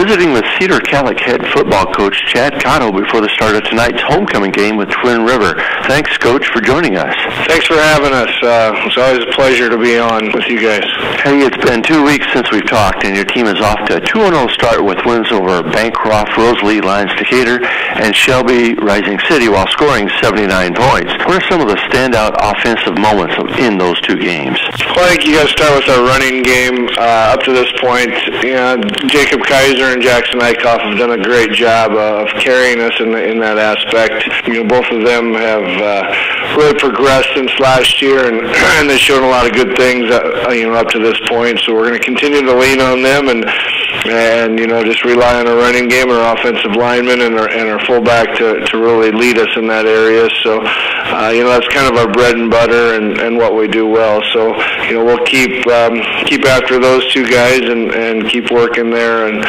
Visiting with Cedar Catholic head football coach Chad Cotto before the start of tonight's homecoming game with Twin River. Thanks, Coach, for joining us. Thanks for having us. It's always a pleasure to be on with you guys. Hey, it's been 2 weeks since we've talked, and your team is off to a 2-0 start with wins over Bancroft, Rosalie, Lions Decatur, and Shelby Rising City while scoring 79 points. What are some of the standout offensive moments in those two games? Well, I think you got to start with our running game. Up to this point, Jacob Kaiser and Jackson Eichhoff have done a great job of carrying us in that aspect. Both of them have really progressed since last year, and they've shown a lot of good things up to this point. So we're going to continue to lean on them and just rely on our running game, our offensive linemen, and our fullback to really lead us in that area. So that's kind of our bread and butter and what we do well. So we'll keep after those two guys and keep working there. And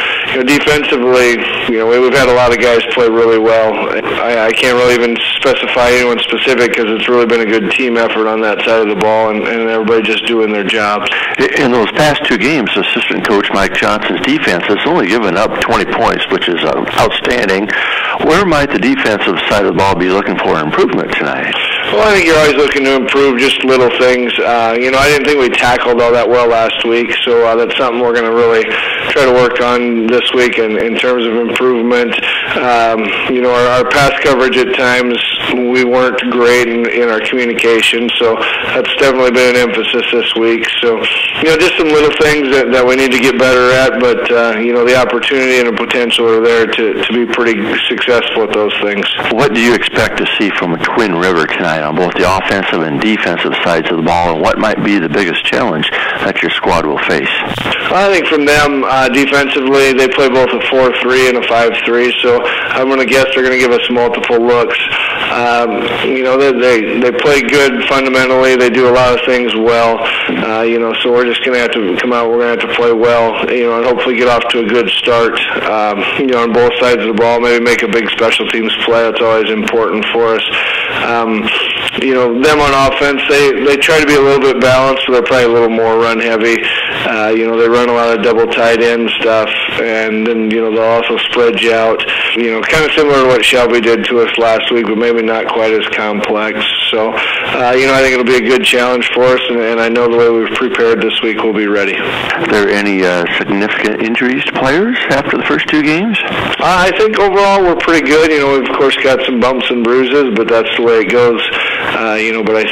defensively, we've had a lot of guys play really well. I can't really even specify anyone specific because it's really been a good team effort on that side of the ball, and everybody just doing their jobs. In those past two games, assistant coach Mike Johnson's defense has only given up 20 points, which is outstanding. Where might the defensive side of the ball be looking for improvement tonight? Well, I think you're always looking to improve just little things. I didn't think we tackled all that well last week, so that's something we're going to really try to work on this week in terms of improvement. Our pass coverage at times, we weren't great in our communication, so that's definitely been an emphasis this week. So, just some little things that we need to get better at, but, the opportunity and the potential are there to be pretty successful at those things. What do you expect to see from Twin River tonight on both the offensive and defensive sides of the ball, and what might be the biggest challenge that your squad will face? I think from them, defensively, they play both a 4-3 and a 5-3, so I'm going to guess they're going to give us multiple looks. They play good fundamentally. They do a lot of things well, so we're just going to have to come out. We're going to have to play well, and hopefully get off to a good start, on both sides of the ball, maybe make a big special teams play. That's always important for us. Them on offense, they try to be a little bit balanced, so they're probably a little more run heavy. They run a lot of double tight end stuff, and then, they'll also spread you out. Kind of similar to what Shelby did to us last week, but maybe not quite as complex. So, I think it'll be a good challenge for us, and I know the way we've prepared this week, we'll be ready. Are there any significant injuries to players after the first two games? I think overall we're pretty good. We've of course got some bumps and bruises, but that's the way it goes. But I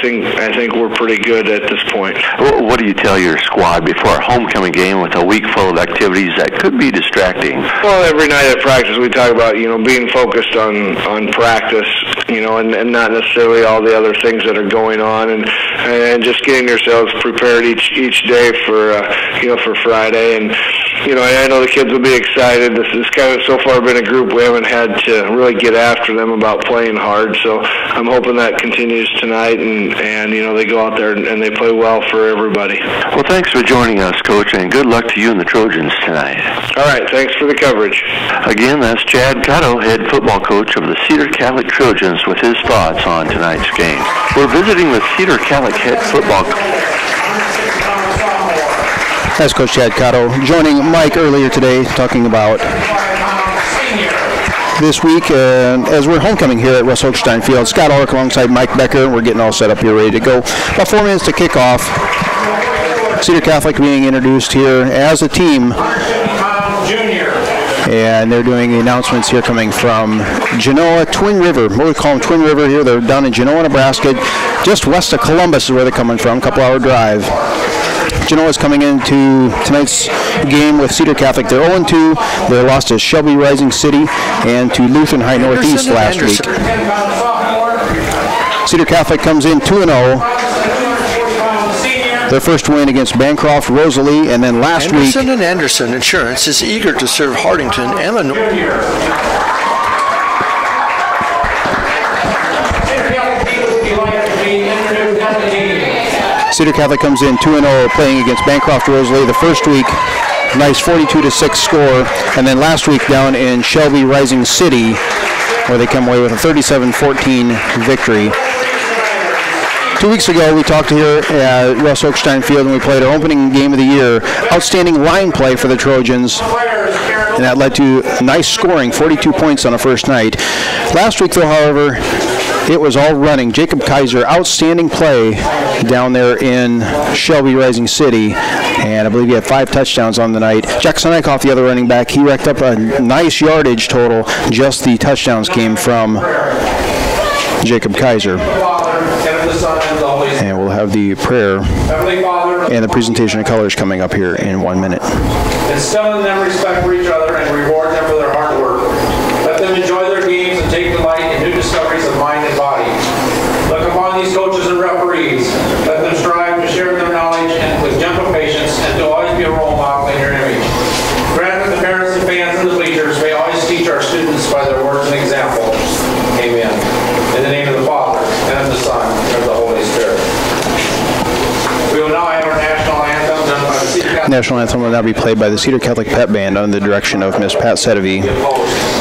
think we're pretty good at this point. What do you tell your squad before a homecoming game with a week full of activities that could be distracting? Well, every night at practice we talk about being focused on practice, and not necessarily all the other things that are going on, and just getting yourselves prepared each day for Friday. And I know the kids will be excited. This has kind of so far been a group we haven't had to really get after them about playing hard. So I'm hoping that continues tonight, and they go out there and they play well for everybody. Well, thanks for joining us, Coach, and good luck to you and the Trojans tonight. All right, thanks for the coverage. Again, that's Chad Cotto, head football coach of the Cedar Catholic Trojans, with his thoughts on tonight's game. We're visiting with Cedar Catholic head football coach. That's Coach Chad Cotto joining Mike earlier today, talking about this week as we're homecoming here at West Hochstein Field. Scott Ork alongside Mike Becker. We're getting all set up here, ready to go. About 4 minutes to kick off. Cedar Catholic being introduced here as a team. And they're doing the announcements here coming from Genoa, Twin River. We call them Twin River here. They're down in Genoa, Nebraska. Just west of Columbus is where they're coming from, couple-hour drive. Genoa's coming into tonight's game with Cedar Catholic. They're 0-2. They lost to Shelby Rising City and to Lutheran High Northeast last week. Cedar Catholic comes in 2-0. Their first win against Bancroft, Rosalie, and then last week... Anderson & Anderson Insurance is eager to serve Hardington and Cedar Catholic comes in 2-0, playing against Bancroft, Rosalie the first week. Nice 42-6 score. And then last week down in Shelby Rising City, where they come away with a 37-14 victory. 2 weeks ago, we talked here at West Hochstein Field, and we played our opening game of the year. Outstanding line play for the Trojans. and that led to nice scoring, 42 points on the first night. Last week, though, however, it was all running. Jacob Kaiser, outstanding play down there in Shelby Rising City, and I believe he had 5 touchdowns on the night. Jackson Eichhoff, the other running back, he racked up a nice yardage total. Just the touchdowns came from Jacob Kaiser. And we'll have the prayer and the presentation of colors coming up here in 1 minute. Instill in them respect for each other and reward them for their hard work. Let them enjoy their games and take delight in new discoveries of mind and body. Look upon these coaches and referees. Let them strive to share their knowledge and with gentle patience and to always be a role model in your image. Grant that the parents and fans and the bleachers may always teach our students by their words and example. Amen. In the name of the Father, and of the Son, and of the Holy Spirit. We will now have our national anthem done by the Cedar Catholic. National anthem will now be played by the Cedar Catholic Pep Band under the direction of Miss Pat Sedevy,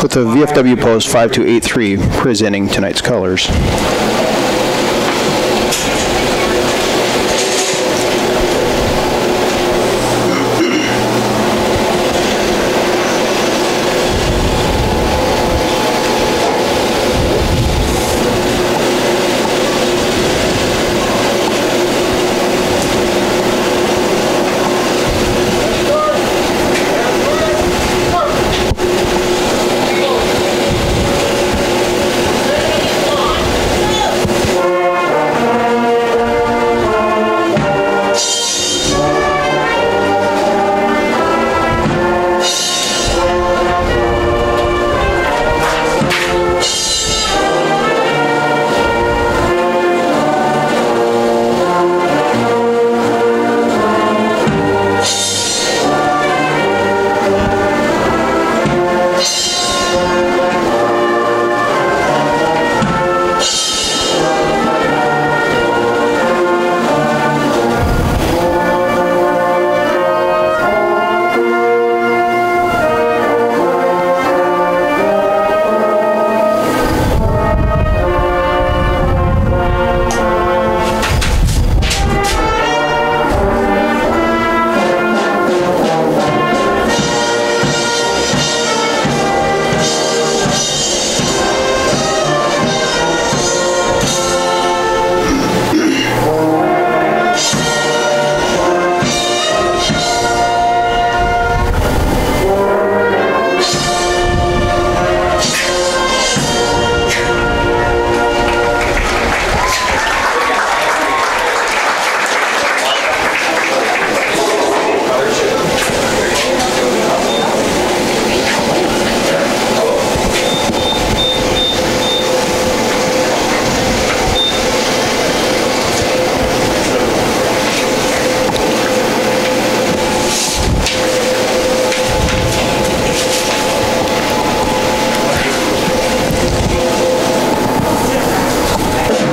with the VFW Post 5283 presenting tonight's colors.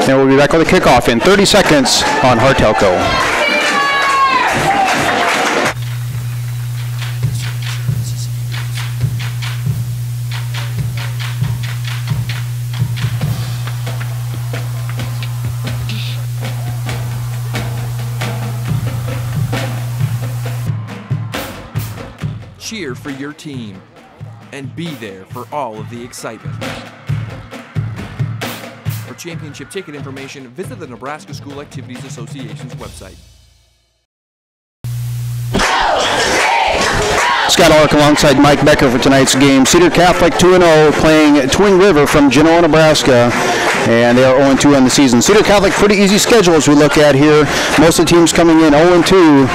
And we'll be back with a kickoff in 30 seconds on Hartelco. Cheer for your team and be there for all of the excitement. For championship ticket information, visit the Nebraska School Activities Association's website. Scott Ork alongside Mike Becker for tonight's game. Cedar Catholic 2-0 playing Twin River from Genoa, Nebraska, and they are 0-2 on the season. Cedar Catholic, pretty easy schedule as we look at here. Most of the teams coming in 0-2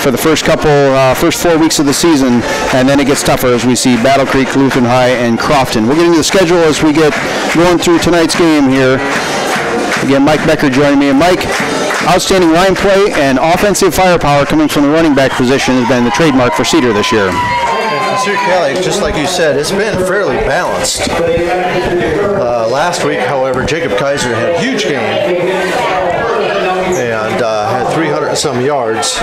for the first 4 weeks of the season, and then it gets tougher as we see Battle Creek, Lutheran High, and Crofton. We'll get into the schedule as we get going through tonight's game here. Again, Mike Becker joining me. And Mike, outstanding line play and offensive firepower coming from the running back position has been the trademark for Cedar this year. Cedar Catholic, just like you said, it's been fairly balanced. Last week, however, Jacob Kaiser had a huge game and had 300 and some yards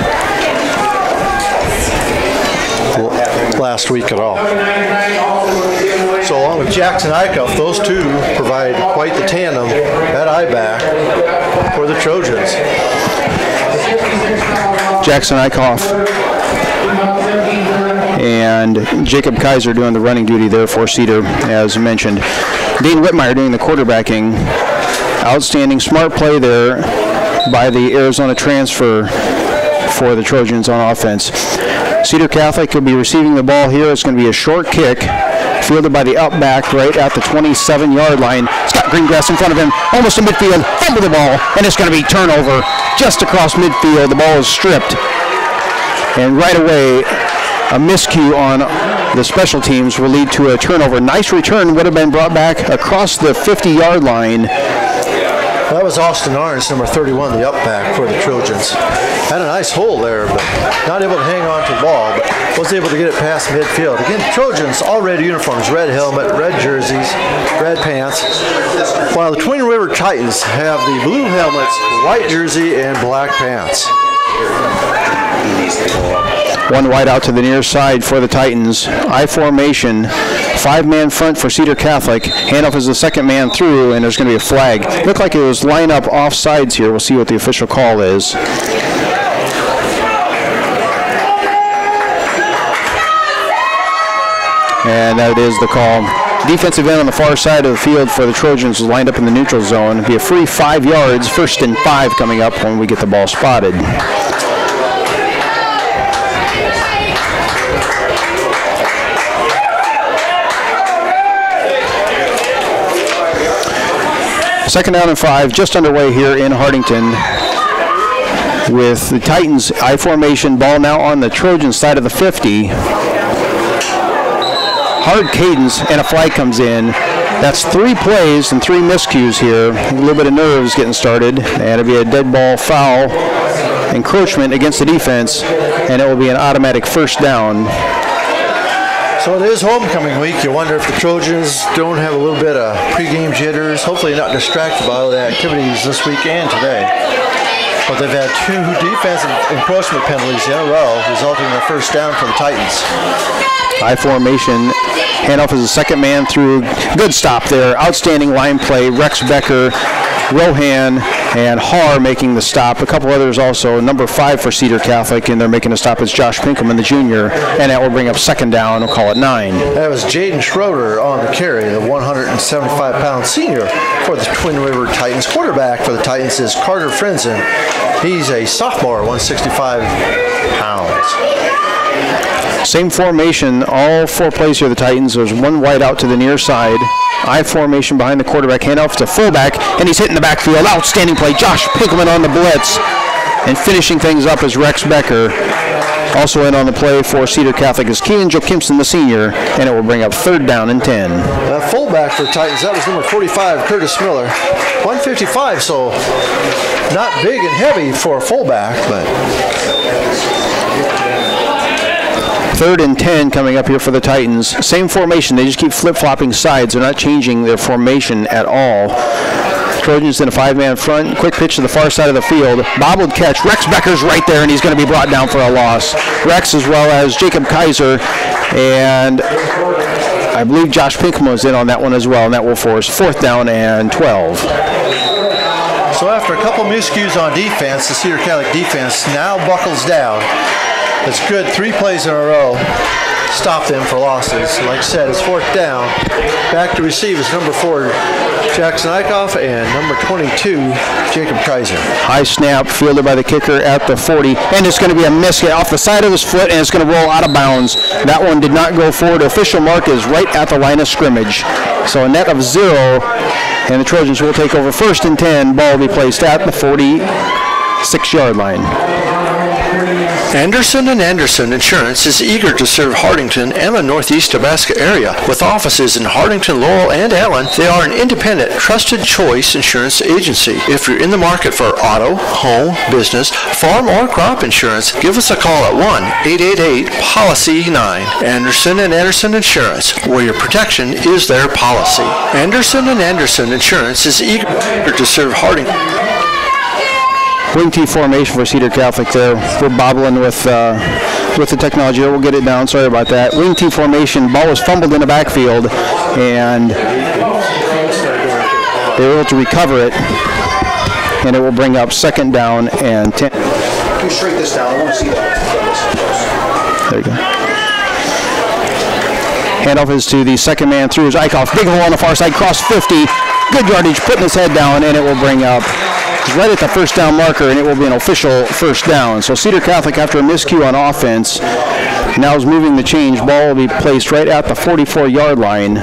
last week at all. So along with Jackson Eichhoff, those two provide quite the tandem at I-back for the Trojans. Jackson Eichhoff and Jacob Kaiser doing the running duty there for Cedar, as mentioned. Dane Whitmire doing the quarterbacking. Outstanding smart play there by the Arizona transfer for the Trojans on offense. Cedar Catholic will be receiving the ball here. It's going to be a short kick, fielded by the up back right at the 27-yard line. Scott Greengrass in front of him, almost to midfield, fumble the ball, and it's going to be turnover just across midfield. The ball is stripped. And right away, a miscue on the special teams will lead to a turnover. Nice return would have been brought back across the 50-yard line. That was Austin Arns, number 31, the up back for the Trojans. Had a nice hole there, but not able to hang on to the ball, but was able to get it past midfield. Again, Trojans, all red uniforms, red helmet, red jerseys, red pants, while the Twin River Titans have the blue helmets, white jersey, and black pants. One wide out to the near side for the Titans. I formation, 5-man front for Cedar Catholic. Handoff is the second man through, and there's going to be a flag. Looked like it was line up off sides here. We'll see what the official call is. And that is the call. Defensive end on the far side of the field for the Trojans is lined up in the neutral zone. It'll be a free 5 yards, 1st and 5 coming up when we get the ball spotted. Second down and 5, just underway here in Hartington, with the Titans I formation, ball now on the Trojan side of the 50. Hard cadence, and a flag comes in. That's 3 plays and 3 miscues here. A little bit of nerves getting started, and it'll be a dead ball foul, encroachment against the defense, and it will be an automatic 1st down. So it is homecoming week. You wonder if the Trojans don't have a little bit of pregame jitters. Hopefully not distracted by all the activities this week and today. But they've had 2 defensive encroachment penalties in a row, resulting in a 1st down for the Titans. I formation, handoff is the second man through. Good stop there. Outstanding line play. Rex Becker, Rohan, and Haar making the stop. A couple others also. Number 5 for Cedar Catholic, and they're making a stop. It's Josh Pinkham, the junior, and that will bring up 2nd down. We'll call it 9. That was Jaden Schroeder on the carry, the 175-pound senior for the Twin River Titans. Quarterback for the Titans is Carter Frenzen. He's a sophomore, 165 pounds. Same formation, all 4 plays here, the Titans. There's 1 wide out to the near side. I formation behind the quarterback, handoff to fullback, and he's hitting the backfield. Outstanding play. Josh Pinkelman on the blitz. And finishing things up is Rex Becker. Also in on the play for Cedar Catholic is Keenan Jokimson, the senior, and it will bring up 3rd down and 10. Fullback for the Titans, that was number 45, Curtis Miller. 155, so not big and heavy for a fullback, but... 3rd and 10 coming up here for the Titans. Same formation. They just keep flip-flopping sides. They're not changing their formation at all. Trojans in a 5-man front. Quick pitch to the far side of the field. Bobbled catch. Rex Becker's right there, and he's going to be brought down for a loss. Rex as well as Jacob Kaiser, and I believe Josh Pinkham was in on that one as well, and that will force 4th down and 12. So after a couple miscues on defense, the Cedar Catholic defense now buckles down. It's good, 3 plays in a row. Stop them for losses. Like I said, it's 4th down. Back to receive is number 4, Jackson Eichhoff, and number 22, Jacob Kaiser. High snap fielded by the kicker at the 40, and it's going to be a miss off the side of his foot, and it's going to roll out of bounds. That one did not go forward. Official mark is right at the line of scrimmage. So a net of 0, and the Trojans will take over 1st and 10. Ball will be placed at the 46-yard line. Anderson & Anderson Insurance is eager to serve Hartington and the Northeast Nebraska area. With offices in Hartington, Laurel, and Allen, they are an independent, trusted choice insurance agency. If you're in the market for auto, home, business, farm, or crop insurance, give us a call at 1-888-POLICY-9. Anderson & Anderson Insurance, where your protection is their policy. Anderson & Anderson Insurance is eager to serve Hartington. Wing T formation for Cedar Catholic there. We're bobbling with the technology. We'll get it down. Sorry about that. Wing T formation. Ball was fumbled in the backfield, and they were able to recover it, and it will bring up 2nd down and 10. Can you shrink this down? I want to see that. There you go. Handoff is to the second man through is Eichhoff. Big hole on the far side, cross 50. Good yardage, putting his head down, and it will bring up right at the first down marker, and it will be an official first down. So Cedar Catholic, after a miscue on offense, now is moving the change. Ball will be placed right at the 44-yard line.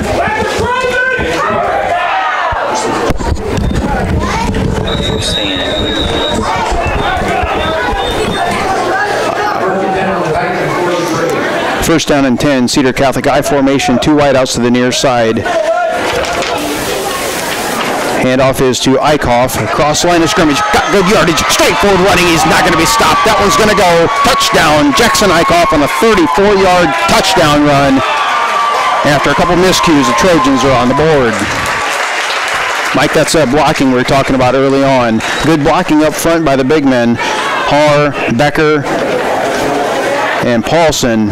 First down and 10, Cedar Catholic I formation, 2 wideouts to the near side. Handoff is to Eichhoff. Cross line of scrimmage. Got good yardage. Straightforward running. He's not going to be stopped. That one's going to go. Touchdown. Jackson Eichhoff on a 34-yard touchdown run. After a couple miscues, the Trojans are on the board. Mike, that's blocking we were talking about early on. Good blocking up front by the big men. Haar, Becker, and Paulson.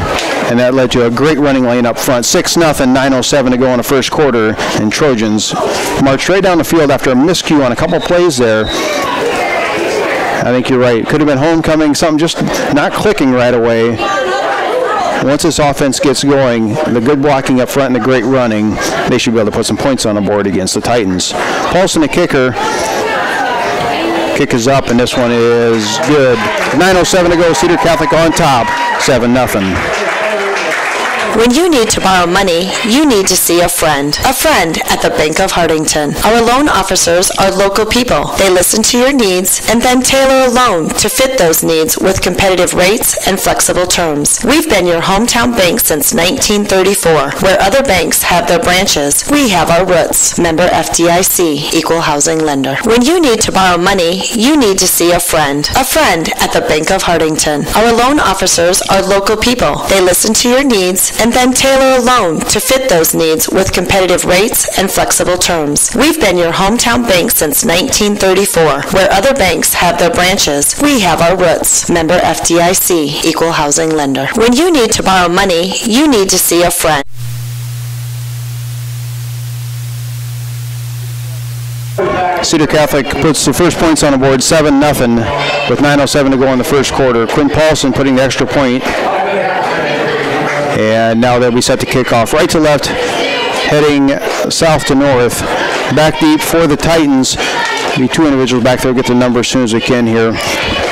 And that led to a great running lane up front. 6-0, 9:07 to go in the first quarter. And Trojans marched right down the field after a miscue on a couple plays there. I think you're right. Could have been homecoming, something just not clicking right away. Once this offense gets going, the good blocking up front and the great running, they should be able to put some points on the board against the Titans. Paulson, the kicker. Kick is up, and this one is good. 9:07 to go. Cedar Catholic on top. 7-0. When you need to borrow money, you need to see a friend. A friend at the Bank of Hardington. Our loan officers are local people. They listen to your needs and then tailor a loan to fit those needs with competitive rates and flexible terms. We've been your hometown bank since 1934. Where other banks have their branches, we have our roots. Member FDIC, Equal Housing Lender. When you need to borrow money, you need to see a friend. A friend at the Bank of Hardington. Our loan officers are local people. They listen to your needs and then tailor a loan to fit those needs with competitive rates and flexible terms. We've been your hometown bank since 1934. Where other banks have their branches, we have our roots. Member FDIC, Equal Housing Lender. When you need to borrow money, you need to see a friend. Cedar Catholic puts the first points on the board, 7-0, with 9:07 to go in the first quarter. Quinn Paulson putting the extra point. And now they'll be set to kick off right to left, heading south to north. Back deep for the Titans. Be 2 individuals back there. Get the number as soon as we can here.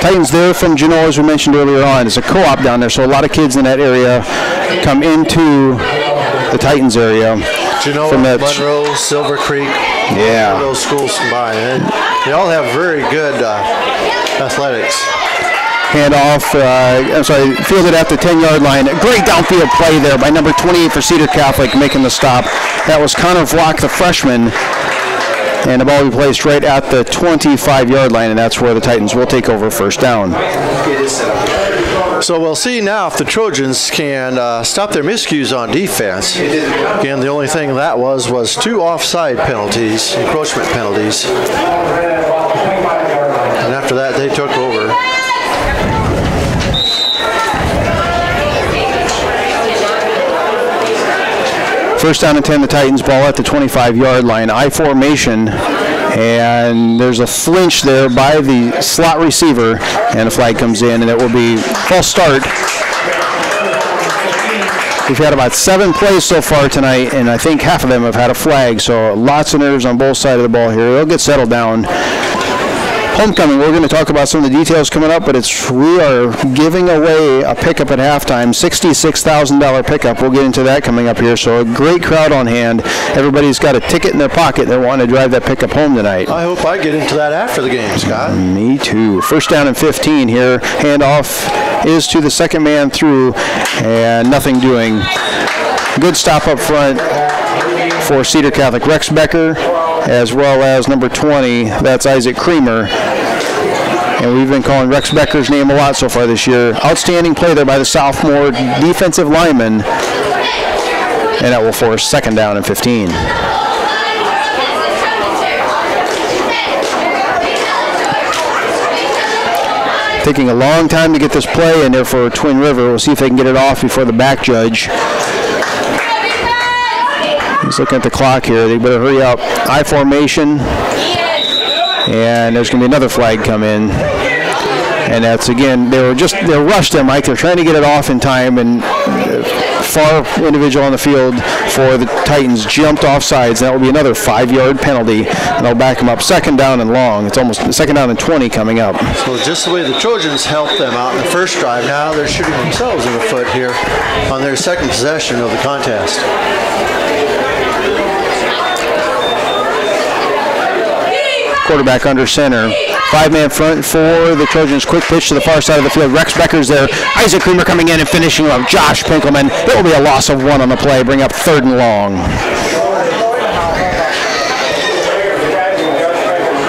Titans there from Genoa, as we mentioned earlier on. It's a co-op down there, so a lot of kids in that area come into the Titans area. Genoa, Monroe, Silver Creek. Yeah. All those schools combined. And they all have very good athletics. Handoff, fielded at the 10-yard line. Great downfield play there by number 28 for Cedar Catholic, making the stop. That was Connor Vlock, the freshman. And the ball will be placed right at the 25-yard line, and that's where the Titans will take over first down. So we'll see now if the Trojans can stop their miscues on defense. Again, the only thing that was 2 offside penalties, encroachment penalties. And after that, they took over. First down and 10, the Titans, ball at the 25-yard line. I formation, and there's a flinch there by the slot receiver, and a flag comes in, and it will be false start. We've had about 7 plays so far tonight, and I think half of them have had a flag, so lots of nerves on both sides of the ball here. They'll get settled down. Homecoming, we're going to talk about some of the details coming up, but we are giving away a pickup at halftime, $66,000 pickup. We'll get into that coming up here. So a great crowd on hand. Everybody's got a ticket in their pocket. They're wanting to drive that pickup home tonight. I hope I get into that after the game, Scott. Me too. First down and 15 here. Handoff is to the second man through, and nothing doing. Good stop up front for Cedar Catholic. Rex Becker, as well as number 20, that's Isaac Creamer. And we've been calling Rex Becker's name a lot so far this year. Outstanding play there by the sophomore defensive lineman. And that will force second down and 15. Taking a long time to get this play in there for Twin River. We'll see if they can get it off before the back judge. He's looking at the clock here. They better hurry up. I formation. And there's going to be another flag come in. And that's, again, they rushed them, Mike. They're trying to get it off in time, and far individual on the field for the Titans jumped off sides. That will be another 5-yard penalty, and they'll back them up. Second down and long. It's almost second down and 20 coming up. So just the way the Trojans helped them out in the first drive, now they're shooting themselves in the foot here on their second possession of the contest. Quarterback under center. 5-man front for the Trojans. Quick pitch to the far side of the field. Rex Becker's there. Isaac Creamer coming in and finishing up. Josh Pinkelman. It will be a loss of 1 on the play. Bring up 3rd and long.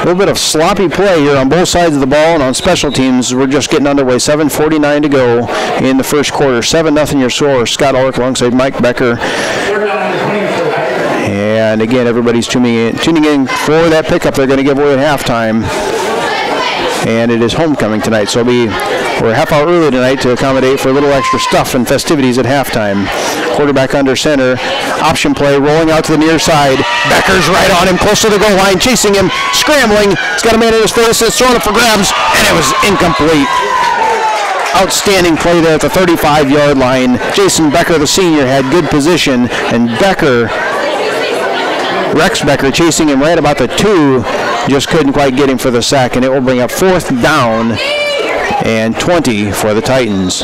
A little bit of sloppy play here on both sides of the ball, and on special teams, we're just getting underway. 7:49 to go in the first quarter. 7-0 your score. Scott Ork alongside Mike Becker. And again, everybody's tuning in for that pickup they're going to give away at halftime. And it is homecoming tonight, so we're a half hour early tonight to accommodate for a little extra stuff and festivities at halftime. Quarterback under center, option play, rolling out to the near side. Becker's right on him, close to the goal line, chasing him, scrambling. He's got a man in his face, it's throwing it for grabs, and it was incomplete. Outstanding play there at the 35-yard line. Jason Becker, the senior, had good position, and Rex Becker chasing him right about the 2, just couldn't quite get him for the sack, and it will bring up 4th down and 20 for the Titans.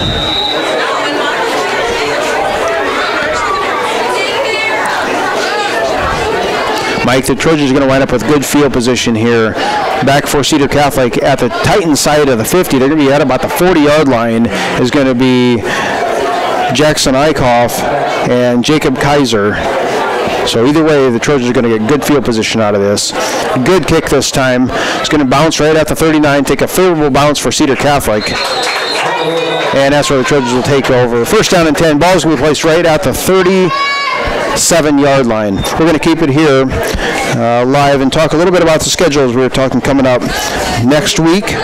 Mike, the Trojans are going to wind up with good field position here. Back for Cedar Catholic at the Titan side of the 50. They're going to be at about the 40-yard line. Is going to be Jackson Eichhoff and Jacob Kaiser. So either way, the Trojans are going to get good field position out of this. Good kick this time. It's going to bounce right at the 39, take a favorable bounce for Cedar Catholic. And that's where the Trojans will take over. First down and 10. Ball is going to be placed right at the 37-yard line. We're going to keep it here live and talk a little bit about the schedules we were talking coming up next week.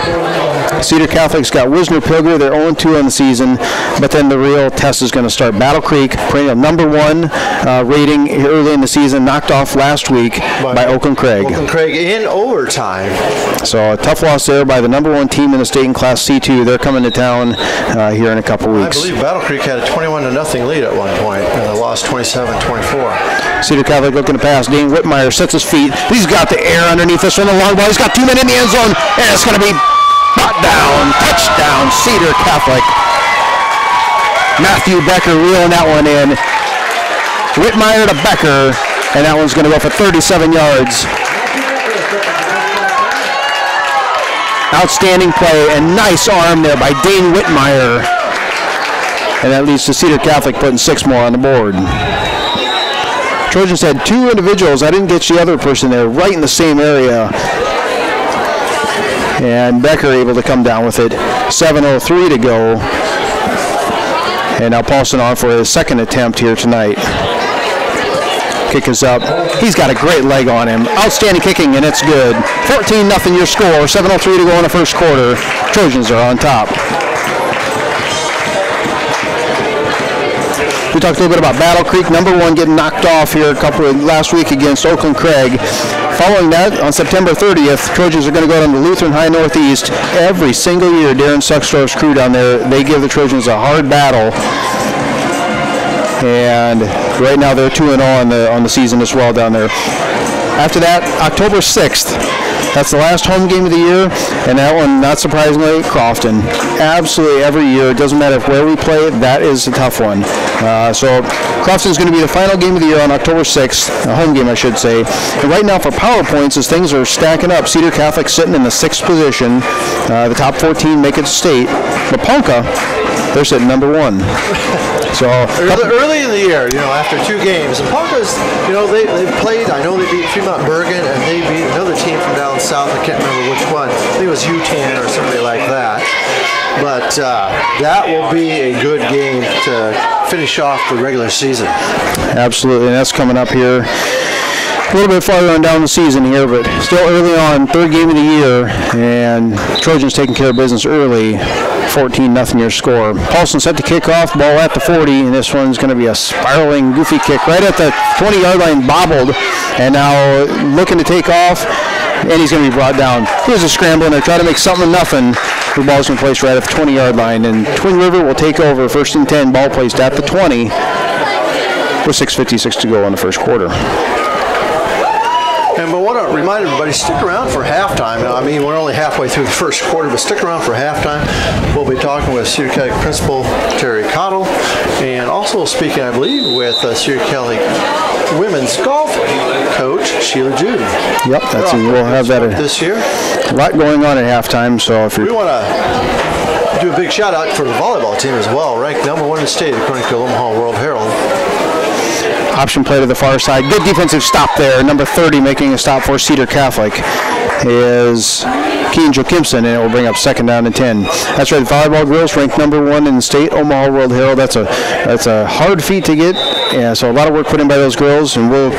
Cedar Catholic's got Wisner-Pilger. They're 0-2 on the season, but then the real test is going to start. Battle Creek, perennial #1 rating early in the season, knocked off last week by Oakland Craig. Oakland Craig in overtime. So a tough loss there by the #1 team in the state in Class C2. They're coming to town here in a couple weeks. I believe Battle Creek had a 21-0 lead at one point, and they lost 27-24. Cedar Catholic looking to pass. Dane Whitmire sets his feet. He's got the air underneath this one, the long ball. He's got 2 men in the end zone, and it's going to be brought down. Touchdown, Cedar Catholic. Matthew Becker reeling that one in. Whitmire to Becker, and that one's going to go for 37 yards. Outstanding play and nice arm there by Dane Whitmire. And that leads to Cedar Catholic putting 6 more on the board. Trojans had 2 individuals. I didn't get the other person there, right in the same area. And Becker able to come down with it. 7:03 to go. And now Paulson on for his second attempt here tonight. Kick is up. He's got a great leg on him. Outstanding kicking, and it's good. 14-0 your score. 7:03 to go in the first quarter. Trojans are on top. We talked a little bit about Battle Creek, #1 getting knocked off here last week against Oakland Craig. Following that, on September 30th, Trojans are going to go down to Lutheran High Northeast. Every single year, Darren Suckstorf's crew down there, they give the Trojans a hard battle. And right now they're 2-0 on the season as well down there. After that, October 6th, that's the last home game of the year, and that one, not surprisingly, Crofton. Absolutely every year, it doesn't matter where we play, that is a tough one. So Crofton's going to be the final game of the year on October 6th, a home game I should say. And right now for PowerPoints, as things are stacking up, Cedar Catholic sitting in the 6th position, the top 14 make it to state. Maponka, they're sitting #1. So early in the year, after 2 games, and Ponca's, they played. I know they beat Fremont Bergen, and they beat another team from down south. I can't remember which one. I think it was UTAN or somebody like that. But that will be a good game to finish off the regular season. Absolutely, and that's coming up here. A little bit farther on down the season here, but still early on, 3rd game of the year, and Trojans taking care of business early. 14-0 your score. Paulson set to kick off, ball at the 40, and this one's going to be a spiraling, goofy kick right at the 20-yard line, bobbled, and now looking to take off, and he's going to be brought down. Here's a scramble, and they're trying to make something of nothing, The ball's going to place right at the 20-yard line, and Twin River will take over 1st and 10, ball placed at the 20 with 6:56 to go in the first quarter. And we want to remind everybody, stick around for halftime. Now, I mean, we're only halfway through the first quarter, but stick around for halftime. We'll be talking with Cedar Kelly Principal Terry Cottle, and also speaking, I believe, with Cedar Kelly Women's Golf Coach Sheila Jude. Yep, we'll have that this year. A lot going on at halftime, so if we want to do a big shout out for the volleyball team as well, ranked #1 in the state according to the Omaha World Herald. Option play to the far side. Good defensive stop there. Number 30 making a stop for Cedar Catholic is Keen Joachimson, and it will bring up 2nd down and 10. That's right, the volleyball girls ranked #1 in the state, Omaha World Herald. That's a hard feat to get, and so a lot of work put in by those girls, and we're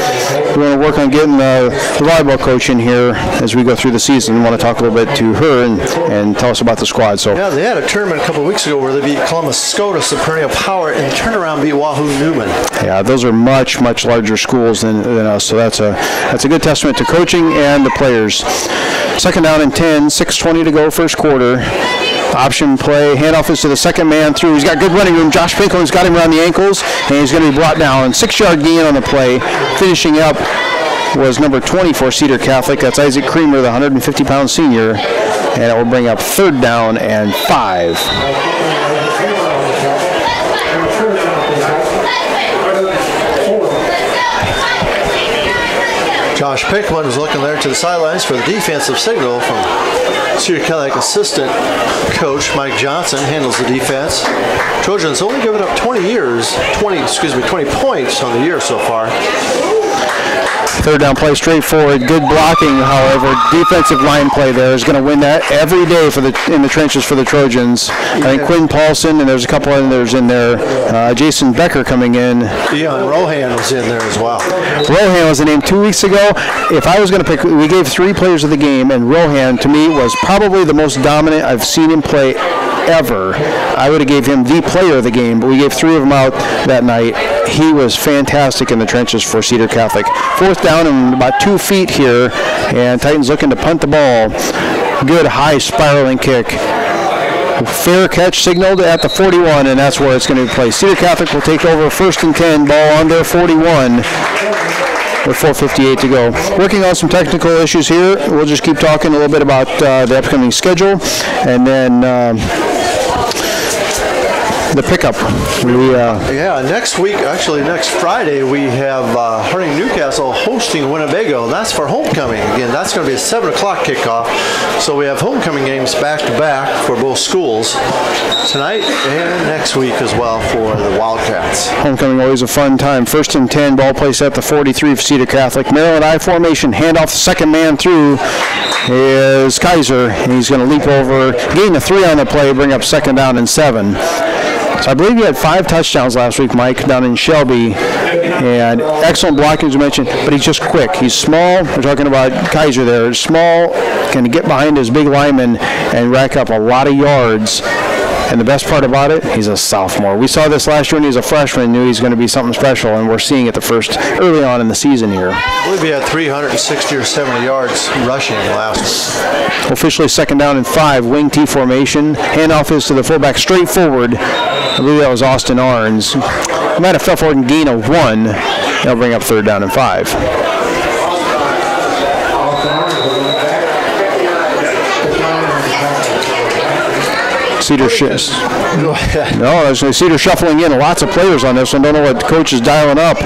going to work on getting the volleyball coach in here as we go through the season. We want to talk a little bit to her and tell us about the squad. So yeah, they had a tournament a couple of weeks ago where they beat Columbus SCOTUS, the perennial power, and turnaround beat Wahoo Newman. Yeah, those are much larger schools than us, so that's a good testament to coaching and the players. 2nd down and 10, 6:20 to go, first quarter. Option play, handoff is to the second man through. He's got good running room. Josh Pinklin's got him around the ankles, and he's going to be brought down. 6-yard gain on the play. Finishing up was number 20 for Cedar Catholic. That's Isaac Creamer, the 150-pound senior, and it will bring up 3rd down and 5. Josh Pinklin is looking there to the sidelines for the defensive signal from Cedar Kelly assistant coach Mike Johnson handles the defense. Trojans only given up 20 points on the year so far. 3rd down play, straightforward. Good blocking, however. Defensive line play there is going to win that every day in the trenches for the Trojans. I think Quinn Paulson, and there's a couple others in there. Jason Becker coming in. Dion Rohan was in there as well. Rohan was the name 2 weeks ago. If I was going to pick, we gave 3 players of the game, and Rohan, to me, was probably the most dominant I've seen him play ever. I would have gave him the player of the game, but we gave 3 of them out that night. He was fantastic in the trenches for Cedar Catholic. 4th down and about 2 feet here, and Titans looking to punt the ball. Good high spiraling kick. Fair catch signaled at the 41, and that's where it's going to be placed. Cedar Catholic will take over 1st and 10, ball on their 41. With 4:58 to go. Working on some technical issues here. We'll just keep talking a little bit about the upcoming schedule, and then the pickup. Next week, actually next Friday, we have Harding Newcastle hosting Winnebago. That's for homecoming. Again, that's going to be a 7 o'clock kickoff. So we have homecoming games back-to-back for both schools tonight and next week as well for the Wildcats. Homecoming always a fun time. 1st and 10, ball placed at the 43 for Cedar Catholic. Maryland I formation, handoff the second man through is Kaiser. He's going to leap over, gain a 3 on the play, bring up 2nd down and 7. So I believe he had 5 touchdowns last week, Mike, down in Shelby, and excellent blocking, as you mentioned, but he's just quick. He's small. We're talking about Kaiser there. Small, can get behind his big lineman and rack up a lot of yards. And the best part about it, he's a sophomore. We saw this last year when he was a freshman, knew he's going to be something special, and we're seeing it early on in the season here. I believe he had 360 or 70 yards rushing last week. Officially 2nd down and 5, wing T formation. Handoff is to the fullback, straight forward. I believe that was Austin Arns. He might have fell forward and gain of 1. That'll bring up 3rd down and 5. Cedar shifts. Cedar shuffling in. Lots of players on this one. Don't know what the coach is dialing up,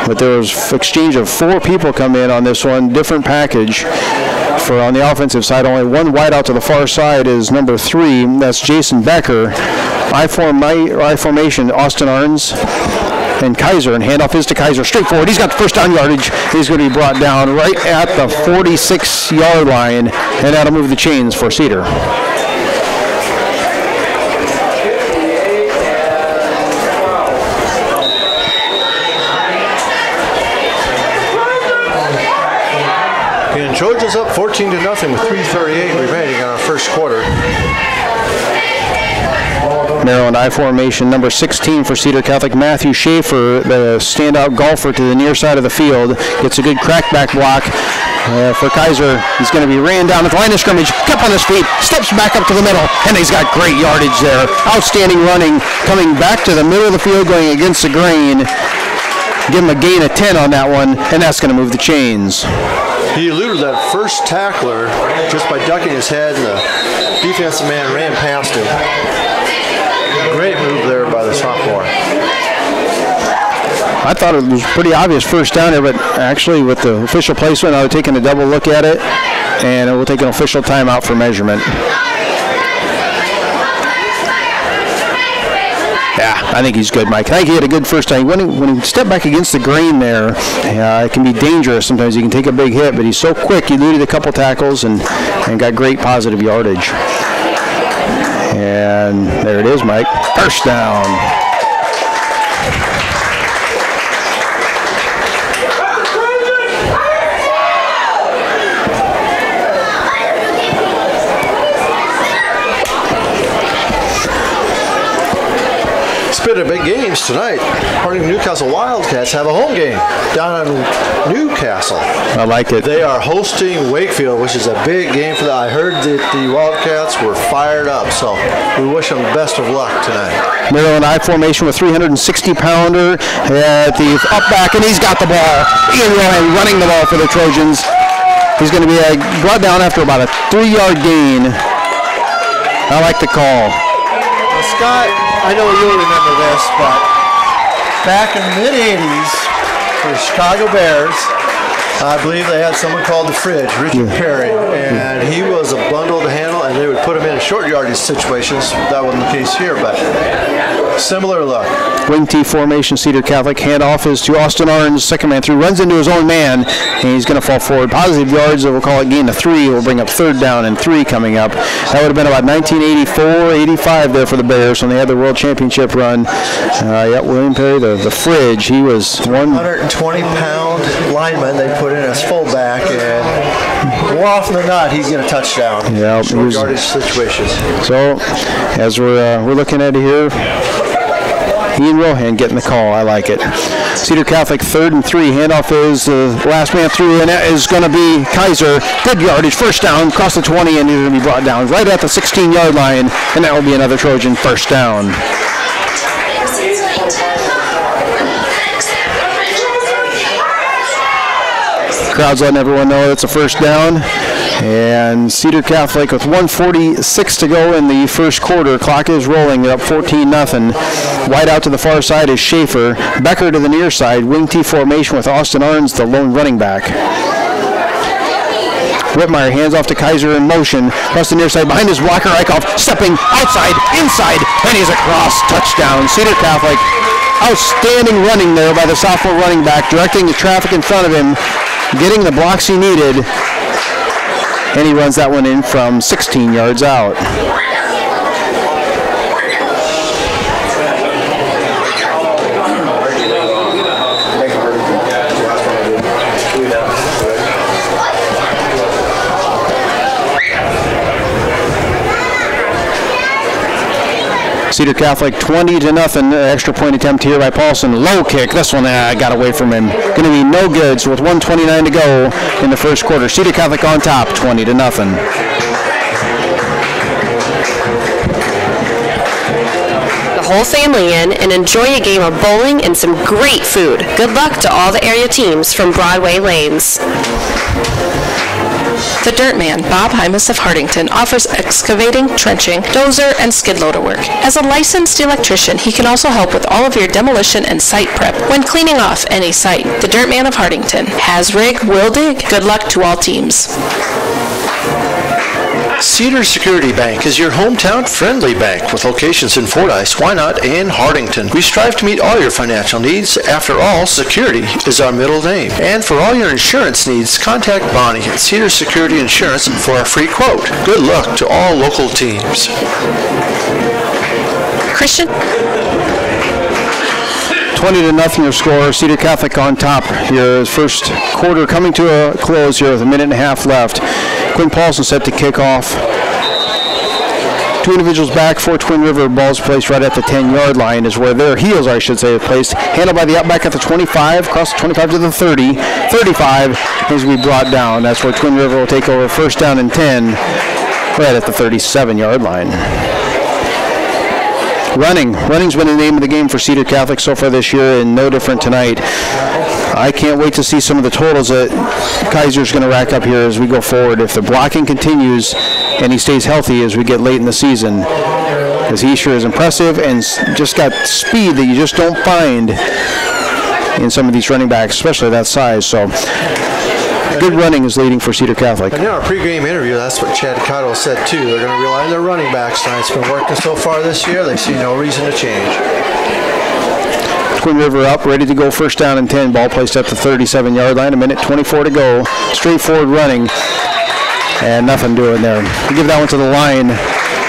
but there was exchange of 4 people come in on this one. Different package. For on the offensive side, only 1 wide out to the far side is number 3. That's Jason Becker. I formation, Austin Arns and Kaiser, and handoff is to Kaiser. Straight forward. He's got the 1st down yardage. He's going to be brought down right at the 46-yard line, and that'll move the chains for Cedar. Trojans up 14-0 with 3:38 remaining in our first quarter. Maryland I formation, number 16 for Cedar Catholic. Matthew Schaefer, the standout golfer to the near side of the field, gets a good crackback block. For Kaiser, he's going to be ran down at the line of scrimmage, kept on his feet, steps back up to the middle, and he's got great yardage there. Outstanding running, coming back to the middle of the field, going against the grain. Give him a gain of 10 on that one, and that's going to move the chains. He eluded that first tackler just by ducking his head, and the defensive man ran past him. Great move there by the sophomore. I thought it was pretty obvious first down there, but actually with the official placement, I was taking a double look at it, and we'll take an official timeout for measurement. Yeah, I think he's good, Mike. I think he had a good first time. When he stepped back against the grain there, it can be dangerous. Sometimes he can take a big hit, but he's so quick. He eluded a couple tackles and got great positive yardage. And there it is, Mike. First down. Bit of big games tonight. Harding Newcastle Wildcats have a home game down in Newcastle. I like it. They are hosting Wakefield, which is a big game for them. I heard that the Wildcats were fired up, so we wish them the best of luck tonight. Maryland I formation with 360-pounder at the up back, and he's got the ball. Ian Rohan running the ball for the Trojans. He's going to be brought down after about a 3-yard gain. I like the call. Well, Scott, I know you'll remember this, but back in the mid-'80s for the Chicago Bears, I believe they had someone called the Fridge, Richard Perry, and he was a bundle to handle, and they would put him in short yardage situations. That wasn't the case here, but similar look. Wing T formation, Cedar Catholic. Handoff is to Austin Arns, second man through, runs into his own man, and he's going to fall forward. Positive yards, we'll call it gain of 3. We'll bring up third down and 3 coming up. That would have been about 1984-85 there for the Bears when they had the World Championship run. William Perry, the Fridge, he was 120-pound lineman they put in as fullback, and more often than not, he's get a touchdown. Yeah, short yardage situations. So, as we're looking at it here, Ian Rohan getting the call. I like it. Cedar Catholic 3rd and 3. Handoff is last man through, and that is going to be Kaiser. Good yardage. First down, across the 20, and he's going to be brought down right at the 16-yard line, and that will be another Trojan first down. Crowd's letting everyone know it's a first down. And Cedar Catholic with 1:46 to go in the first quarter. Clock is rolling. They're up 14-0. Wide out to the far side is Schaefer. Becker to the near side. Wing T formation with Austin Arns, the lone running back. Whitmire hands off to Kaiser in motion. Across the near side behind his blocker. Eichhoff stepping outside, inside, and he's across. Touchdown. Cedar Catholic. Outstanding running there by the sophomore running back, directing the traffic in front of him, getting the blocks he needed. And he runs that one in from 16 yards out. Cedar Catholic 20-0. Extra point attempt here by Paulson. Low kick. This one got away from him. Going to be no good. So with 1:29 to go in the first quarter, Cedar Catholic on top, 20-0. The whole family in and enjoy a game of bowling and some great food. Good luck to all the area teams from Broadway Lanes. The Dirt Man, Bob Hymas of Hardington, offers excavating, trenching, dozer, and skid loader work. As a licensed electrician, he can also help with all of your demolition and site prep when cleaning off any site. The Dirt Man of Hardington has rig, will dig. Good luck to all teams. Cedar Security Bank is your hometown friendly bank with locations in Fordyce, Wynot, and Hardington. We strive to meet all your financial needs. After all, security is our middle name. And for all your insurance needs, contact Bonnie at Cedar Security Insurance for a free quote. Good luck to all local teams. Christian? 20-0 your score. Cedar Catholic on top here. First quarter coming to a close here with a minute and a half left. Quinn Paulson set to kick off. Two individuals back for Twin River. Ball's placed right at the 10-yard line is where their heels, I should say, are placed. Handled by the outback at the 25, across the 25 to the 30. 35 is to be brought down. That's where Twin River will take over first down and 10 right at the 37-yard line. Running's been the name of the game for Cedar Catholic so far this year, and no different tonight. I can't wait to see some of the totals that Kaiser's going to rack up here as we go forward. If the blocking continues and he stays healthy as we get late in the season, because he sure is impressive and just got speed that you just don't find in some of these running backs, especially that size. So good running is leading for Cedar Catholic. And in our pregame interview, that's what Chad Cotto said too. They're going to rely on their running backs tonight. It's been working so far this year. They see no reason to change. Twin River up, ready to go first down and 10. Ball placed at the 37-yard line. 1:24 to go. Straightforward running. And nothing doing there. We give that one to the line.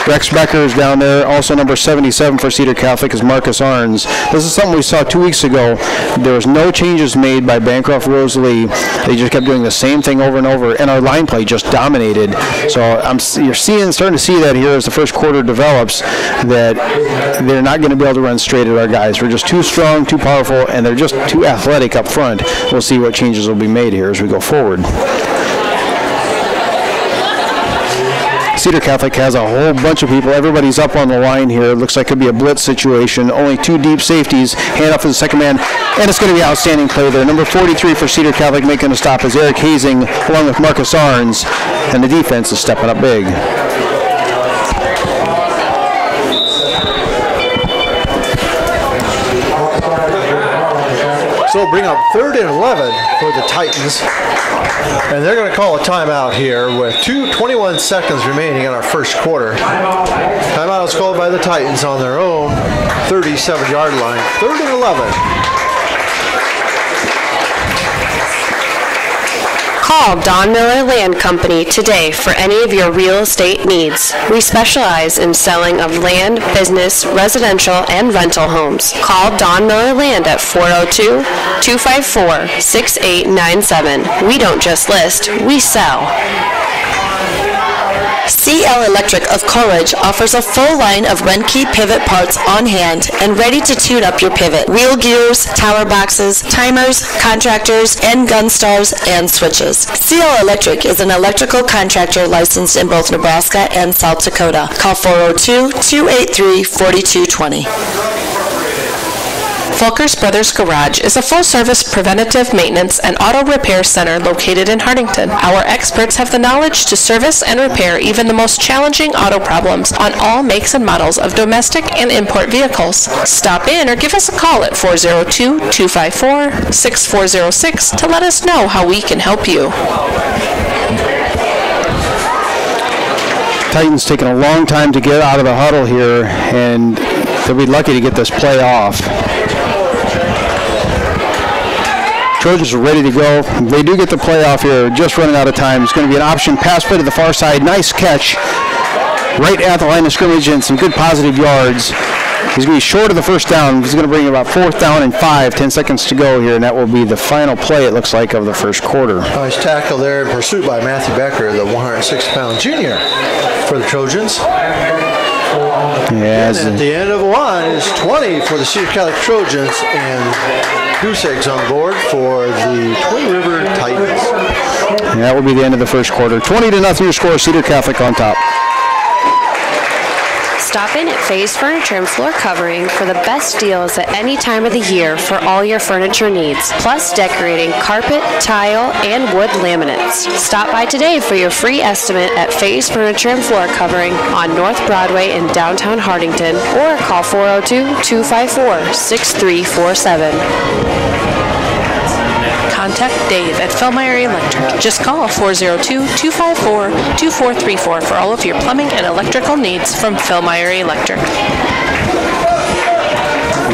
Rex Becker is down there. Also number 77 for Cedar Catholic is Marcus Arns. This is something we saw 2 weeks ago. There was no changes made by Bancroft Rosalie. They just kept doing the same thing over and over, and our line play just dominated. So you're starting to see that here as the first quarter develops, that they're not going to be able to run straight at our guys. We're just too strong, too powerful, and they're just too athletic up front. We'll see what changes will be made here as we go forward. Cedar Catholic has a whole bunch of people. Everybody's up on the line here. Looks like it could be a blitz situation. Only two deep safeties. Hand up for the second man. And it's going to be outstanding play there. Number 43 for Cedar Catholic making a stop is Eric Hazing along with Marcus Arns. And the defense is stepping up big. So we'll bring up 3rd and 11 for the Titans. And they're going to call a timeout here with 21 seconds remaining in our first quarter. Timeout is called by the Titans on their own 37-yard line. 3rd and 11. Call Don Miller Land Company today for any of your real estate needs. We specialize in selling of land, business, residential, and rental homes. Call Don Miller Land at 402-254-6897. We don't just list, we sell. CL Electric of Coleridge offers a full line of Renke pivot parts on hand and ready to tune up your pivot. Wheel gears, tower boxes, timers, contractors, and gun stars and switches. CL Electric is an electrical contractor licensed in both Nebraska and South Dakota. Call 402-283-4220. Fulker's Brothers Garage is a full-service preventative maintenance and auto repair center located in Hartington. Our experts have the knowledge to service and repair even the most challenging auto problems on all makes and models of domestic and import vehicles. Stop in or give us a call at 402-254-6406 to let us know how we can help you. Titans taking a long time to get out of the huddle here, and they'll be lucky to get this play off. Trojans are ready to go. They do get the play off here, just running out of time. It's going to be an option pass play to the far side. Nice catch right at the line of scrimmage and some good positive yards. He's going to be short of the first down. He's going to bring about 4th down and 5, 10 seconds to go here, and that will be the final play, it looks like, of the first quarter. Nice tackle there in pursuit by Matthew Becker, the 106-pound junior for the Trojans. Yes. And at the end of the line is 20 for the Cedar Catholic Trojans and goose eggs on board for the Twin River Titans. And that will be the end of the first quarter. 20-0 your score, Cedar Catholic on top. Stop in at Faye's Furniture and Floor Covering for the best deals at any time of the year for all your furniture needs, plus decorating carpet, tile, and wood laminates. Stop by today for your free estimate at Faye's Furniture and Floor Covering on North Broadway in downtown Hartington, or call 402-254-6347. Contact Dave at Philmeyer Electric. Just call 402-254-2434 for all of your plumbing and electrical needs from Philmeyer Electric.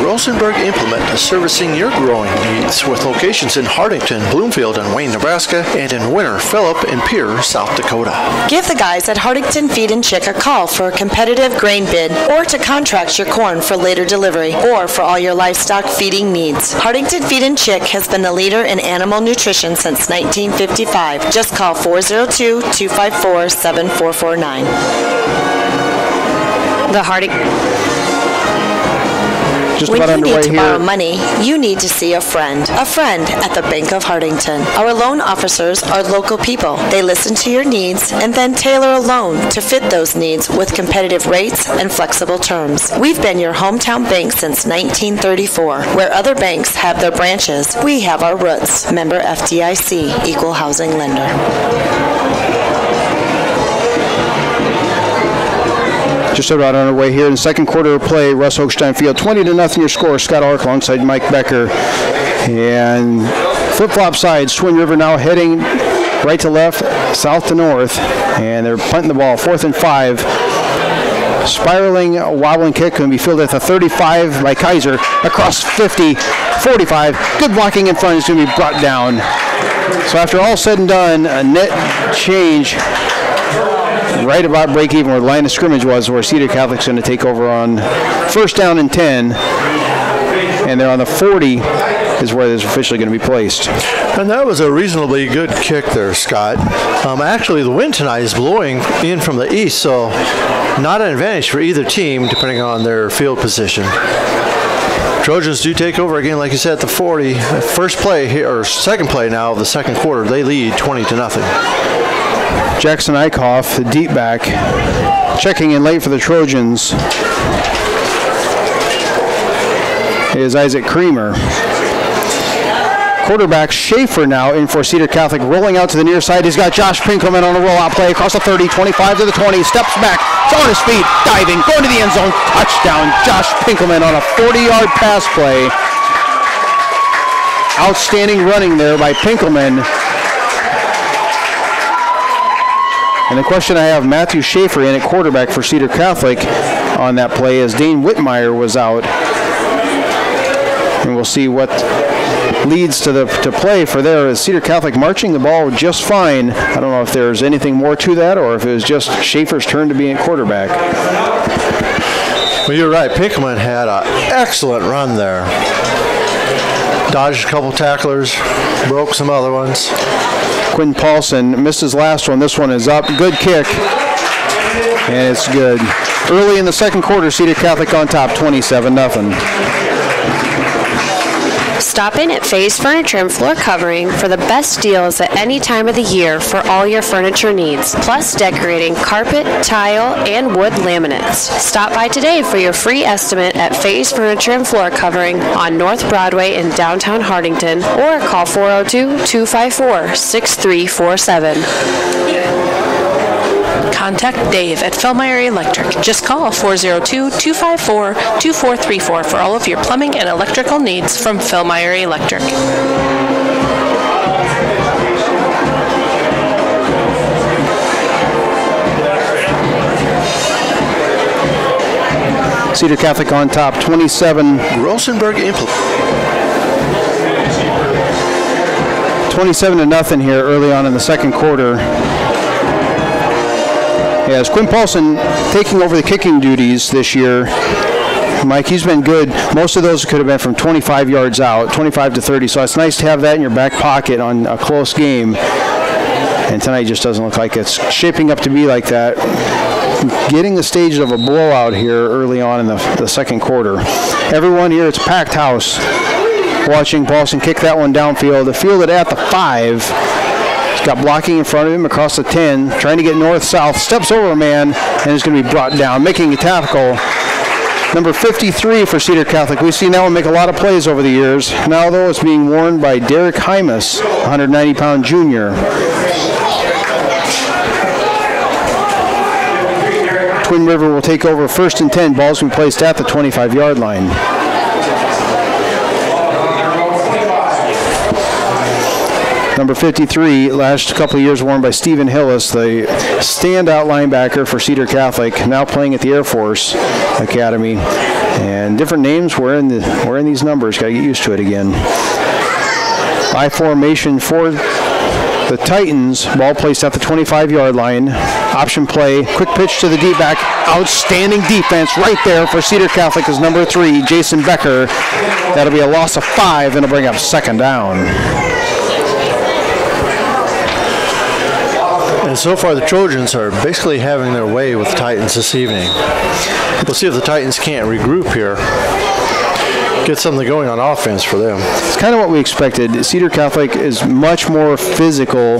Rosenberg Implement is servicing your growing needs with locations in Hartington, Bloomfield, and Wayne, Nebraska, and in Winter, Phillip, and Pierre, South Dakota. Give the guys at Hartington Feed and Chick a call for a competitive grain bid, or to contract your corn for later delivery, or for all your livestock feeding needs. Hartington Feed and Chick has been the leader in animal nutrition since 1955. Just call 402-254-7449. Just When about you need underway to here. borrow money, you need to see a friend at the Bank of Hardington. Our loan officers are local people. They listen to your needs and then tailor a loan to fit those needs with competitive rates and flexible terms. We've been your hometown bank since 1934. Where other banks have their branches, we have our roots. Member FDIC, Equal Housing Lender. Just about on our way here in the second quarter of play. Russ Hochstein Field, 20-0 your score. Scott Ark alongside Mike Becker. And flip-flop sides. Twin River now heading right to left, south to north. And they're punting the ball, 4th and 5. Spiraling, wobbling kick going to be fielded at the 35 by Kaiser. Across 50, 45. Good blocking in front is going to be brought down. So after all said and done, a net change right about break even where the line of scrimmage was, where Cedar Catholic's going to take over on 1st down and 10, and they're on the 40 is where this is officially going to be placed. And that was a reasonably good kick there, Scott. Actually, the wind tonight is blowing in from the east, so not an advantage for either team depending on their field position. Trojans do take over again, like you said, at the 40. First play here, or second play now of the second quarter, they lead 20-0. Jackson Eichhoff, the deep back, checking in late for the Trojans is Isaac Creamer. Quarterback Schaefer now in for Cedar Catholic, rolling out to the near side. He's got Josh Pinkelman on a rollout play across the 30, 25 to the 20, steps back, on his feet, diving, going to the end zone, touchdown. Josh Pinkelman on a 40-yard pass play. Outstanding running there by Pinkelman. And the question I have, Matthew Schaefer in at quarterback for Cedar Catholic on that play as Dane Whitmire was out. And we'll see what leads to play for there is Cedar Catholic marching the ball just fine. I don't know if there's anything more to that or if it was just Schaefer's turn to be in quarterback. Well, you're right. Pinkelman had an excellent run there. Dodged a couple tacklers, broke some other ones. Quinn Paulson missed his last one. This one is up. Good kick. And it's good. Early in the second quarter, Cedar Catholic on top, 27-0. Stop in at Faye's Furniture and Floor Covering for the best deals at any time of the year for all your furniture needs, plus decorating carpet, tile, and wood laminates. Stop by today for your free estimate at Faye's Furniture and Floor Covering on North Broadway in downtown Hardington, or call 402-254-6347. Contact Dave at Fellmeyer Electric. Just call 402-254-2434 for all of your plumbing and electrical needs from Fellmeyer Electric. Cedar Catholic on top, 27. Rosenberg 27-0 here early on in the second quarter. As Quinn Paulson taking over the kicking duties this year. Mike, he's been good. Most of those could have been from 25 yards out, 25 to 30. So it's nice to have that in your back pocket on a close game. And tonight just doesn't look like it's shaping up to be like that. Getting the stage of a blowout here early on in the second quarter. Everyone here, it's a packed house watching Paulson kick that one downfield. The field at the 5. Got blocking in front of him across the 10, trying to get north-south, steps over a man, and is going to be brought down, making a tackle. Number 53 for Cedar Catholic. We've seen that one make a lot of plays over the years. Now, though, it's being worn by Derek Hymas, 190-pound junior. Twin River will take over 1st and 10. Ball's going to be placed at the 25-yard line. Number 53, last couple of years worn by Stephen Hillis, the standout linebacker for Cedar Catholic, now playing at the Air Force Academy. And different names wearing these numbers. Got to get used to it again. I formation for the Titans. Ball placed at the 25-yard line. Option play. Quick pitch to the deep back. Outstanding defense right there for Cedar Catholic is number 3, Jason Becker. That'll be a loss of 5, and it'll bring up 2nd down. And so far, the Trojans are basically having their way with the Titans this evening. We'll see if the Titans can't regroup here. Get something going on offense for them. It's kind of what we expected. Cedar Catholic is much more physical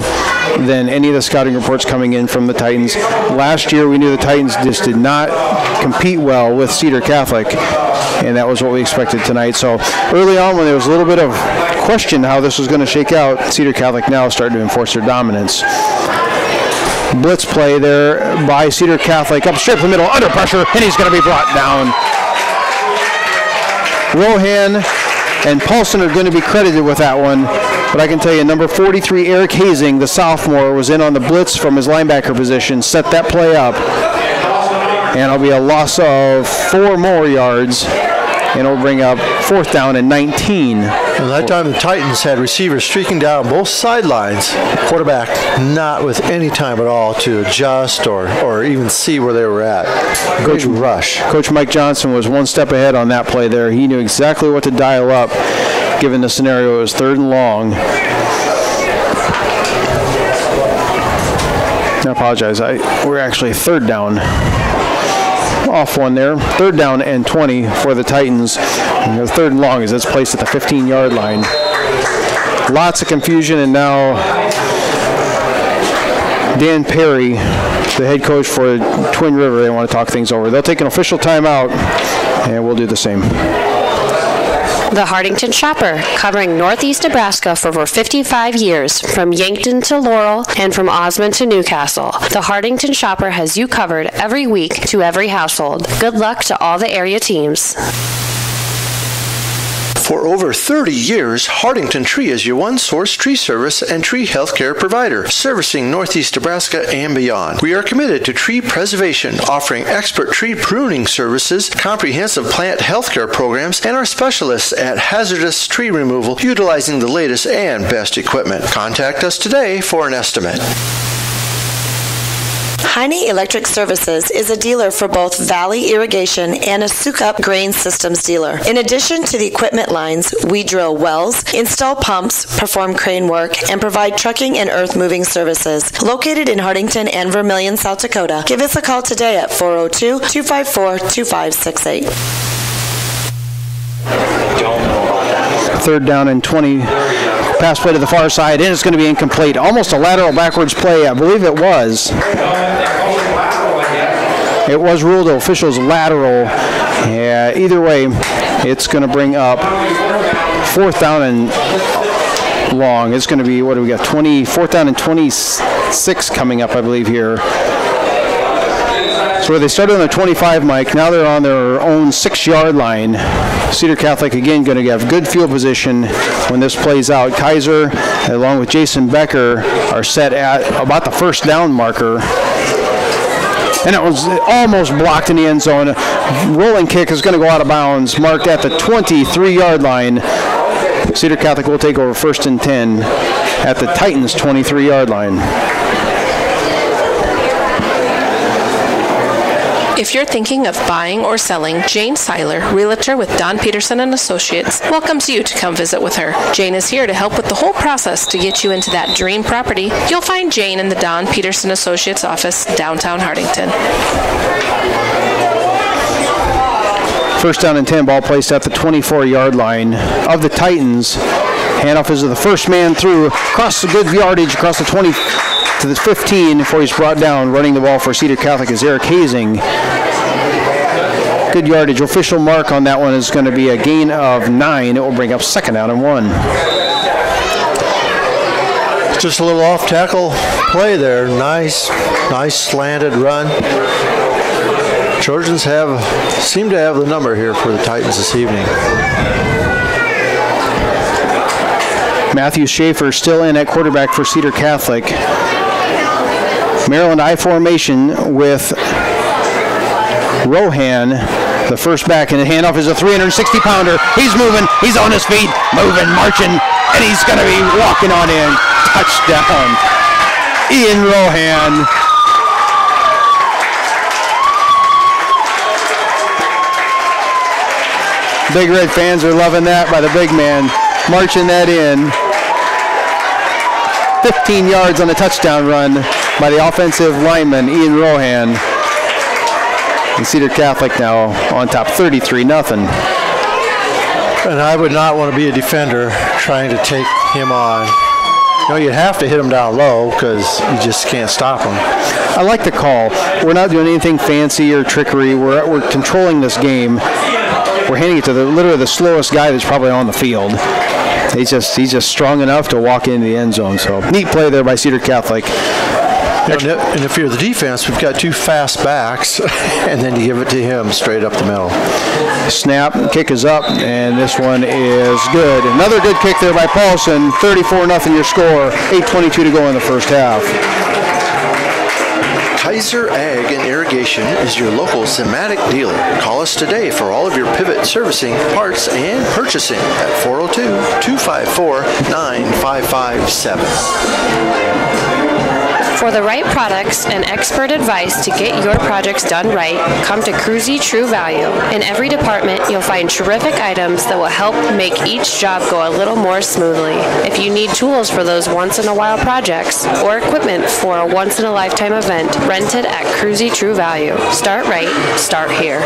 than any of the scouting reports coming in from the Titans. Last year, we knew the Titans just did not compete well with Cedar Catholic, and that was what we expected tonight. So early on, when there was a little bit of question how this was going to shake out, Cedar Catholic now started to enforce their dominance. Blitz play there by Cedar Catholic, up straight for the middle, under pressure, and he's going to be brought down. Rohan and Paulson are going to be credited with that one, but I can tell you, number 43, Eric Hazing, the sophomore, was in on the blitz from his linebacker position, set that play up, and it'll be a loss of 4 more yards, and it'll bring up 4th down and 19. And that time the Titans had receivers streaking down both sidelines, quarterback not with any time at all to adjust or even see where they were at. Coach rush. Coach Mike Johnson was one step ahead on that play there. He knew exactly what to dial up given the scenario. It was 3rd and long. I apologize. We're actually 3rd down. Off one there. 3rd down and 20 for the Titans. And the 3rd and long as it's placed at the 15-yard line. Lots of confusion, and now Dan Perry, the head coach for Twin River, they want to talk things over. They'll take an official timeout, and we'll do the same. The Hardington Shopper, covering Northeast Nebraska for over 55 years, from Yankton to Laurel and from Osmond to Newcastle. The Hardington Shopper has you covered every week to every household. Good luck to all the area teams. For over 30 years, Hardington Tree is your one-source tree service and tree healthcare provider, servicing Northeast Nebraska and beyond. We are committed to tree preservation, offering expert tree pruning services, comprehensive plant healthcare programs, and our specialists at hazardous tree removal, utilizing the latest and best equipment. Contact us today for an estimate. Heine Electric Services is a dealer for both Valley Irrigation and a Sukup Grain Systems dealer. In addition to the equipment lines, we drill wells, install pumps, perform crane work, and provide trucking and earth moving services. Located in Hardington and Vermilion, South Dakota, give us a call today at 402-254-2568. 3rd down and 20. Pass play to the far side, and it's going to be incomplete. Almost a lateral backwards play. I believe it was. It was ruled the officials lateral. Either way, it's going to bring up 4th down and long. It's going to be, what do we got, 4th down and 26 coming up, I believe, here. So they started on the 25, Mike. Now they're on their own 6-yard line. Cedar Catholic, again, going to have good field position when this plays out. Kaiser, along with Jason Becker, are set at about the 1st down marker. And it was almost blocked in the end zone. Rolling kick is going to go out of bounds, marked at the 23-yard line. Cedar Catholic will take over 1st and 10 at the Titans' 23-yard line. If you're thinking of buying or selling, Jane Seiler, realtor with Don Peterson & Associates, welcomes you to come visit with her. Jane is here to help with the whole process to get you into that dream property. You'll find Jane in the Don Peterson Associates office, downtown Hardington. 1st down and 10, ball placed at the 24-yard line of the Titans. Handoff is to the first man through, across the good yardage, across the 20 to the 15 before he's brought down. Running the ball for Cedar Catholic is Eric Hazing. Good yardage. Official mark on that one is going to be a gain of 9. It will bring up 2nd down and 1. Just a little off-tackle play there. Nice slanted run. Trojans seem to have the number here for the Titans this evening. Matthew Schaefer still in at quarterback for Cedar Catholic. Maryland I formation with Rohan, the first back, and the handoff is a 360-pounder. He's moving. He's on his feet, moving, marching, and he's going to be walking on in. Touchdown. Ian Rohan. Big Red fans are loving that by the big man, marching that in. 15 yards on a touchdown run by the offensive lineman, Ian Rohan. And Cedar Catholic now on top, 33-0. And I would not want to be a defender trying to take him on. You'd have to hit him down low because you just can't stop him. I like the call. We're not doing anything fancy or trickery. We're controlling this game. We're handing it to literally the slowest guy that's probably on the field. He's just strong enough to walk into the end zone. So neat play there by Cedar Catholic. And if you're the defense, we've got 2 fast backs, and then you give it to him straight up the middle. Snap, kick is up, and this one is good. Another good kick there by Paulson. 34-0 your score. 8:22 to go in the first half. Kaiser Ag and Irrigation is your local Simatic dealer. Call us today for all of your pivot servicing, parts, and purchasing at 402-254-9557. For the right products and expert advice to get your projects done right, come to Cruzy True Value. In every department, you'll find terrific items that will help make each job go a little more smoothly. If you need tools for those once-in-a-while projects or equipment for a once-in-a-lifetime event, rent it at Cruzy True Value. Start right, start here.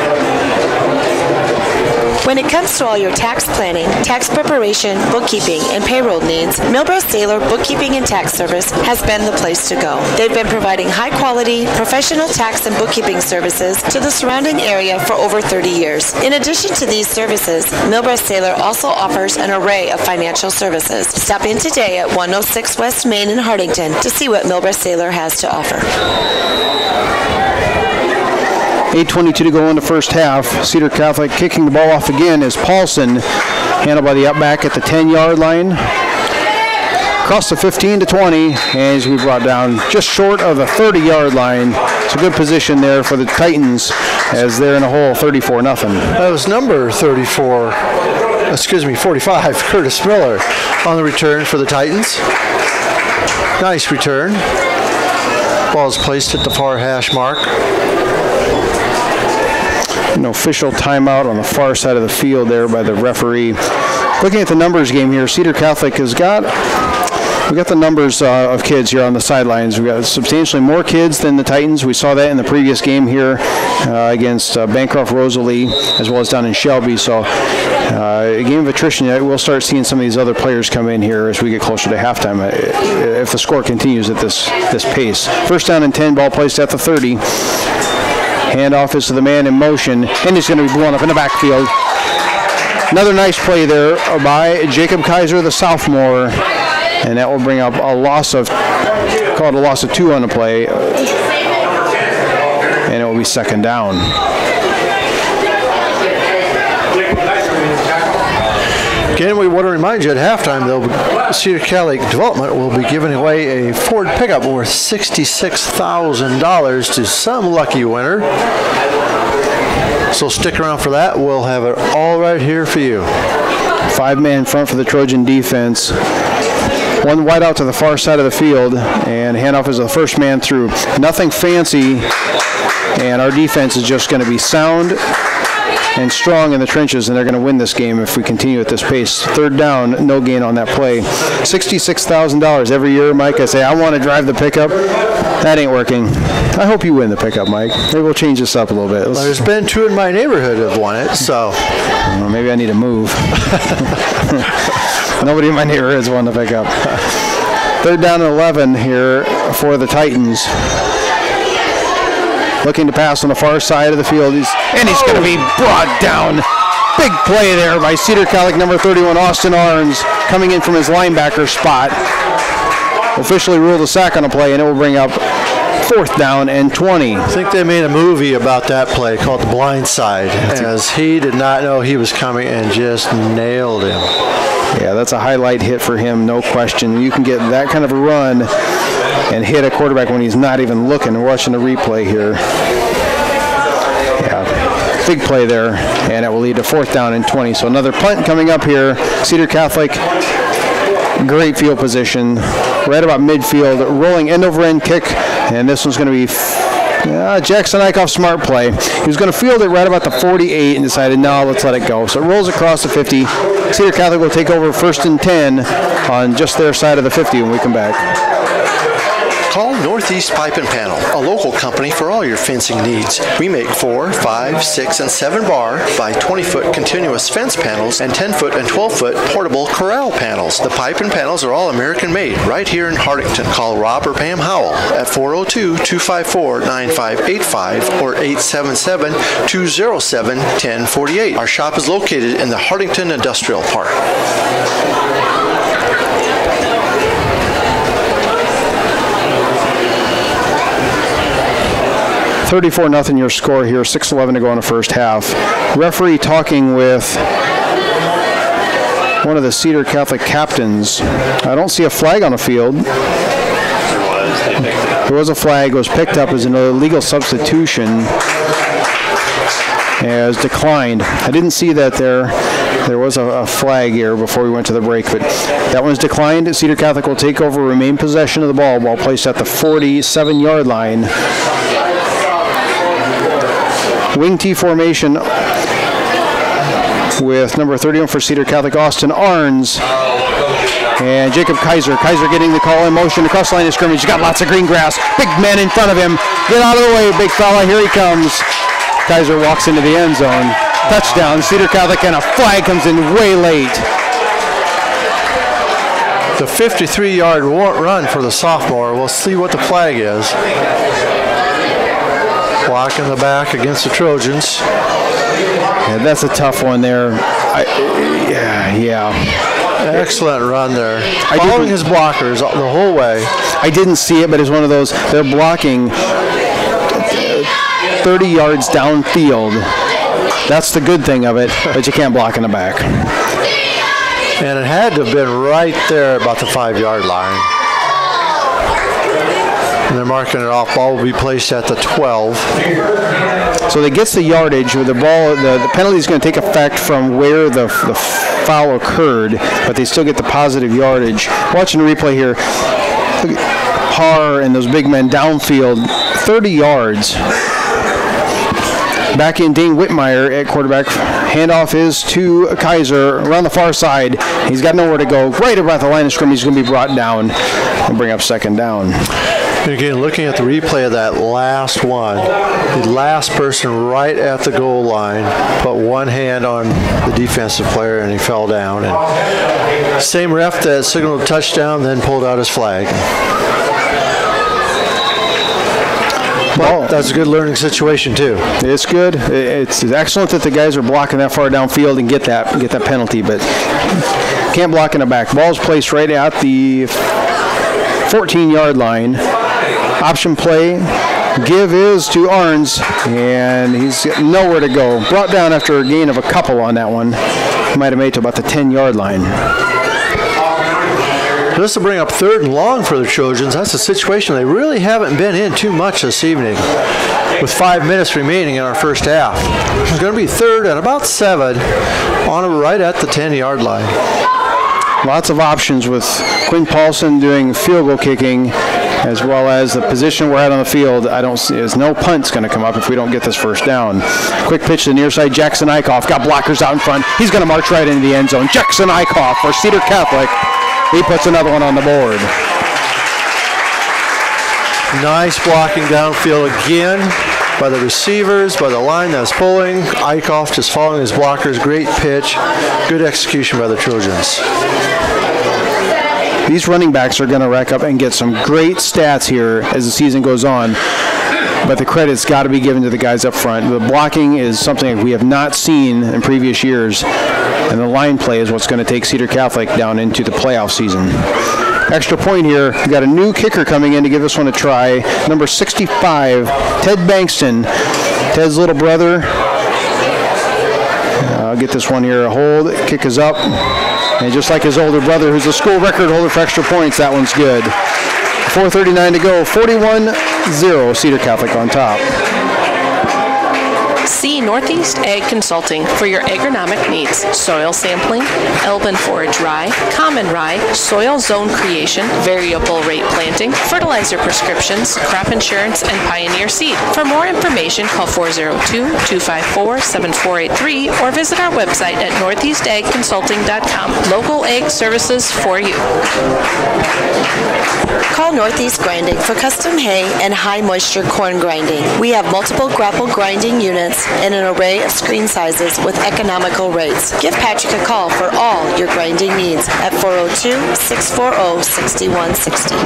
When it comes to all your tax planning, tax preparation, bookkeeping, and payroll needs, Milbro Saylor Bookkeeping and Tax Service has been the place to go. They've been providing high-quality, professional tax and bookkeeping services to the surrounding area for over 30 years. In addition to these services, Milbro Saylor also offers an array of financial services. Stop in today at 106 West Main in Hardington to see what Milbro Saylor has to offer. 8:22 to go in the first half. Cedar Catholic kicking the ball off again is Paulson, handled by the upback at the 10-yard line. Across the 15 to 20, and we brought down just short of the 30-yard line. It's a good position there for the Titans as they're in a hole, 34-0. That was number 45, Curtis Miller on the return for the Titans. Nice return. Ball is placed at the far hash mark. An official timeout on the far side of the field there by the referee. Looking at the numbers game here, Cedar Catholic has got the numbers of kids here on the sidelines. We've got substantially more kids than the Titans. We saw that in the previous game here against Bancroft Rosalie, as well as down in Shelby. So a game of attrition. We'll start seeing some of these other players come in here as we get closer to halftime if the score continues at this pace. First down and 10, ball placed at the 30. Handoff is to the man in motion, and he's going to be blown up in the backfield. Another nice play there by Jacob Kaiser, the sophomore, and that will bring up a loss of 2 on the play, and it will be second down. Again, we want to remind you at halftime, though, Cedar Catholic Development will be giving away a Ford pickup worth $66,000 to some lucky winner. So stick around for that. We'll have it all right here for you. 5-man front for the Trojan defense. One wide out to the far side of the field, and handoff is the first man through. Nothing fancy, and our defense is just going to be sound and strong in the trenches, and they're going to win this game if we continue at this pace. Third down, no gain on that play. $66,000 every year, Mike. I say, I want to drive the pickup. That ain't working. I hope you win the pickup, Mike. Maybe we'll change this up a little bit. Well, there's been 2 in my neighborhood that have won it, so. Well, maybe I need to move. Nobody in my neighborhood has won the pickup. Third down and 11 here for the Titans. Looking to pass on the far side of the field, and he's going to be brought down. Big play there by Cedar Catholic number 31, Austin Arns, coming in from his linebacker spot. Officially ruled a sack on a play, and it will bring up fourth down and 20. I think they made a movie about that play called The Blind Side, as he did not know he was coming and just nailed him. Yeah, that's a highlight hit for him, no question. You can get that kind of a run and hit a quarterback when he's not even looking. We're watching the replay here. Yeah, big play there, and it will lead to fourth down and 20. So another punt coming up here. Cedar Catholic, great field position, right about midfield, rolling end over end kick, and this one's going to be Jackson Eichhoff, smart play. He was going to field it right about the 48 and decided, no, let's let it go. So it rolls across the 50. Cedar Catholic will take over 1st and 10 on just their side of the 50 when we come back. Call Northeast Pipe and Panel, a local company for all your fencing needs. We make 4, 5, 6, and 7 bar by 20-foot continuous fence panels and 10-foot and 12-foot portable corral panels. The pipe and panels are all American-made right here in Hardington. Call Rob or Pam Howell at 402-254-9585 or 877-207-1048. Our shop is located in the Hardington Industrial Park. 34-0 your score here, 6:11 to go in the first half. Referee talking with one of the Cedar Catholic captains. I don't see a flag on the field. There was a flag. It was picked up as an illegal substitution. As declined. I didn't see that there. There was a flag here before we went to the break, but that one's declined. Cedar Catholic will take over, remain possession of the ball while placed at the 47-yard line. Wing T formation with number 31 for Cedar Catholic, Austin Arns. And Jacob Kaiser. Kaiser getting the call in motion across the line of scrimmage. He's got lots of green grass. Big man in front of him. Get out of the way, big fella. Here he comes. Kaiser walks into the end zone. Touchdown, Cedar Catholic, and a flag comes in way late. The 53-yard run for the sophomore. We'll see what the flag is. Block in the back against the Trojans. Yeah, that's a tough one there. Excellent run there. Following his blockers the whole way. I didn't see it, but it's one of those, they're blocking 30 yards downfield. That's the good thing of it, but you can't block in the back. And it had to have been right there about the 5-yard line. And they're marking it off. Ball will be placed at the 12. So that gets the yardage. With the ball, the penalty is going to take effect from where the foul occurred, but they still get the positive yardage. Watching the replay here, look at Parr and those big men downfield, 30 yards. Back in, Dane Whitmire at quarterback. Handoff is to Kaiser around the far side. He's got nowhere to go. Right about the line of scrimmage, he's going to be brought down and bring up 2nd down. And again, looking at the replay of that last one, the last person right at the goal line put one hand on the defensive player and he fell down. And same ref that signaled a touchdown then pulled out his flag. Well, that's a good learning situation too. It's good. It's excellent that the guys are blocking that far downfield and get that penalty, but can't block in the back. Ball's placed right at the 14-yard line. Option play. Give is to Arns, and he's got nowhere to go. Brought down after a gain of a couple on that one. He might have made it to about the 10-yard line. This will bring up 3rd and long for the Trojans. That's a situation they really haven't been in too much this evening. With 5 minutes remaining in our first half. It's going to be 3rd and about 7 on right at the 10-yard line. Lots of options with Quinn Paulson doing field goal kicking, as well as the position we're at on the field. I don't see, there's no punt's going to come up if we don't get this first down. Quick pitch to the near side. Jackson Eichhoff got blockers out in front. He's going to march right into the end zone. Jackson Eichhoff for Cedar Catholic. He puts another one on the board. Nice blocking downfield again by the receivers, by the line that's pulling. Eichhoff just following his blockers. Great pitch. Good execution by the Trojans. These running backs are going to rack up and get some great stats here as the season goes on. But the credit's got to be given to the guys up front. The blocking is something we have not seen in previous years. And the line play is what's going to take Cedar Catholic down into the playoff season. Extra point here. We've got a new kicker coming in to give this one a try. Number 65, Ted Bankston. Ted's little brother. I'll get this one here. A hold. Kick is up. And just like his older brother, who's a school record holder for extra points, that one's good. 4:39 to go. 41-0, Cedar Catholic on top. See Northeast Ag Consulting for your agronomic needs. Soil sampling, Elbin forage rye, common rye, soil zone creation, variable rate planting, fertilizer prescriptions, crop insurance, and Pioneer seed. For more information, call 402-254-7483 or visit our website at northeastagconsulting.com. Local ag services for you. Call Northeast Grinding for custom hay and high moisture corn grinding. We have multiple grapple grinding units and an array of screen sizes with economical rates. Give Patrick a call for all your grinding needs at 402-640-6160.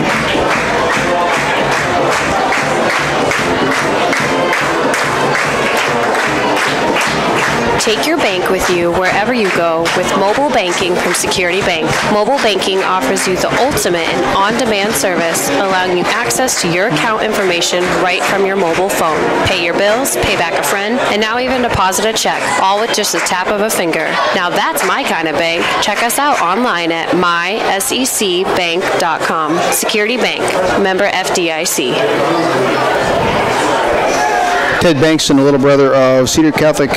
Take your bank with you wherever you go with mobile banking from Security Bank. Mobile banking offers you the ultimate and on-demand service, allowing you access to your account information right from your mobile phone. Pay your bills, pay back a friend, and now even deposit a check, all with just a tap of a finger. Now that's my kind of bank. Check us out online at mysecbank.com. Security Bank, member FDIC. Ted Bankston, the little brother of Cedar Catholic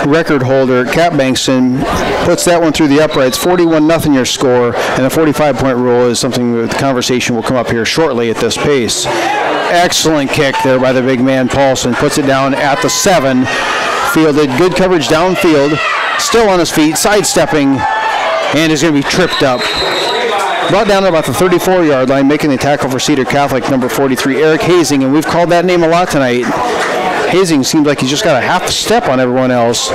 record holder Cap Bankston, puts that one through the uprights. 41-0 your score, and the 45-point rule is something that the conversation will come up here shortly at this pace. Excellent kick there by the big man Paulson. Puts it down at the 7. Fielded, good coverage downfield. Still on his feet, sidestepping, and is going to be tripped up. Brought down to about the 34-yard line, making the tackle for Cedar Catholic, number 43, Eric Hazing, and we've called that name a lot tonight. Hazing seems like he's just got a half a step on everyone else.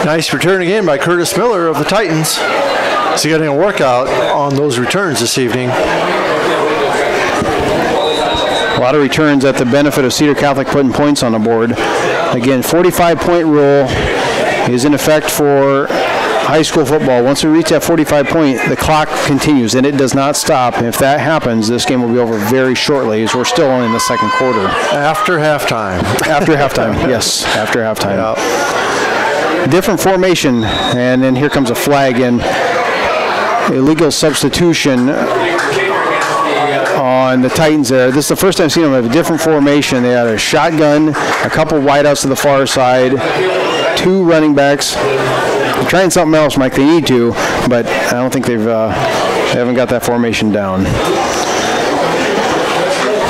Nice return again by Curtis Miller of the Titans. He's getting a workout on those returns this evening. A lot of returns at the benefit of Cedar Catholic putting points on the board. Again, 45-point rule is in effect for high school football. Once we reach that 45 point, the clock continues and it does not stop. And if that happens, this game will be over very shortly, as we're still only in the second quarter. After halftime. After halftime, yes, after halftime. Yeah. Different formation, and then here comes a flag and illegal substitution on the Titans there. This is the first time I've seen them have a different formation. They had a shotgun, a couple wideouts to the far side, 2 running backs. They're trying something else, Mike. They need to, but I don't think they haven't got that formation down.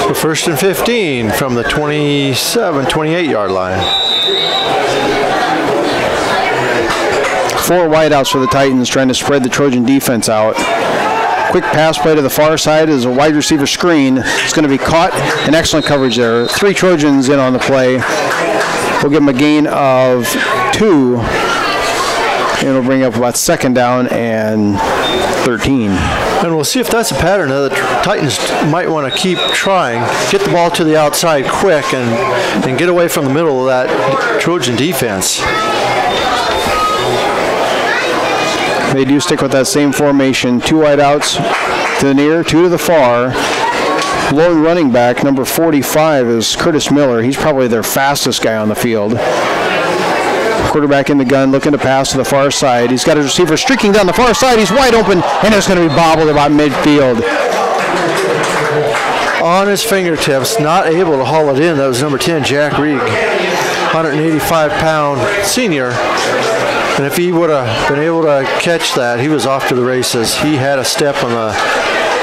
So 1st and 15 from the 28-yard line. 4 wideouts for the Titans, trying to spread the Trojan defense out. Quick pass play to the far side is a wide receiver screen. It's going to be caught, and excellent coverage there. 3 Trojans in on the play. We'll give them a gain of 2. It'll bring up about 2nd down and 13. And we'll see if that's a pattern that the Titans might want to keep trying. Get the ball to the outside quick and get away from the middle of that Trojan defense. They do stick with that same formation. 2 wideouts to the near, 2 to the far. Lone running back, number 45, is Curtis Miller. He's probably their fastest guy on the field. Quarterback in the gun, looking to pass to the far side. He's got a receiver streaking down the far side. He's wide open, and it's going to be bobbled about midfield. On his fingertips, not able to haul it in. That was number 10, Jack Reed, 185-pound senior. And if he would have been able to catch that, he was off to the races. He had a step on the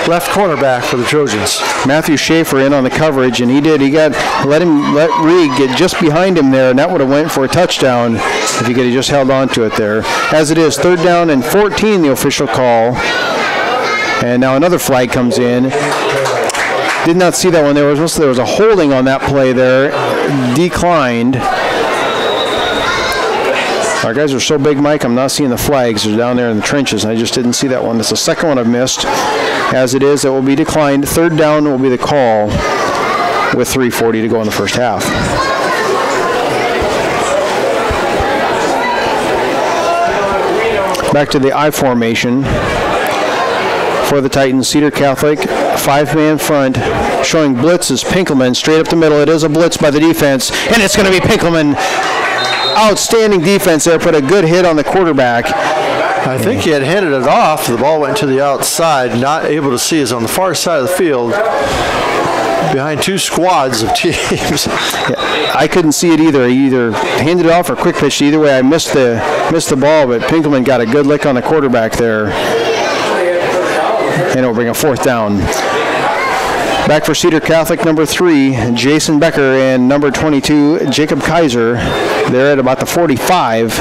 left cornerback for the Trojans. Matthew Schaefer in on the coverage, and he did. He let Reed get just behind him there, and that would have went for a touchdown if he could have just held on to it there. As it is, 3rd down and 14, the official call. And now another flag comes in. Did not see that one. There was a holding on that play there. Declined. Our guys are so big, Mike, I'm not seeing the flags. They're down there in the trenches, and I just didn't see that one. That's the second one I've missed. As it is, it will be declined. 3rd down will be the call with 3:40 to go in the first half. Back to the I formation for the Titans. Cedar Catholic, 5-man front, showing blitz is Pinkelman straight up the middle. It is a blitz by the defense, and it's going to be Pinkelman. Outstanding defense there, put a good hit on the quarterback. I think he had handed it off. The ball went to the outside. Not able to see is on the far side of the field. behind two squads of teams. Yeah, I couldn't see it either. He either handed it off or quick pitched. Either way, I missed the ball, but Pinkelman got a good lick on the quarterback there. And it'll bring a fourth down. Back for Cedar Catholic, number 3, Jason Becker, and number 22, Jacob Kaiser. They're at about the 45,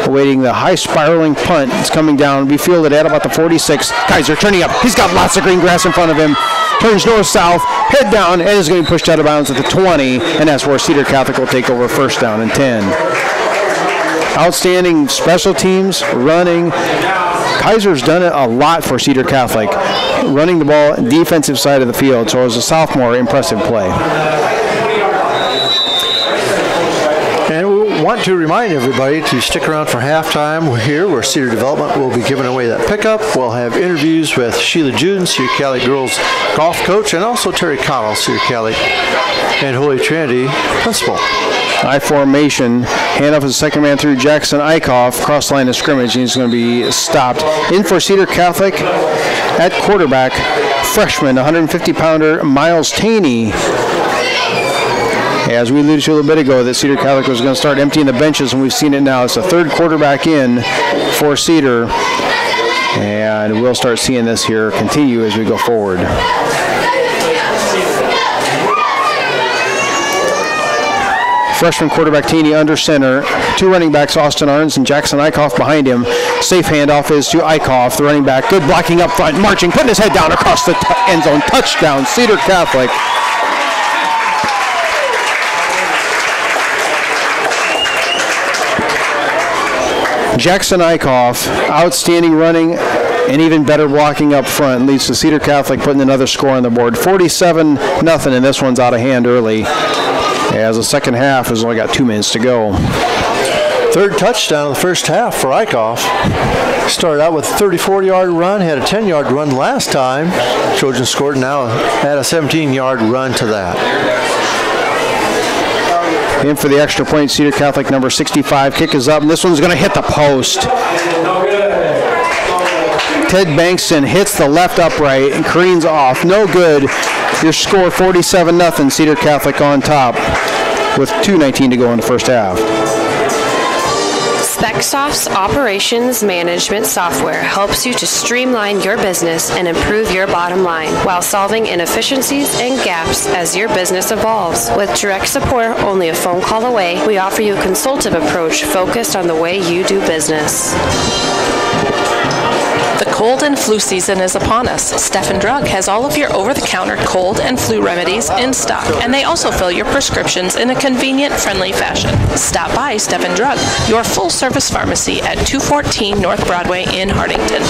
awaiting the high spiraling punt. It's coming down. We fielded at about the 46. Kaiser turning up. He's got lots of green grass in front of him. Turns north-south, head down, and is going to be pushed out of bounds at the 20, and that's where Cedar Catholic will take over first down and 10. Outstanding special teams, running. Kaiser's done it a lot for Cedar Catholic, running the ball defensive side of the field, so as a sophomore, impressive play. And we want to remind everybody to stick around for halftime. We're here where Cedar Development will be giving away that pickup. We'll have interviews with Sheila Juden, Cedar Catholic girls golf coach, and also Terry Connell, Cedar Catholic and Holy Trinity principal. I formation, handoff is the second man through Jackson Eichhoff, cross line of scrimmage, and he's going to be stopped. In for Cedar Catholic at quarterback, freshman, 150-pounder Miles Taney. As we alluded to a little bit ago, that Cedar Catholic was going to start emptying the benches, and we've seen it now. It's the third quarterback in for Cedar, and we'll start seeing this here continue as we go forward. Freshman quarterback Taney under center. Two running backs, Austin Arns and Jackson Eichhoff behind him. Safe handoff is to Eichhoff, the running back. Good blocking up front, marching, putting his head down across the end zone. Touchdown, Cedar Catholic. Jackson Eichhoff, outstanding running and even better blocking up front, leads to Cedar Catholic putting another score on the board. 47-0, and this one's out of hand early, as the second half has only got 2 minutes to go. Third touchdown of the first half for Eichhoff. Started out with a 34-yard run, had a 10-yard run last time. Trojans scored, now had a 17-yard run to that. In for the extra point, Cedar Catholic, number 65. Kick is up, and this one's going to hit the post. Ted Bankston hits the left upright and careens off. No good. Your score 47-0. Cedar Catholic on top with 2:19 to go in the first half. SpecSoft's operations management software helps you to streamline your business and improve your bottom line while solving inefficiencies and gaps as your business evolves. With direct support only a phone call away, we offer you a consultative approach focused on the way you do business. The cold and flu season is upon us. Stephen Drug has all of your over-the-counter cold and flu remedies in stock, and they also fill your prescriptions in a convenient, friendly fashion. Stop by Stephen Drug, your full-service pharmacy at 214 North Broadway in Hardington.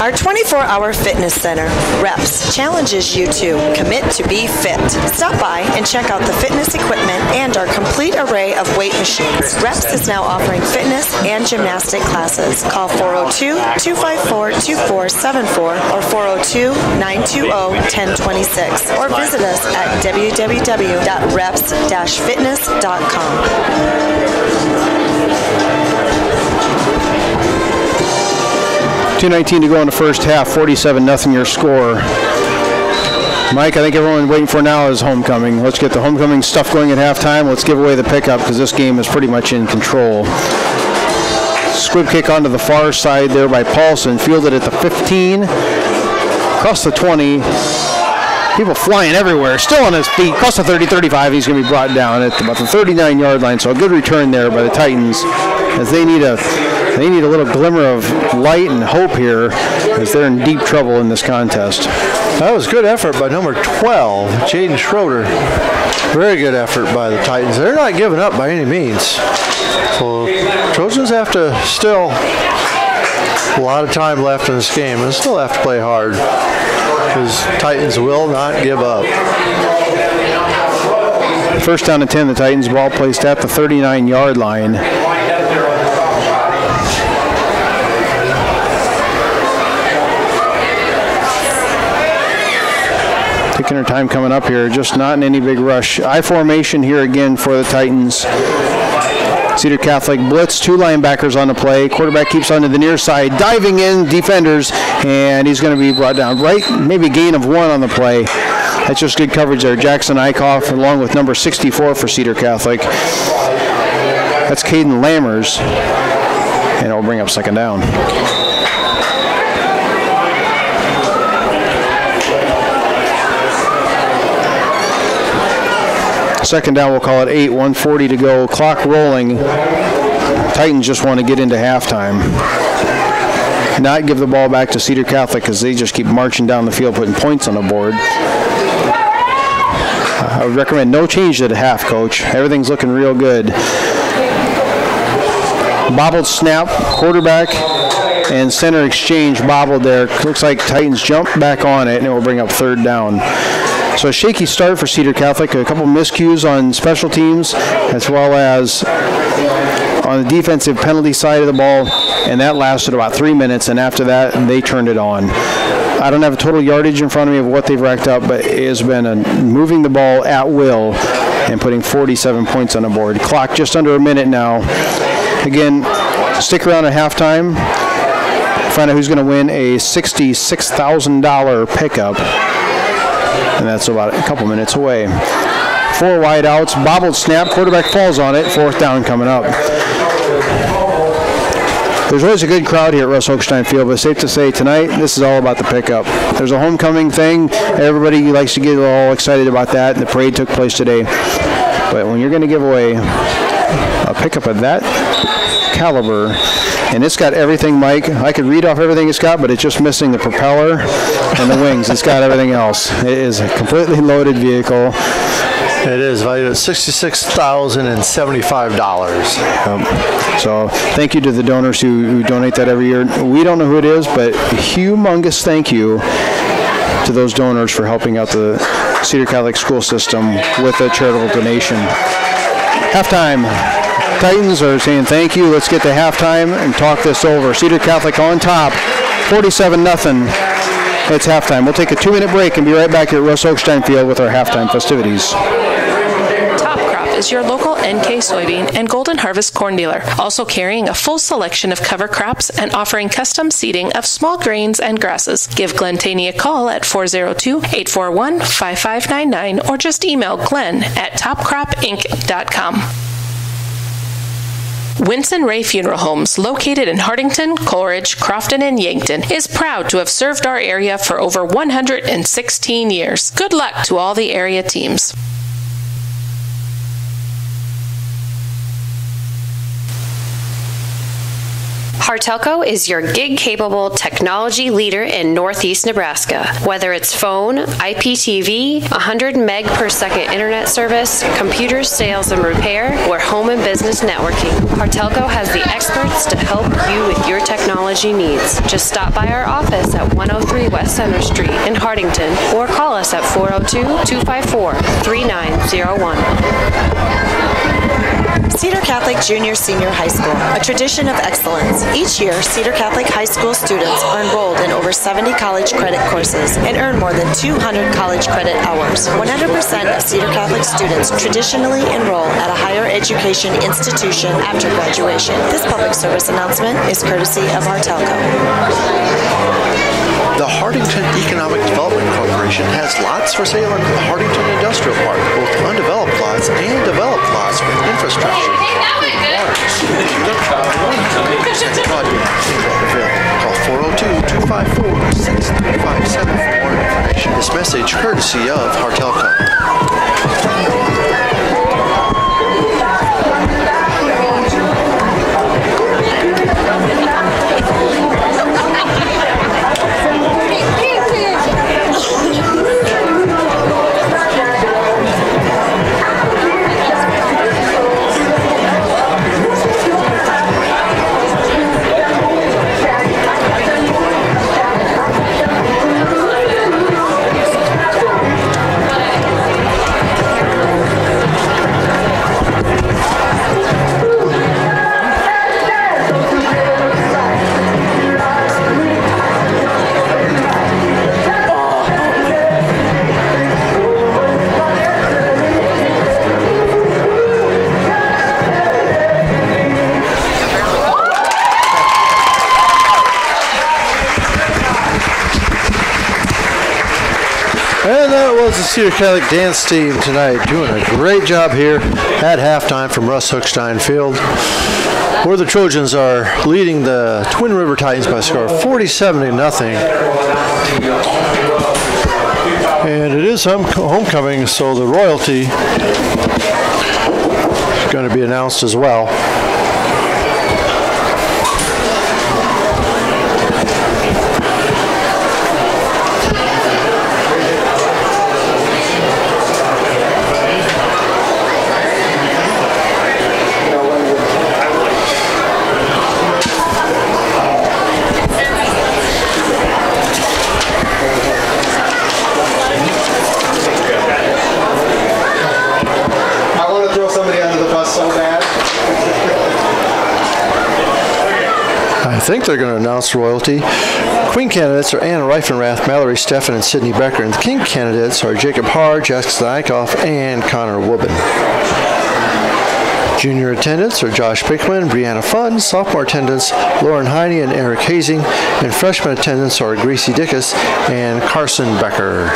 Our 24-hour fitness center, REPS, challenges you to commit to be fit. Stop by and check out the fitness equipment and our complete array of weight machines. REPS is now offering fitness and gymnastic classes. Call 402-254-2474 or 402-920-1026 or visit us at www.reps-fitness.com. 2:19 to go in the first half, 47-0 your score. Mike, I think everyone's waiting for now is homecoming. Let's get the homecoming stuff going at halftime. Let's give away the pickup because this game is pretty much in control. Squib kick onto the far side there by Paulson, fielded at the 15, across the 20. People flying everywhere, still on his feet, across the 30, 35. He's going to be brought down at about the 39-yard line. So a good return there by the Titans, as they need a little glimmer of light and hope here, as they're in deep trouble in this contest. That was good effort by number 12, Jaden Schroeder. Very good effort by the Titans. They're not giving up by any means. So Trojans have to still, a lot of time left in this game, and still have to play hard, because Titans will not give up. First down and 10, the Titans, ball placed at the 39-yard line. Taking her time coming up here, just not in any big rush. I formation here again for the Titans. Cedar Catholic blitz, 2 linebackers on the play. Quarterback keeps onto the near side, diving in, defenders, and he's going to be brought down. Right, maybe gain of 1 on the play. That's just good coverage there. Jackson Eichhoff, along with number 64 for Cedar Catholic. That's Caden Lammers, and it'll bring up second down. Second down, we'll call it 8, 1:40 to go. Clock rolling. Titans just want to get into halftime. Not give the ball back to Cedar Catholic because they just keep marching down the field, putting points on the board. I would recommend no change to the half, Coach. Everything's looking real good. Bobbled snap, quarterback and center exchange bobbled there. Looks like Titans jump back on it, and it will bring up third down. So a shaky start for Cedar Catholic. A couple miscues on special teams, as well as on the defensive penalty side of the ball, and that lasted about 3 minutes, and after that, they turned it on. I don't have a total yardage in front of me of what they've racked up, but it has been moving the ball at will and putting 47 points on the board. Clock just under a minute now. Again, stick around at halftime. Find out who's going to win a $66,000 pickup. And that's about a couple minutes away. 4 wide outs, bobbled snap, quarterback falls on it, fourth down coming up. There's always a good crowd here at Russ Hochstein Field, but it's safe to say tonight, this is all about the pickup. There's a homecoming thing. Everybody likes to get all excited about that, and the parade took place today. But when you're going to give away a pickup of that caliber, and it's got everything, Mike. I could read off everything it's got, but it's just missing the propeller and the wings. It's got everything else. It is a completely loaded vehicle. It is valued at $66,075. So thank you to the donors who donate that every year. We don't know who it is, but a humongous thank you to those donors for helping out the Cedar Catholic school system with a charitable donation. Halftime. Titans are saying thank you. Let's get to halftime and talk this over. Cedar Catholic on top, 47-0. It's halftime. We'll take a 2-minute break and be right back at Russ Hochstein Field with our halftime festivities. Top Crop is your local NK soybean and Golden Harvest corn dealer, also carrying a full selection of cover crops and offering custom seeding of small grains and grasses. Give Glenn Taney a call at 402-841-5599 or just email glenn@topcropinc.com. Winston Ray Funeral Homes, located in Hardington, Coleridge, Crofton, and Yankton, is proud to have served our area for over 116 years. Good luck to all the area teams. Hartelco is your gig-capable technology leader in Northeast Nebraska. Whether it's phone, IPTV, 100 meg per second internet service, computer sales and repair, or home and business networking, Hartelco has the experts to help you with your technology needs. Just stop by our office at 103 West Center Street in Hardington or call us at 402-254-3901. Cedar Catholic Junior Senior High School, a tradition of excellence. Each year, Cedar Catholic High School students are enrolled in over 70 college credit courses and earn more than 200 college credit hours. 100% of Cedar Catholic students traditionally enroll at a higher education institution after graduation. This public service announcement is courtesy of Hartelco. The Hardington Economic Development Corporation has lots for sale in the Hardington Industrial Park, both undeveloped lots and developed lots with infrastructure. Call 402-254-6357 for more information. This message courtesy of Hartelco. And that was the Cedar Catholic dance team tonight, doing a great job here at halftime from Russ Hookstein Field, where the Trojans are leading the Twin River Titans by a score of 47-0. And it is homecoming, so the royalty is going to be announced as well. I think they're going to announce royalty. Queen candidates are Anna Reifenrath, Mallory Steffen, and Sydney Becker. And the King candidates are Jacob Haar, Jackson Eichhoff, and Connor Woobin. Junior attendants are Josh Pickman, Brianna Funn. Sophomore attendants, Lauren Heine and Eric Hazing. And freshman attendants are Gracie Dickus and Carson Becker.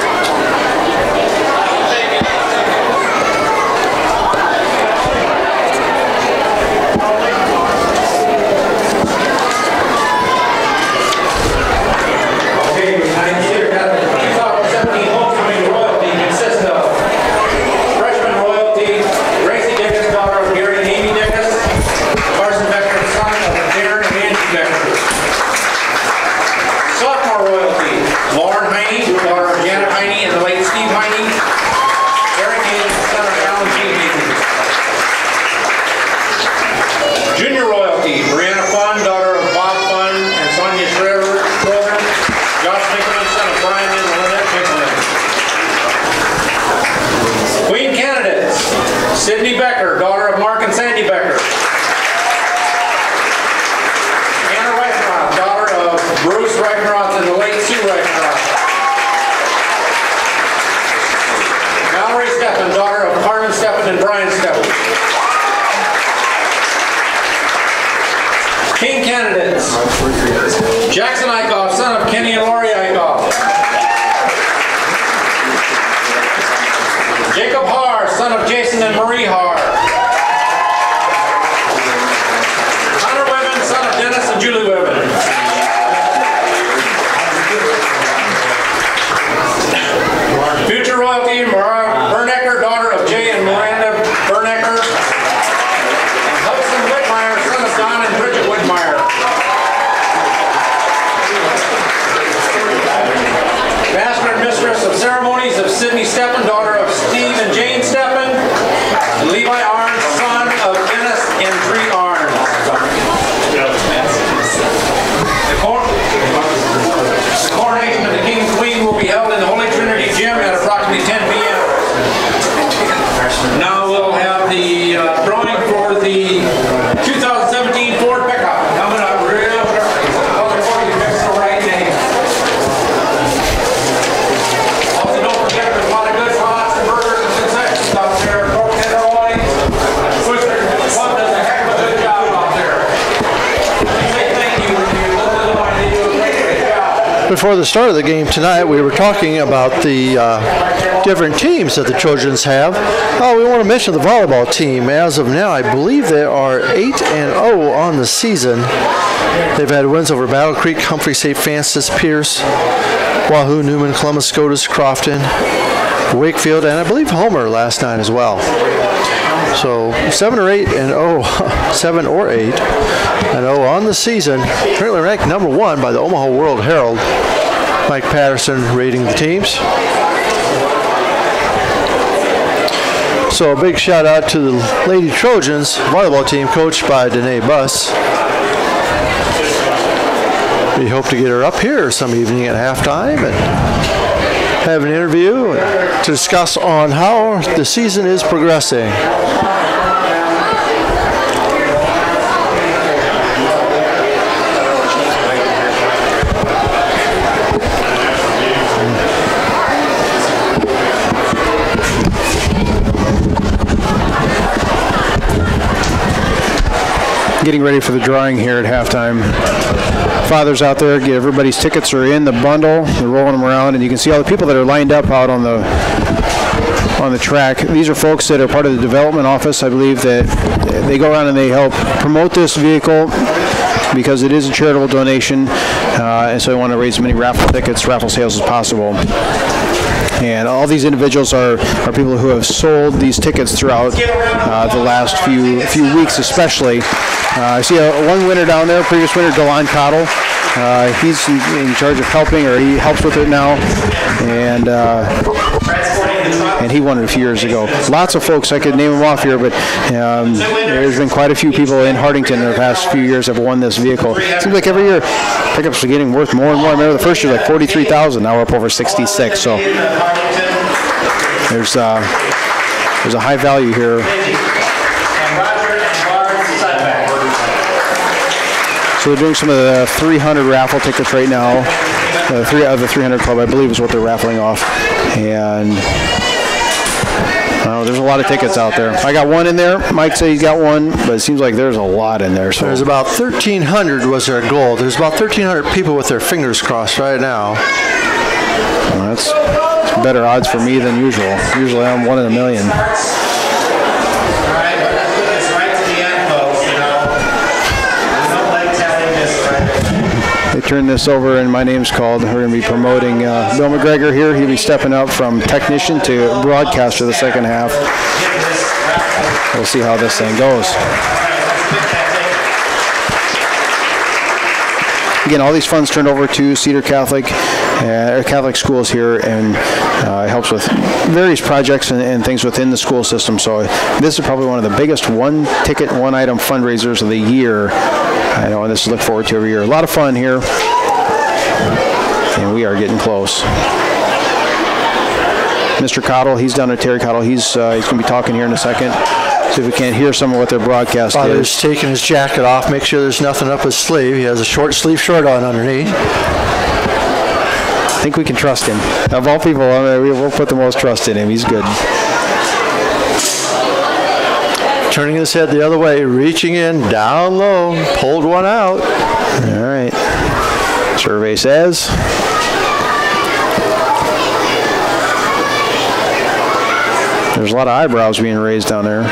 Sydney Becker, daughter of Mark and Sandy Becker. Anna Reifenroth, daughter of Bruce Reifenroth and the late Sue Reifenroth. Mallory Steffen, daughter of Carmen Steffen and Brian Steffen. King candidates. Jackson Eichhoff, son of Kenny and Lori Eichhoff. Jacob Haar, son of Jason and Marie Haar. Connor Webben, son of Dennis and Julie Webben. Future royalty, Mara Bernecker, daughter of Jay and Miranda Bernecker. And Hudson Whitmire, son of Don and Bridget Whitmire. Master and mistress of ceremonies of Sydney Steffen, daughter of Steve and Jane Steffen, and Levi Arns, son of Dennis and Bree Arns. The coronation of the King and Queen will be held in the Holy Trinity Gym at approximately 10 p.m. Now we'll have the drawing for the 2017 Ford pickup coming up real quick. Other party picks the right name. Also, don't forget there's a lot of good spots and burgers and concessions out there. Pork tenderloin. Club does a heck of a good job out there. Say thank you when you look at the line. They do a great job. Before the start of the game tonight, we were talking about the different teams that the Trojans have. We want to mention the volleyball team. As of now, I believe they are 8-0 on the season. They've had wins over Battle Creek, Humphrey St. Francis, Pierce, Wahoo, Newman, Columbus, Scotus, Crofton, Wakefield, and I believe Homer last night as well. So 7 or 8-0, 7 or 8-0 on the season. Currently ranked number 1 by the Omaha World Herald. Mike Patterson rating the teams. So a big shout out to the Lady Trojans volleyball team coached by Danae Buss. We hope to get her up here some evening at halftime and have an interview to discuss on how the season is progressing. Getting ready for the drawing here at halftime. fathers out there. Everybody's tickets are in the bundle. They're rolling them around, and you can see all the people that are lined up out on the track. These are folks that are part of the development office. I believe that they go around and they help promote this vehicle because it is a charitable donation, and so they want to raise as many raffle tickets, raffle sales as possible. And all these individuals are people who have sold these tickets throughout the last few weeks, especially. I see one winner down there, previous winner, Delon Cottle. He's in charge of helping, or he helps with it now, and he won it a few years ago. Lots of folks, I could name them off here, but there's been quite a few people in Hartington in the past few years have won this vehicle. It seems like every year pickups are getting worth more and more. I remember the first year like $43,000, now we're up over 66. So there's a high value here. So they're doing some of the 300 raffle tickets right now. The 300 Club, I believe, is what they're raffling off. And there's a lot of tickets out there. I got one in there. Mike said he's got one, but it seems like there's a lot in there. So there's about 1,300 was their goal. There's about 1,300 people with their fingers crossed right now. Well, that's better odds for me than usual. Usually I'm 1 in a million. They turn this over, and my name's called. We're going to be promoting Bill McGregor here. He'll be stepping up from technician to broadcaster the second half. We'll see how this thing goes. Again, all these funds turned over to Cedar Catholic schools here, and it helps with various projects and things within the school system. So this is probably one of the biggest one-ticket, one-item fundraisers of the year. I know, and this is look forward to every year. A lot of fun here, and we are getting close. Mr. Cottle, he's down there, Terry Cottle. He's going to be talking here in a second. See if we can't hear some of what their broadcast Father's is. taking his jacket off, make sure there's nothing up his sleeve. He has a short sleeve shirt on underneath. I think we can trust him. Of all people, we'll put the most trust in him. He's good. Turning his head the other way, reaching in, down low, pulled one out. All right. Survey says. There's a lot of eyebrows being raised down there.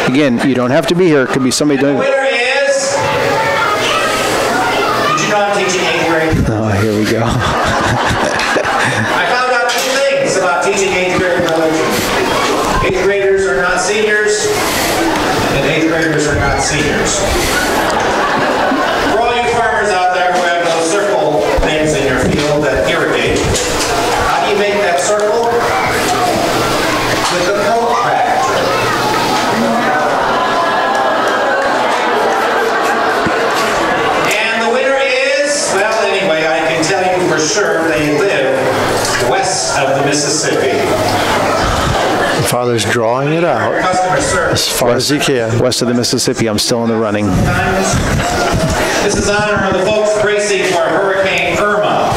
Again, you don't have to be here. It could be somebody doing it. The winner is... Did you know I'm teaching 8th grade? Oh, here we go. I found out 2 things about teaching 8th grade religion. 8th graders are not seniors, and 8th graders are not seniors. For all you farmers out there who have those circle things in your field that irrigate, how do you make that circle? With a protractor. And the winner is, well, anyway, I can tell you for sure they live west of the Mississippi. Father's drawing it out as far as he can. West of the Mississippi, I'm still in the running. This is honor of the folks bracing for Hurricane Irma.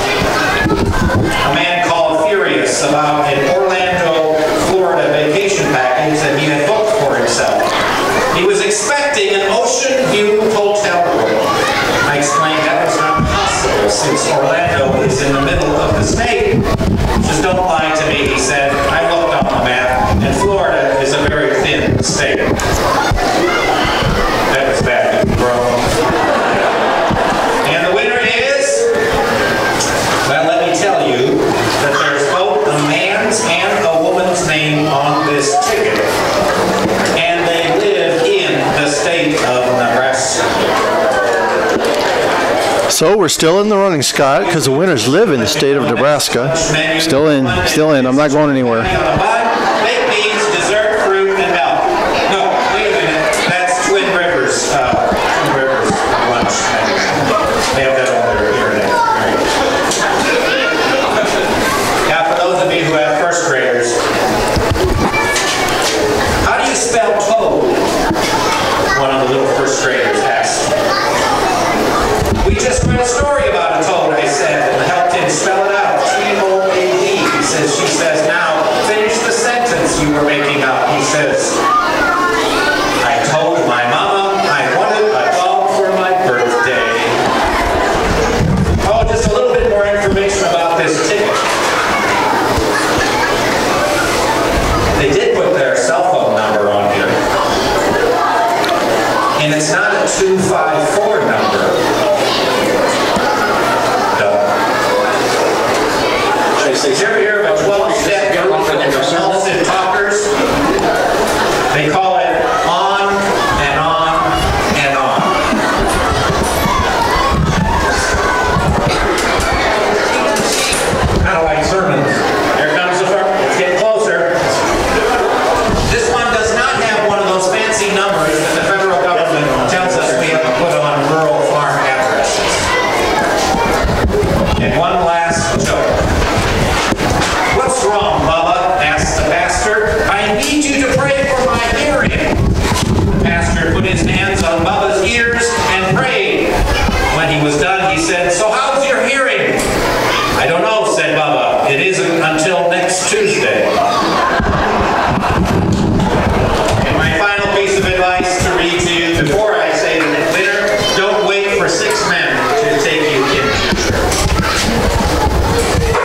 A man called furious about an Orlando, Florida vacation package that he had booked for himself. He was expecting an ocean view hotel room. I explained that was not possible since Orlando is in the middle of the state. Just don't lie to me, he said. I looked on the map, and Florida is a very thin state. That was bad, bro. And the winner is, well, let me tell you that there's both a man's and a woman's name on this ticket. And they live in the state of Nebraska. So we're still in the running, Scott, because the winners live in the state of Nebraska. Still in. I'm not going anywhere. Baked beans, dessert, fruit, and milk. No, wait a minute. That's Twin Rivers lunch. They have that on their internet. Now, for those of you who have first graders, how do you spell toad? One of the little first graders asked. We just read a story about a toad, I said, and helped him spell it out. T-O-A-D. He says, she says, now finish the next Tuesday. And my final piece of advice to read to you before I say the winner, don't wait for 6 men to take you in.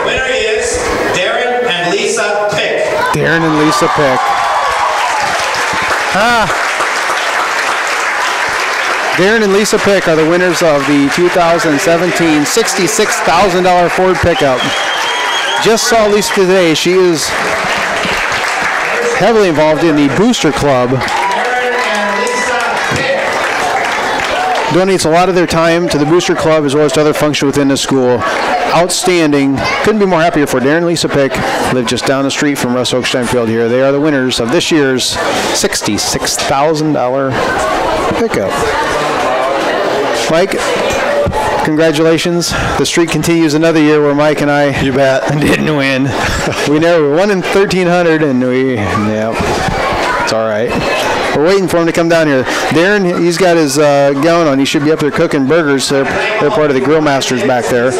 Winner is Darren and Lisa Pick. Darren and Lisa Pick. Darren and Lisa Pick are the winners of the 2017 $66,000 Ford pickup. Just saw Lisa today. She is heavily involved in the Booster Club. Donates a lot of their time to the Booster Club as well as to other functions within the school. Outstanding. Couldn't be more happier for Darren and Lisa Pick. Live just down the street from Russ Oak Steinfeld here. They are the winners of this year's $66,000 pickup. Mike, congratulations. The streak continues another year where Mike and I didn't win. We never won in 1,300 and it's all right. We're waiting for him to come down here. Darren, he's got his gown on. He should be up there cooking burgers. They're part of the Grill Masters back there.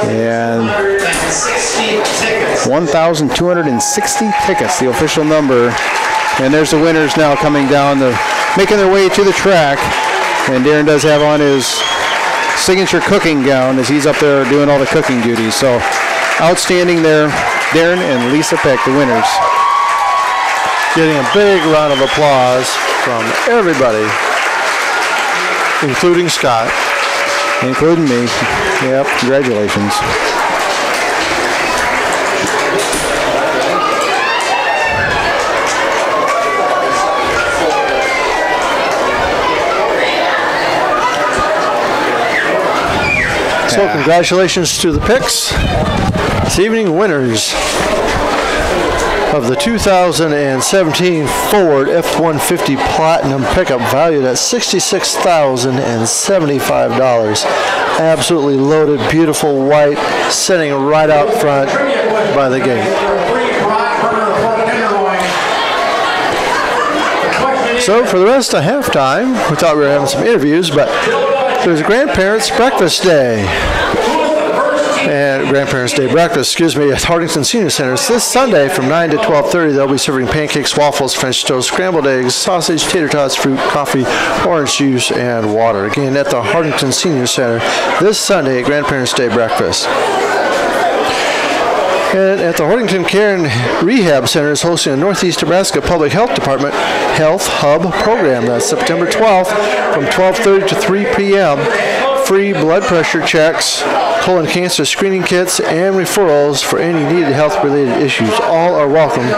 And 1,260 tickets, the official number. And there's the winners now coming down, making their way to the track. And Darren does have on his signature cooking gown as he's up there doing all the cooking duties. So outstanding there. Darren and Lisa Pick, the winners. Getting a big round of applause from everybody, including Scott. Including me. Yep, congratulations. So congratulations to the picks. This evening winners of the 2017 Ford F-150 Platinum pickup valued at $66,075. Absolutely loaded, beautiful white, sitting right out front by the gate. So for the rest of halftime, we thought we were having some interviews, but there's Grandparents' Breakfast Day. And Grandparents' Day breakfast, at Hardington Senior Center. This Sunday from 9 to 12:30, they'll be serving pancakes, waffles, French toast, scrambled eggs, sausage, tater tots, fruit, coffee, orange juice, and water. Again, at the Hardington Senior Center this Sunday, Grandparents' Day breakfast. And at the Hardington Care and Rehab Center is hosting a Northeast Nebraska Public Health Department Health Hub program. That's September 12th from 12:30 to 3 p.m. Free blood pressure checks, colon cancer screening kits, and referrals for any needed health-related issues. All are welcome.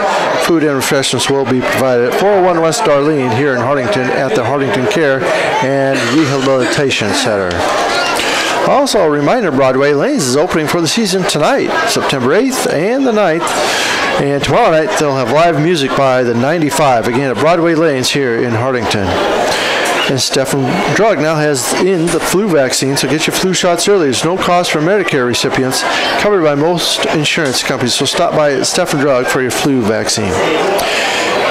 Food and refreshments will be provided at 401 West Darlene here in Hardington at the Hardington Care and Rehabilitation Center. Also, a reminder, Broadway Lanes is opening for the season tonight, September 8th and the 9th. And tomorrow night, they'll have live music by the 95, again at Broadway Lanes here in Hardington. And Stephen Drug now has in the flu vaccine, so get your flu shots early. There's no cost for Medicare recipients, covered by most insurance companies. So stop by at Stephen Drug for your flu vaccine.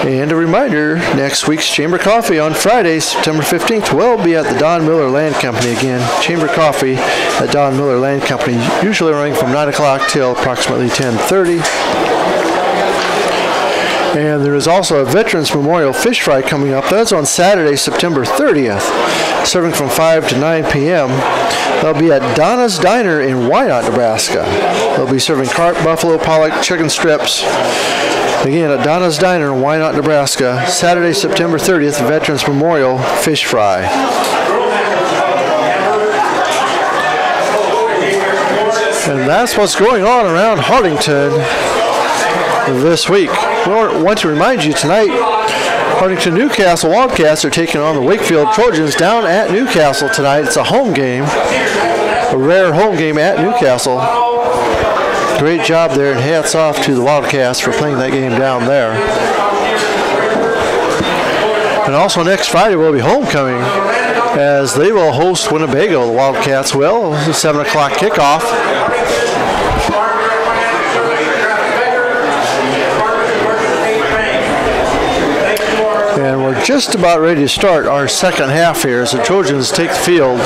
And a reminder, next week's Chamber Coffee on Friday, September 15th, will be at the Don Miller Land Company again. Chamber Coffee at Don Miller Land Company, usually running from 9 o'clock till approximately 10:30. And there is also a Veterans Memorial Fish Fry coming up. That's on Saturday, September 30th, serving from 5 to 9 p.m. They'll be at Donna's Diner in Wynot, Nebraska. They'll be serving carp, buffalo, pollock, chicken strips. Again, at Donna's Diner in Wynot, Nebraska, Saturday, September 30th, Veterans Memorial Fish Fry. And that's what's going on around Hardington this week. We want to remind you tonight, Hardington Newcastle Wildcats are taking on the Wakefield Trojans down at Newcastle tonight. It's a home game, a rare home game at Newcastle. Great job there, and hats off to the Wildcats for playing that game down there. And also next Friday will be homecoming, as they will host Winnebago. The Wildcats will. It's a 7 o'clock kickoff. And we're just about ready to start our second half here as the Trojans take the field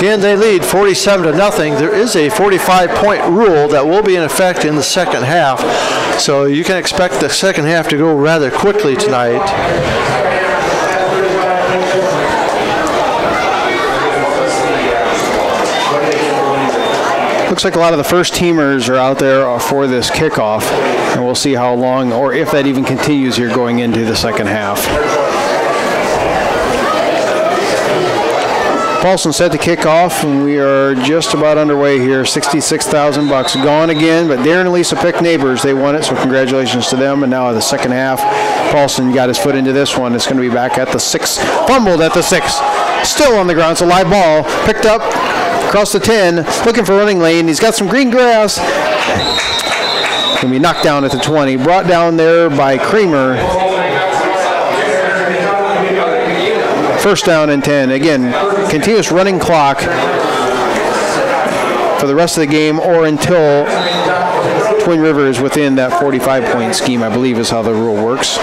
Again, they lead 47-0. There is a 45-point rule that will be in effect in the second half, so you can expect the second half to go rather quickly tonight. Looks like a lot of the first teamers are out there for this kickoff, and we'll see how long or if that even continues here going into the second half. Paulson set the kickoff, and we are just about underway here. $66,000 gone again, but Darren and Lisa picked neighbors. They won it, so congratulations to them. And now the second half, Paulson got his foot into this one. It's going to be back at the 6, fumbled at the 6, still on the ground. It's a live ball, picked up across the 10, looking for running lane. He's got some green grass. Going to be knocked down at the 20, brought down there by Creamer. First down and 10. Again, continuous running clock for the rest of the game or until Twin River is within that 45-point scheme, I believe is how the rule works.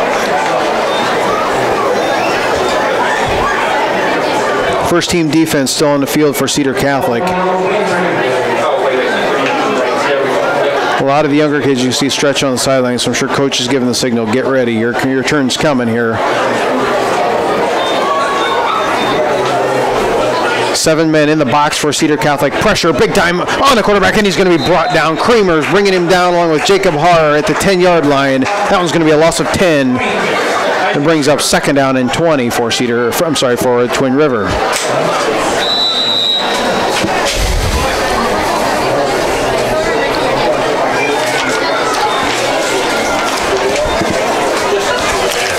First team defense still on the field for Cedar Catholic. A lot of the younger kids you see stretch on the sidelines, so I'm sure coach is giving the signal, get ready, your turn's coming here. 7 men in the box for Cedar Catholic. Pressure big time on the quarterback, and he's going to be brought down. Creamer's bringing him down along with Jacob Harr at the 10-yard line. That one's going to be a loss of 10. And brings up second down and 20 for for Twin River.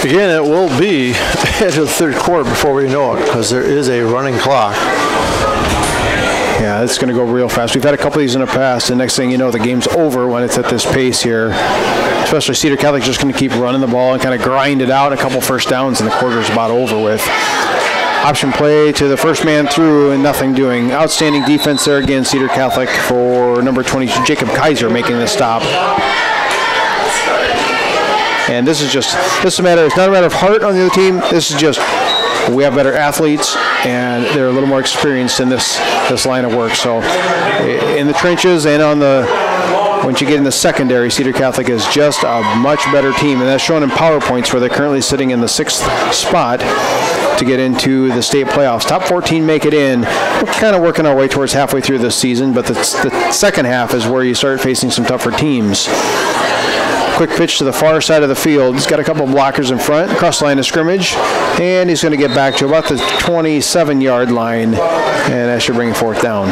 Again, it will be into the third quarter before we know it, because there is a running clock. Yeah, it's going to go real fast. We've had a couple of these in the past, and next thing you know, the game's over when it's at this pace here. Especially Cedar Catholic's just going to keep running the ball and kind of grind it out. A couple first downs, and the quarter's about over with. Option play to the first man through and nothing doing. Outstanding defense there again, Cedar Catholic for number 22, Jacob Kaiser, making the stop. And this is it's not a matter of heart on the other team. This is just, we have better athletes, and they're a little more experienced in this line of work. So in the trenches and once you get in the secondary, Cedar Catholic is just a much better team, and that's shown in PowerPoints where they're currently sitting in the 6th spot to get into the state playoffs. Top 14 make it in. We're kind of working our way towards halfway through this season, but the second half is where you start facing some tougher teams. Quick pitch to the far side of the field. He's got a couple of blockers in front, across the line of scrimmage, and he's going to get back to about the 27-yard line, and that should bring fourth down.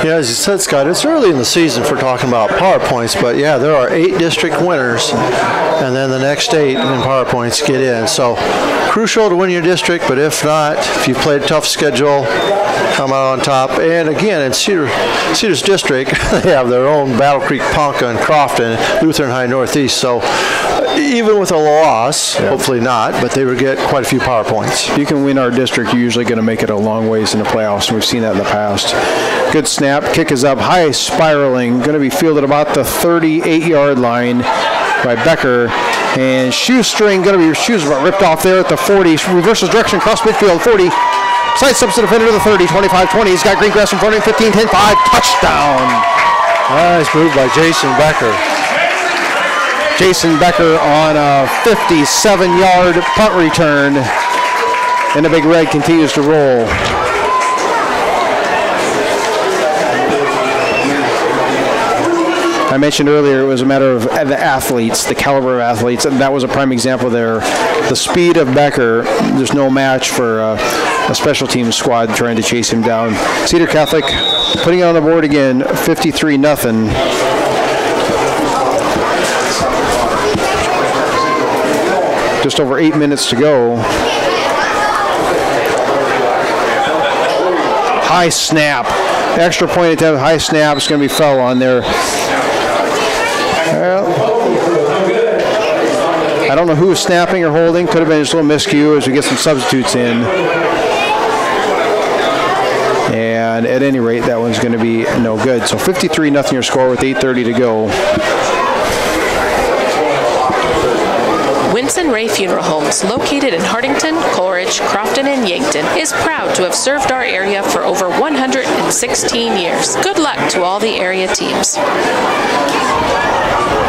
Yeah, as you said, Scott, it's early in the season for talking about PowerPoints, but yeah, there are 8 district winners, and then the next 8 in PowerPoints get in. So crucial to win your district, but if not, if you played a tough schedule, come out on top. And again, in Cedar's district, they have their own Battle Creek, Ponca, and Crofton, Lutheran High Northeast. So even with a loss, hopefully not, but they would get quite a few PowerPoints. If you can win our district, you're usually going to make it a long ways in the playoffs, and we've seen that in the past. Good snap. Kick is up high, spiraling. Going to be fielded about the 38-yard line by Becker. And shoestring, going to be shoes ripped off there at the 40. Reverses direction across midfield, 40. Sidesteps the defender to the 30, 25-20. He's got green grass in front of him, 15, 10, 5. Touchdown. Nice move by Jason Becker. Jason Becker on a 57-yard punt return. And the Big Red continues to roll. I mentioned earlier it was a matter of the athletes, the caliber of athletes, and that was a prime example there. The speed of Becker, there's no match for a special teams squad trying to chase him down. Cedar Catholic putting it on the board again, 53-0. Just over 8 minutes to go. High snap. Extra point attempt, high snap. It's going to be foul on there. Well, I don't know who was snapping or holding. Could have been just a little miscue as we get some substitutes in. And at any rate, that one's going to be no good. So 53-0 your score with 8:30 to go. Ensign Ray Funeral Homes, located in Hardington, Coleridge, Crofton, and Yankton, is proud to have served our area for over 116 years. Good luck to all the area teams.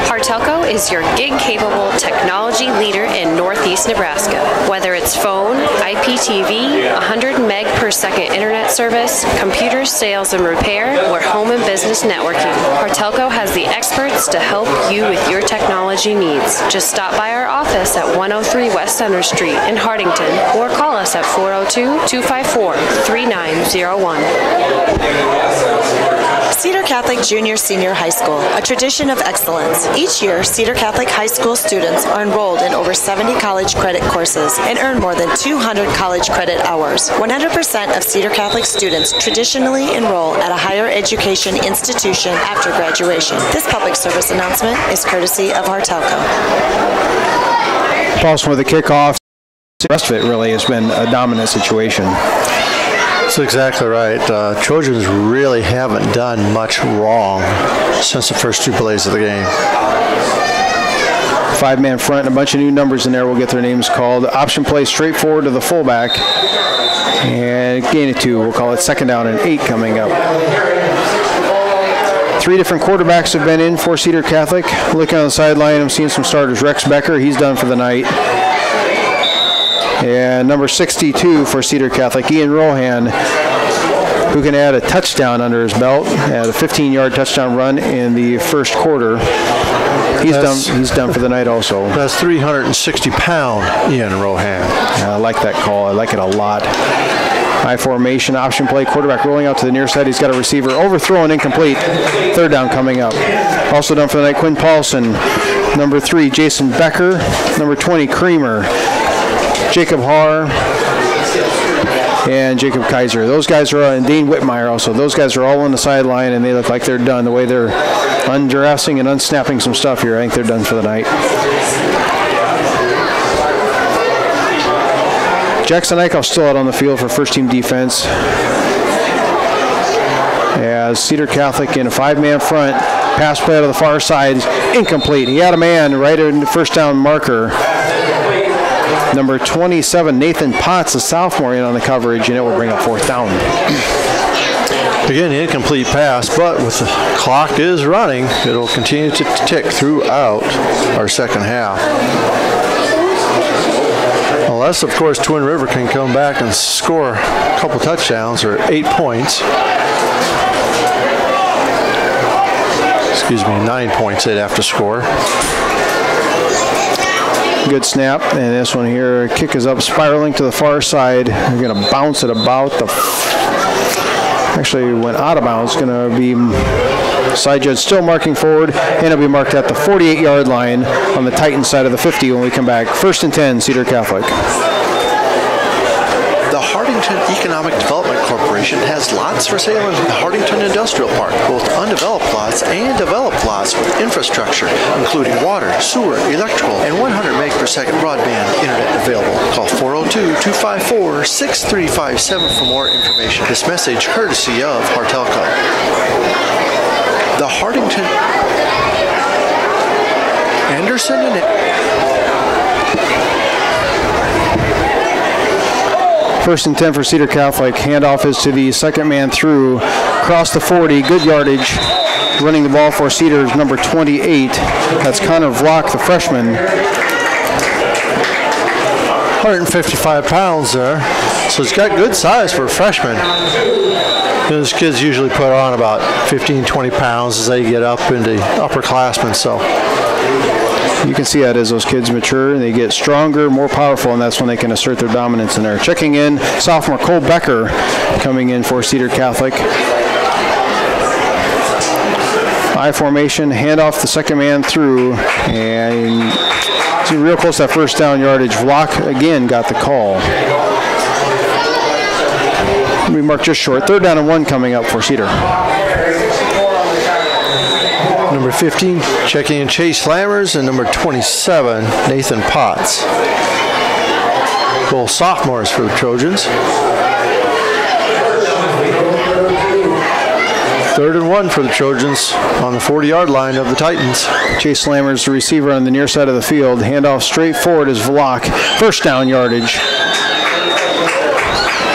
Hartelco is your gig-capable technology leader in Northeast Nebraska. Whether it's phone, IPTV, 100 meg per second internet service, computer sales and repair, or home and business networking, Hartelco has the experts to help you with your technology needs. Just stop by our office at 103 West Center Street in Hardington or call us at 402-254-3901. Cedar Catholic Junior Senior High School, a tradition of excellence. Each year, Cedar Catholic High School students are enrolled in over 70 college credit courses and earn more than 200 college credit hours. 100% of Cedar Catholic students traditionally enroll at a higher education institution after graduation. This public service announcement is courtesy of Hartelco. Paulson with the kickoff. The rest of it really has been a dominant situation. That's exactly right. Trojans really haven't done much wrong since the first two plays of the game. Five-man front and a bunch of new numbers in there. We'll get their names called. Option play straight forward to the fullback. And gain of 2. We'll call it 2nd down and 8 coming up. 3 different quarterbacks have been in for Cedar Catholic. Looking on the sideline, I'm seeing some starters. Rex Becker, he's done for the night. And number 62 for Cedar Catholic, Ian Rohan, who can add a touchdown under his belt, had a 15-yard touchdown run in the first quarter. He's done for the night also. That's 360-pound Ian Rohan. I like that call. I like it a lot. High formation, option play, quarterback rolling out to the near side. He's got a receiver overthrown, incomplete. 3rd down coming up. Also done for the night, Quinn Paulson. Number 3, Jason Becker. Number 20, Creamer. Jacob Haar and Jacob Kaiser. Those guys are, and Dane Whitmire also. Those guys are all on the sideline, and they look like they're done. The way they're undressing and unsnapping some stuff here, I think they're done for the night. Jackson Eichhoff still out on the field for first-team defense. As Cedar Catholic in a 5-man front. Pass play out of the far side, incomplete. He had a man right in the first down marker. Number 27, Nathan Potts, a sophomore, in on the coverage, and it will bring up 4th down. Again, incomplete pass, but with the clock is running, it'll continue to tick throughout our second half. Unless, of course, Twin River can come back and score a couple touchdowns or 8 points. Excuse me, 9 points they'd have to score. Good snap, and this one here, kick is up, spiraling to the far side. They're going to bounce it about the, actually went out of bounds. Going to be side judge still marking forward, and it'll be marked at the 48-yard line on the Titan side of the 50 when we come back. 1st and 10, Cedar Catholic. The Hardington Economic Development Corporation has lots for sale in the Hardington Industrial Park, both undeveloped lots and developed lots with infrastructure, including water, sewer, electrical, and 100 meg per second broadband internet available. Call 402-254-6357 for more information. This message courtesy of Hartelco. The Hardington Anderson and 1st and 10 for Cedar Catholic. Handoff is to the 2nd man through. Across the 40, good yardage. Running the ball for Cedar's number 28. That's Connor Vlock, the freshman. 155 pounds there. So he's got good size for a freshman. Those kids usually put on about 15, 20 pounds as they get up into upperclassmen. So you can see that as those kids mature and they get stronger, more powerful, and that's when they can assert their dominance in there. Checking in, sophomore Cole Becker coming in for Cedar Catholic. I formation, hand off the 2nd man through, and real close to that 1st down yardage. Vlock again got the call. We marked just short. 3rd down and 1 coming up for Cedar. Number 15, checking in Chase Lammers, and number 27, Nathan Potts. Both sophomores for the Trojans. 3rd and 1 for the Trojans on the 40-yard line of the Titans. Chase Lammers, the receiver on the near side of the field. Handoff straight forward is Vlock. First down yardage.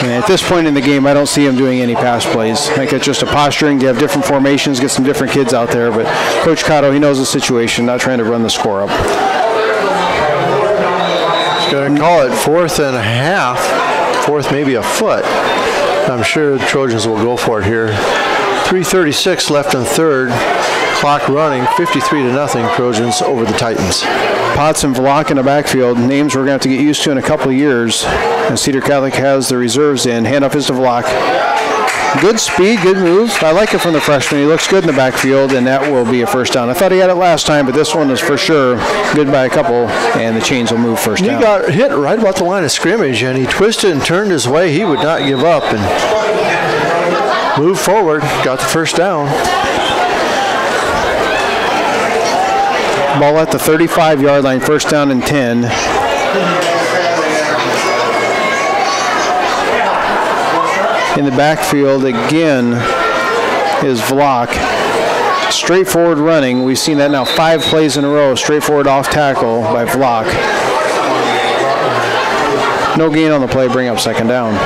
And at this point in the game, I don't see him doing any pass plays. I think it's just a posturing. You have different formations, get some different kids out there. But Coach Cotto, he knows the situation, not trying to run the score up. He's going to call it 4th and a half. 4th, maybe a foot. I'm sure the Trojans will go for it here. 3:36 left in 3rd. Clock running, 53-0 Trojans over the Titans. Potts and Vlock in the backfield, names we're going to have to get used to in a couple of years. And Cedar Catholic has the reserves in. Handoff is to Vlock. Good speed, good move. I like it from the freshman. He looks good in the backfield, and that will be a first down. I thought he had it last time, but this one is for sure good by a couple, and the chains will move first down. He got hit right about the line of scrimmage, and he twisted and turned his way. He would not give up and moved forward, got the first down. Ball at the 35-yard line, first down and 10. In the backfield again is Vlock. Straightforward running. We've seen that now 5 plays in a row. Straightforward off tackle by Vlock. No gain on the play, bring up second down.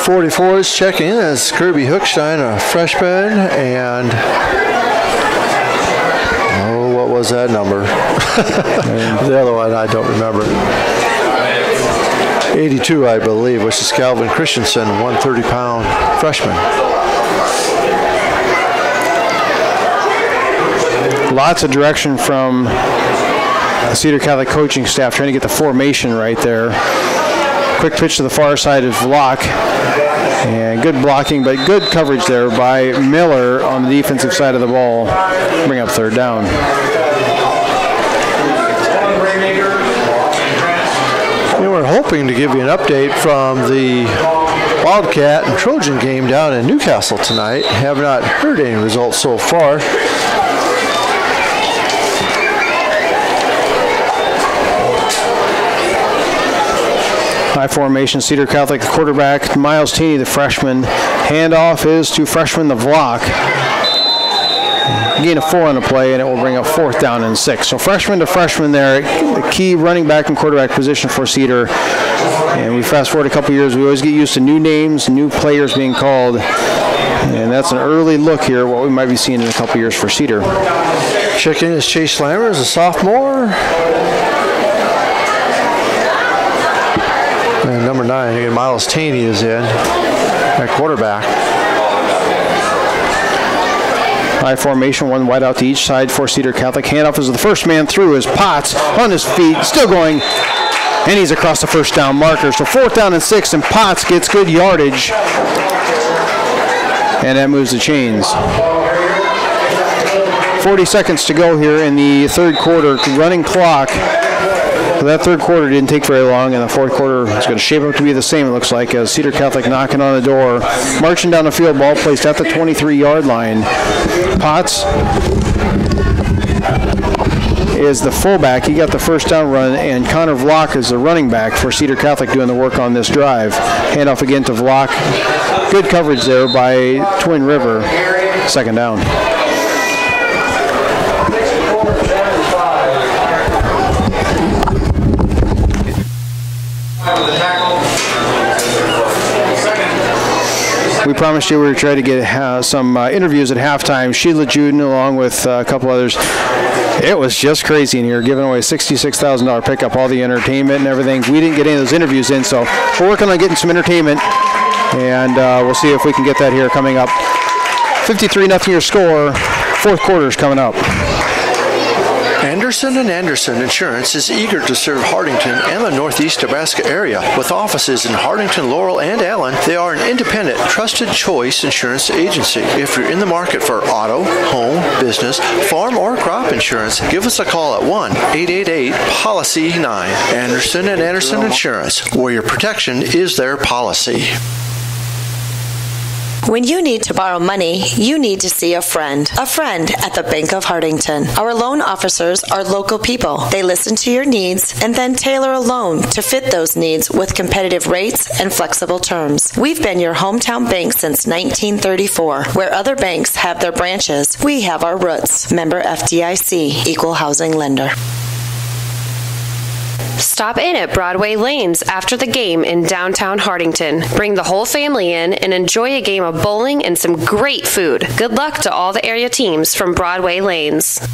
44 is checking in as Kirby Hookstein, a freshman, and what was that number? The other one I don't remember. 82, I believe, which is Calvin Christensen, 130-pound freshman. Lots of direction from the Cedar Catholic coaching staff trying to get the formation right there. Quick pitch to the far side is Vlock. And good blocking, but good coverage there by Miller on the defensive side of the ball. Bring up third down. We were hoping to give you an update from the Wildcat and Trojan game down in Newcastle tonight. Have not heard any results so far. High formation, Cedar Catholic, the quarterback, Miles Taney, the freshman. Handoff is to freshman, the Vlock. Gain of 4 on the play, and it will bring up 4th down and 6. So freshman to freshman there, the key running back and quarterback position for Cedar. And we fast forward a couple years, we always get used to new names, new players being called. And that's an early look here, what we might be seeing in a couple years for Cedar. Checking is Chase Lammers, a sophomore. And number 9, again, Miles Taney is in at quarterback. High formation, one wide out to each side for Cedar Catholic. Handoff is the first man through is Potts on his feet, still going, and he's across the first down marker. So 4th down and 6, and Potts gets good yardage, and that moves the chains. 40 seconds to go here in the 3rd quarter, running clock. So that 3rd quarter didn't take very long, and the 4th quarter is going to shape up to be the same, it looks like, as Cedar Catholic knocking on the door. Marching down the field, ball placed at the 23-yard line. Potts is the fullback. He got the first down run, and Connor Vlock is the running back for Cedar Catholic doing the work on this drive. Handoff again to Vlock. Good coverage there by Twin River. Second down. We promised you we would try to get some interviews at halftime. Sheila Juden, along with a couple others. It was just crazy in here, giving away a $66,000 pickup, all the entertainment and everything. We didn't get any of those interviews in, so we're working on getting some entertainment, and we'll see if we can get that here coming up. 53-0 your score. 4th quarter is coming up. Anderson & Anderson Insurance is eager to serve Hardington and the Northeast Nebraska area. With offices in Hardington, Laurel, and Allen, they are an independent, trusted choice insurance agency. If you're in the market for auto, home, business, farm, or crop insurance, give us a call at 1-888-POLICY-9. Anderson & Anderson Insurance, where your protection is their policy. When you need to borrow money, you need to see a friend at the Bank of Hardington. Our loan officers are local people. They listen to your needs and then tailor a loan to fit those needs with competitive rates and flexible terms. We've been your hometown bank since 1934. Where other banks have their branches, we have our roots. Member FDIC, Equal Housing Lender. Stop in at Broadway Lanes after the game in downtown Hardington. Bring the whole family in and enjoy a game of bowling and some great food. Good luck to all the area teams from Broadway Lanes.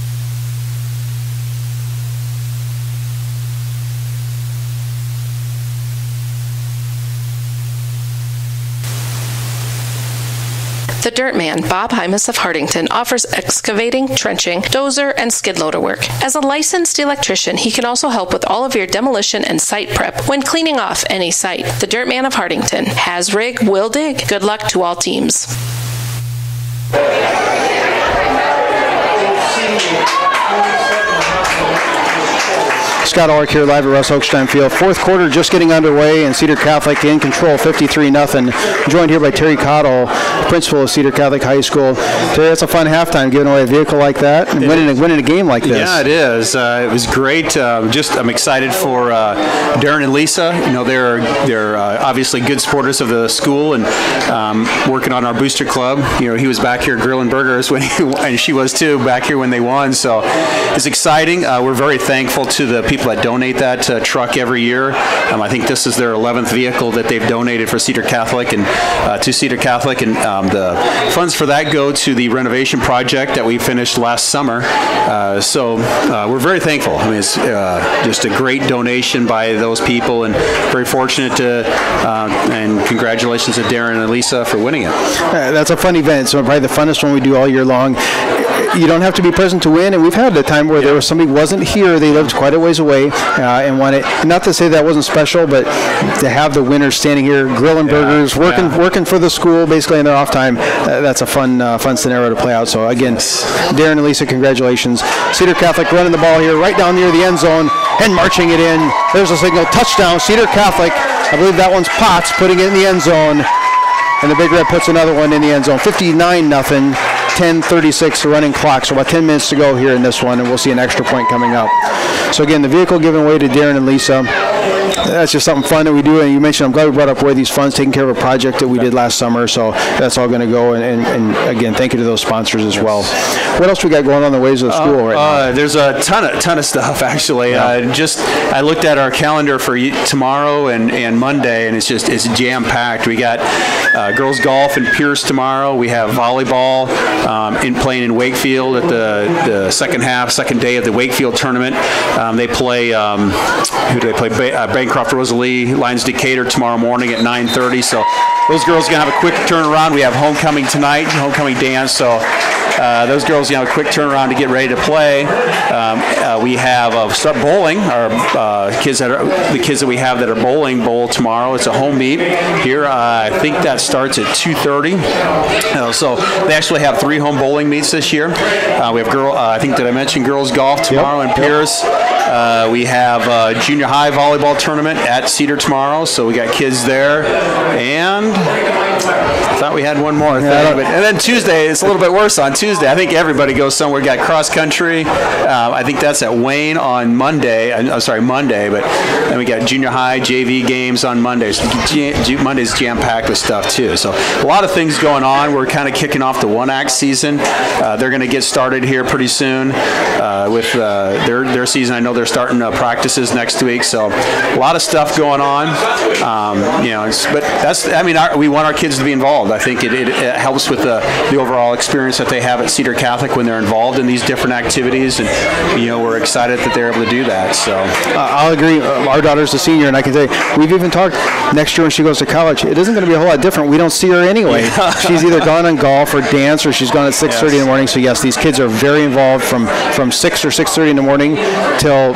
The Dirt Man, Bob Hymas of Hardington, offers excavating, trenching, dozer, and skid loader work. As a licensed electrician, he can also help with all of your demolition and site prep when cleaning off any site. The Dirt Man of Hardington has rig, will dig. Good luck to all teams. Scott Ork here live at Russ Oakstein Field. Fourth quarter just getting underway, and Cedar Catholic in control, 53-0. Joined here by Terry Cottle, principal of Cedar Catholic High School. Terry, that's a fun halftime, giving away a vehicle like that and winning a game like this. Yeah, it is. It was great. I'm excited for Darren and Lisa. You know, they're obviously good supporters of the school and working on our booster club. You know, he was back here grilling burgers and she was too back here when they won. So it's exciting. We're very thankful to the people that donate that truck every year. I think this is their 11th vehicle that they've donated for Cedar Catholic and to Cedar Catholic, and the funds for that go to the renovation project that we finished last summer. So we're very thankful. I mean, it's just a great donation by those people, and very fortunate to and congratulations to Darren and Lisa for winning it. That's a fun event. So probably the funnest one we do all year long. You don't have to be present to win, and we've had a time where there was somebody who wasn't here. They lived quite a ways away and won it. Not to say that wasn't special, but to have the winners standing here grilling burgers, working for the school basically in their off time, that's a fun scenario to play out. So again, Darren and Lisa, congratulations. Cedar Catholic running the ball here right down near the end zone and marching it in. There's a signal, touchdown, Cedar Catholic. I believe that one's Potts putting it in the end zone. And the Big Red puts another one in the end zone. 59-0. 10:36 running clock, so about 10 minutes to go here in this one, and we'll see an extra point coming up. So again, the vehicle given away to Darren and Lisa. That's just something fun that we do, and you mentioned, I'm glad we brought up where these funds, taking care of a project that we did last summer, so that's all going to go, and again, thank you to those sponsors as well. What else we got going on the ways of the school right now? There's a ton of stuff, actually. I looked at our calendar for tomorrow and Monday, and it's jam-packed. We got girls golf in Pierce tomorrow. We have volleyball playing in Wakefield at the second day of the Wakefield tournament. They play, who do they play? Bancroft Rosalie, Lions Decatur tomorrow morning at 9:30. So those girls are going to have a quick turnaround. We have homecoming tonight, homecoming dance. So those girls are going to have a quick turnaround to get ready to play. We have start bowling. Our kids that we have that are bowling bowl tomorrow. It's a home meet here. I think that starts at 2:30. So they actually have 3 home bowling meets this year. We have I think that I mentioned girls golf tomorrow in Pierce. We have junior high volleyball tournament at Cedar tomorrow, so we got kids there. And I thought we had one more thing. And then Tuesday, it's a little bit worse on Tuesday. I think everybody goes somewhere. We got cross country. I think that's at Wayne on Monday. Monday, but then we got junior high JV games on Monday. So Monday's jam-packed with stuff too. So a lot of things going on. We're kind of kicking off the one-act season. They're going to get started here pretty soon with their season. I know they're starting practices next week, so a lot of stuff going on. But that's, we want our kids to be involved. I think it helps with the overall experience that they have at Cedar Catholic when they're involved in these different activities, and we're excited that they're able to do that. So I'll agree. Our daughter's a senior, and I can tell you, we've even talked next year when she goes to college. It isn't going to be a whole lot different. We don't see her anyway. She's either gone on golf or dance, or she's gone at 6:30 in the morning. So yes, these kids are very involved from 6 or 6:30 in the morning till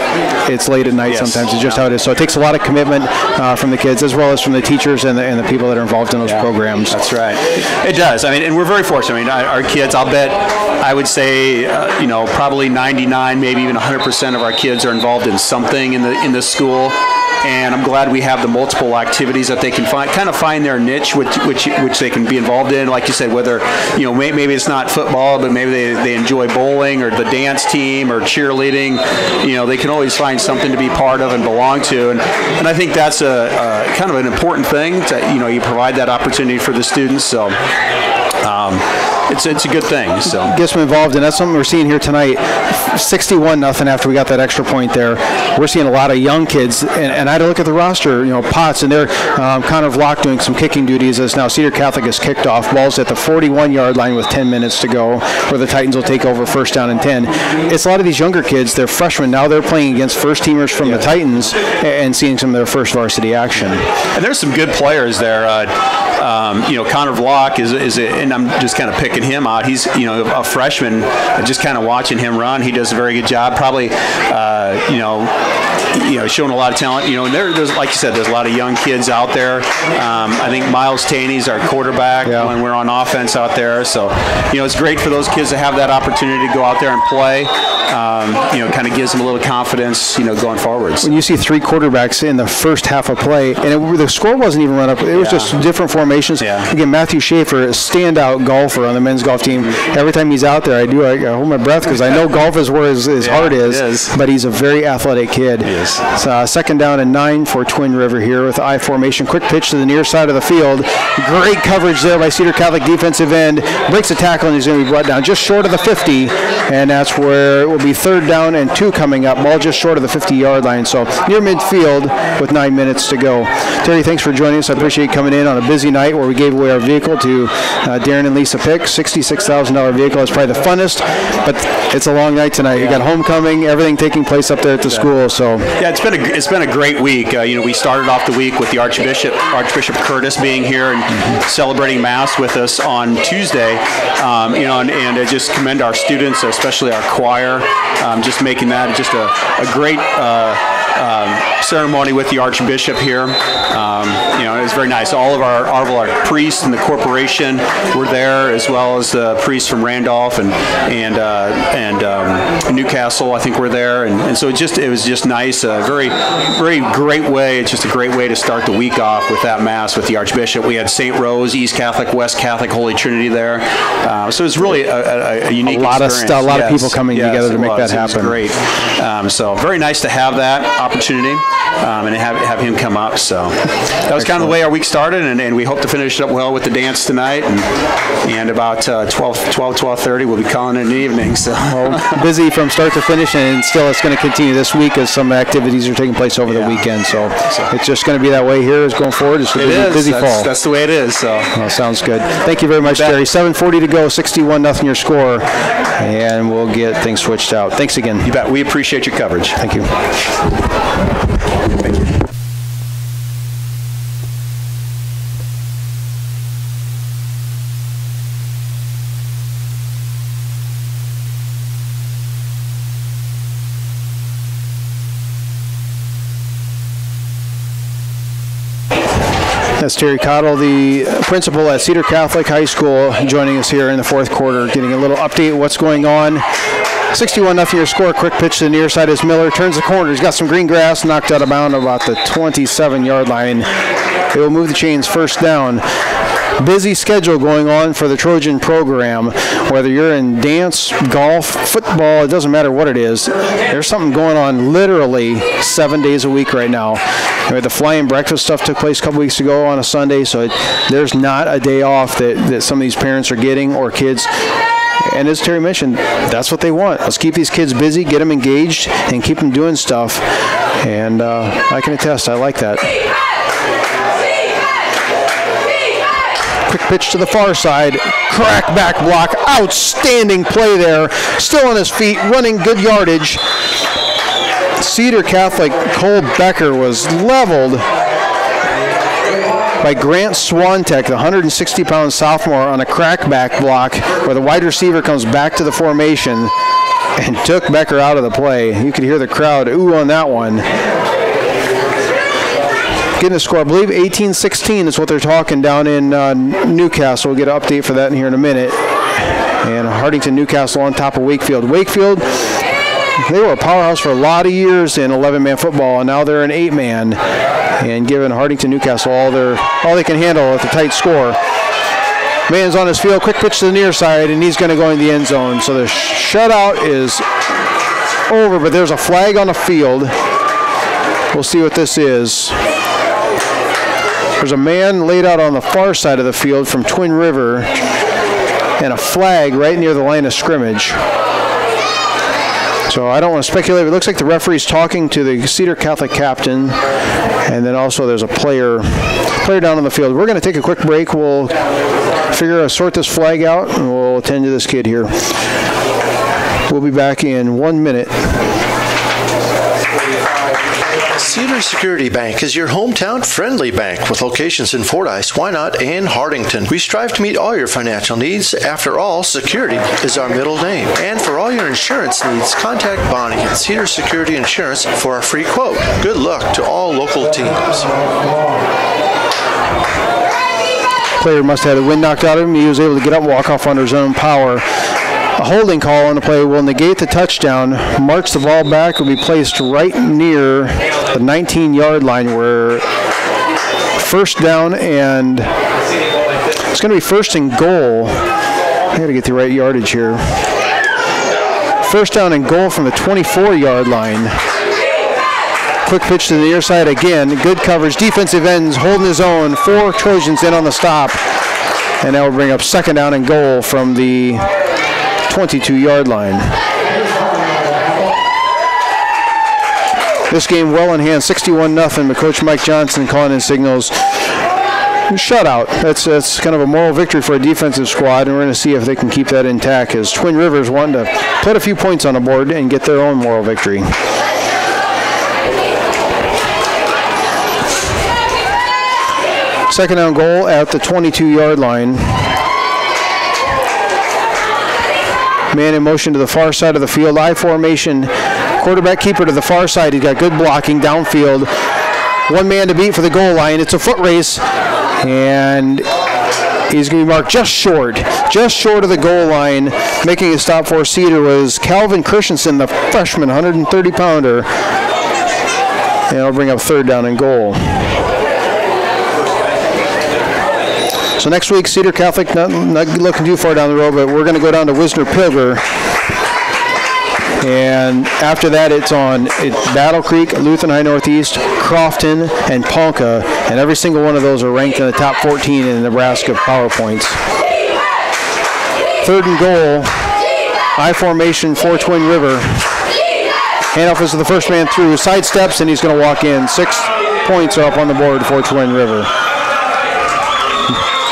it's late at night. Sometimes it's just how it is. So it takes a lot of commitment from the kids, as well as from the teachers and the people that are involved in those programs. That's right. It does. And we're very fortunate. Our kids, I would say, probably 99, maybe even 100% of our kids are involved in something in the school. and I'm glad we have the multiple activities that they can find their niche, which they can be involved in. Like you said, whether maybe it's not football, but maybe they enjoy bowling or the dance team or cheerleading. They can always find something to be part of and belong to, and I think that's a kind of an important thing. You provide that opportunity for the students, so. It's a good thing. So gets them involved, and that's something we're seeing here tonight. 61-0 after we got that extra point there. We're seeing a lot of young kids, and I had to look at the roster. Potts, and they're kind of locked doing some kicking duties as now Cedar Catholic has kicked off. Ball's at the 41-yard line with 10 minutes to go, where the Titans will take over first down and 10. It's a lot of these younger kids. They're freshmen now. They're playing against first-teamers from the Titans and seeing some of their first varsity action. And there's some good players there. Connor Vlock is and I'm just kind of picking him out. He's a freshman. Just kind of watching him run, he does a very good job. Probably showing a lot of talent. And there's like you said, there's a lot of young kids out there. I think Miles Taney's our quarterback when we're on offense out there. So it's great for those kids to have that opportunity to go out there and play. Kind of gives them a little confidence, going forwards. When you see three quarterbacks in the first half of play, and the score wasn't even run up, it was just different formations. Yeah. Again, Matthew Schaefer, a standout golfer on the men's golf team. Every time he's out there, I hold my breath because I know golf is where his heart is, but he's a very athletic kid. He is. So, second down and 9 for Twin River here with I formation. Quick pitch to the near side of the field. Great coverage there by Cedar Catholic defensive end. Breaks a tackle and he's going to be brought down just short of the 50, and that's where it will be third down and 2 coming up. Ball just short of the 50-yard line, so near midfield with 9 minutes to go. Terry, thanks for joining us. I appreciate you coming in on a busy night where we gave away our vehicle to Darren and Lisa Pick. $66,000 vehicle. It's probably the funnest, but it's a long night tonight. You got homecoming, everything taking place up there at the school. So it's been a great week. We started off the week with the Archbishop Curtis being here and celebrating Mass with us on Tuesday. And I just commend our students, especially our choir, just making that just a great ceremony with the Archbishop here. It was very nice. All of our priests and the corporation were there, as well as the priests from Randolph and Newcastle, I think, were there, and so it was just nice. A very, very great way. It's just a great way to start the week off with that Mass with the Archbishop. We had St. Rose, East Catholic, West Catholic, Holy Trinity there. So it's really a unique experience. A lot of people coming together to make that happen. It was great. So very nice to have that opportunity and have him come up. So that was kind of the way our week started, and we hope to finish it up well with the dance tonight. And about 12:30, we'll be calling it an evening. So busy from start to finish, and still it's going to continue this week as some activities are taking place over the weekend. So it's just going to be that way here as going forward. It's a busy fall. That's the way it is. So sounds good. Thank you very much, Terry. 7:40 to go, 61-0 your score, and we'll get things switched out. Thanks again. You bet. We appreciate your coverage. Thank you. Thank you. That's Terry Cottle, the principal at Cedar Catholic High School, joining us here in the fourth quarter, getting a little update of what's going on. 61-0 your score. Quick pitch to the near side as Miller turns the corner. He's got some green grass, knocked out of bounds about the 27-yard line. They will move the chains first down. Busy schedule going on for the Trojan program. Whether you're in dance, golf, football, it doesn't matter what it is. There's something going on literally 7 days a week right now. The flying breakfast stuff took place a couple weeks ago on a Sunday, so there's not a day off that some of these parents are getting or kids. And as Terry mentioned, that's what they want. Let's keep these kids busy, get them engaged, and keep them doing stuff. And I can attest, I like that. Quick pitch to the far side. Crack back block. Outstanding play there. Still on his feet, running good yardage. Cedar Catholic Cole Becker was leveled by Grant Swantek, the 160-pound sophomore, on a crackback block where the wide receiver comes back to the formation and took Becker out of the play. You could hear the crowd ooh on that one. Getting a score, I believe 18-16 is what they're talking down in Newcastle. We'll get an update for that in here in a minute. And Hardington Newcastle on top of Wakefield. Wakefield They were a powerhouse for a lot of years in 11-man football, and now they're an 8-man, and giving Hardington Newcastle all they can handle with a tight score. Man's on his field, quick pitch to the near side, and he's going to go in the end zone. So the shutout is over, but there's a flag on the field. We'll see what this is. There's a man laid out on the far side of the field from Twin River, and a flag right near the line of scrimmage. So I don't want to speculate. It looks like the referee's talking to the Cedar Catholic captain, and then also there's a player down on the field. We're going to take a quick break. We'll sort this flag out, and we'll attend to this kid here. We'll be back in 1 minute. Cedar Security Bank is your hometown friendly bank with locations in Fordyce, Wynot, and Hardington. We strive to meet all your financial needs. After all, security is our middle name. And for all your insurance needs, contact Bonnie at Cedar Security Insurance for a free quote. Good luck to all local teams. Player must have had the wind knocked out of him. He was able to get up and walk off under his own power. A holding call on the play will negate the touchdown. March the ball back will be placed right near the 19-yard line, where first down, and it's going to be first and goal. I got to get the right yardage here. First down and goal from the 24-yard line. Quick pitch to the near side again. Good coverage. Defensive ends holding his own. 4 Trojans in on the stop. And that will bring up second down and goal from the 22-yard line. This game well in hand, 61-0, but Coach Mike Johnson calling in signals. Shutout. That's kind of a moral victory for a defensive squad, and we're going to see if they can keep that intact, as Twin Rivers wanted to put a few points on the board and get their own moral victory. Second down goal at the 22-yard line. Man in motion to the far side of the field. I formation. Quarterback keeper to the far side. He's got good blocking downfield. One man to beat for the goal line. It's a foot race. And he's going to be marked just short of the goal line. Making a stop for Cedar was Calvin Christensen, the freshman, 130-pounder. And it'll bring up third down and goal. So next week, Cedar Catholic, not looking too far down the road, but we're going to go down to Wisner-Pilger. And after that, it's Battle Creek, Lutheran High Northeast, Crofton, and Ponca. And every single one of those are ranked in the top 14 in Nebraska power points. Third and goal, I formation for Twin River. Handoff is to the first man through, side steps, and he's going to walk in. 6 points are up on the board for Twin River.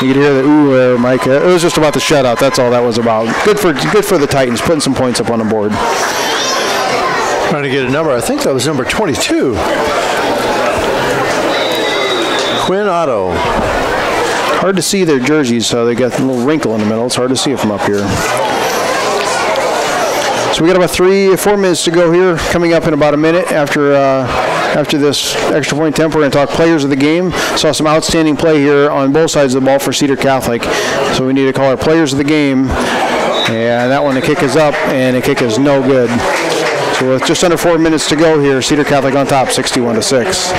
You could hear the ooh there, Mike. It was just about the shutout. That's all that was about. Good for the Titans, putting some points up on the board. Trying to get a number. I think that was number 22. Quinn Otto. Hard to see their jerseys, so they got a little wrinkle in the middle. It's hard to see it from up here. So we got about 4 minutes to go here. Coming up in about a minute after this extra point attempt, we're going to talk players of the game. Saw some outstanding play here on both sides of the ball for Cedar Catholic. So we need to call our players of the game. And that one, the kick is up, and the kick is no good. So with just under 4 minutes to go here, Cedar Catholic on top, 61-6.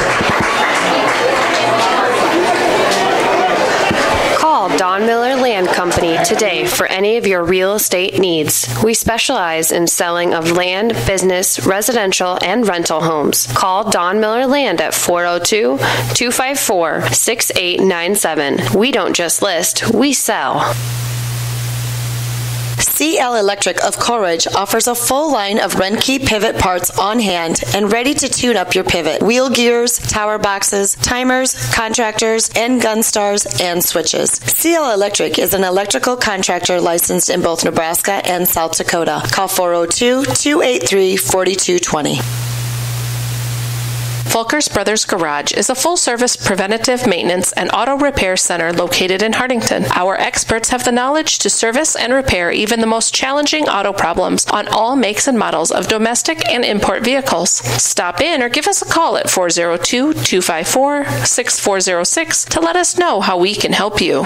Don Miller Land Company today for any of your real estate needs. We specialize in selling of land, business, residential, and rental homes. Call Don Miller Land at 402-254-6897. We don't just list, we sell. CL Electric of Courage offers a full line of Renke pivot parts on hand and ready to tune up your pivot. Wheel gears, tower boxes, timers, contractors, and gun stars and switches. CL Electric is an electrical contractor licensed in both Nebraska and South Dakota. Call 402-283-4220. Fulker's Brothers Garage is a full-service preventative maintenance and auto repair center located in Hardington. Our experts have the knowledge to service and repair even the most challenging auto problems on all makes and models of domestic and import vehicles. Stop in or give us a call at 402-254-6406 to let us know how we can help you.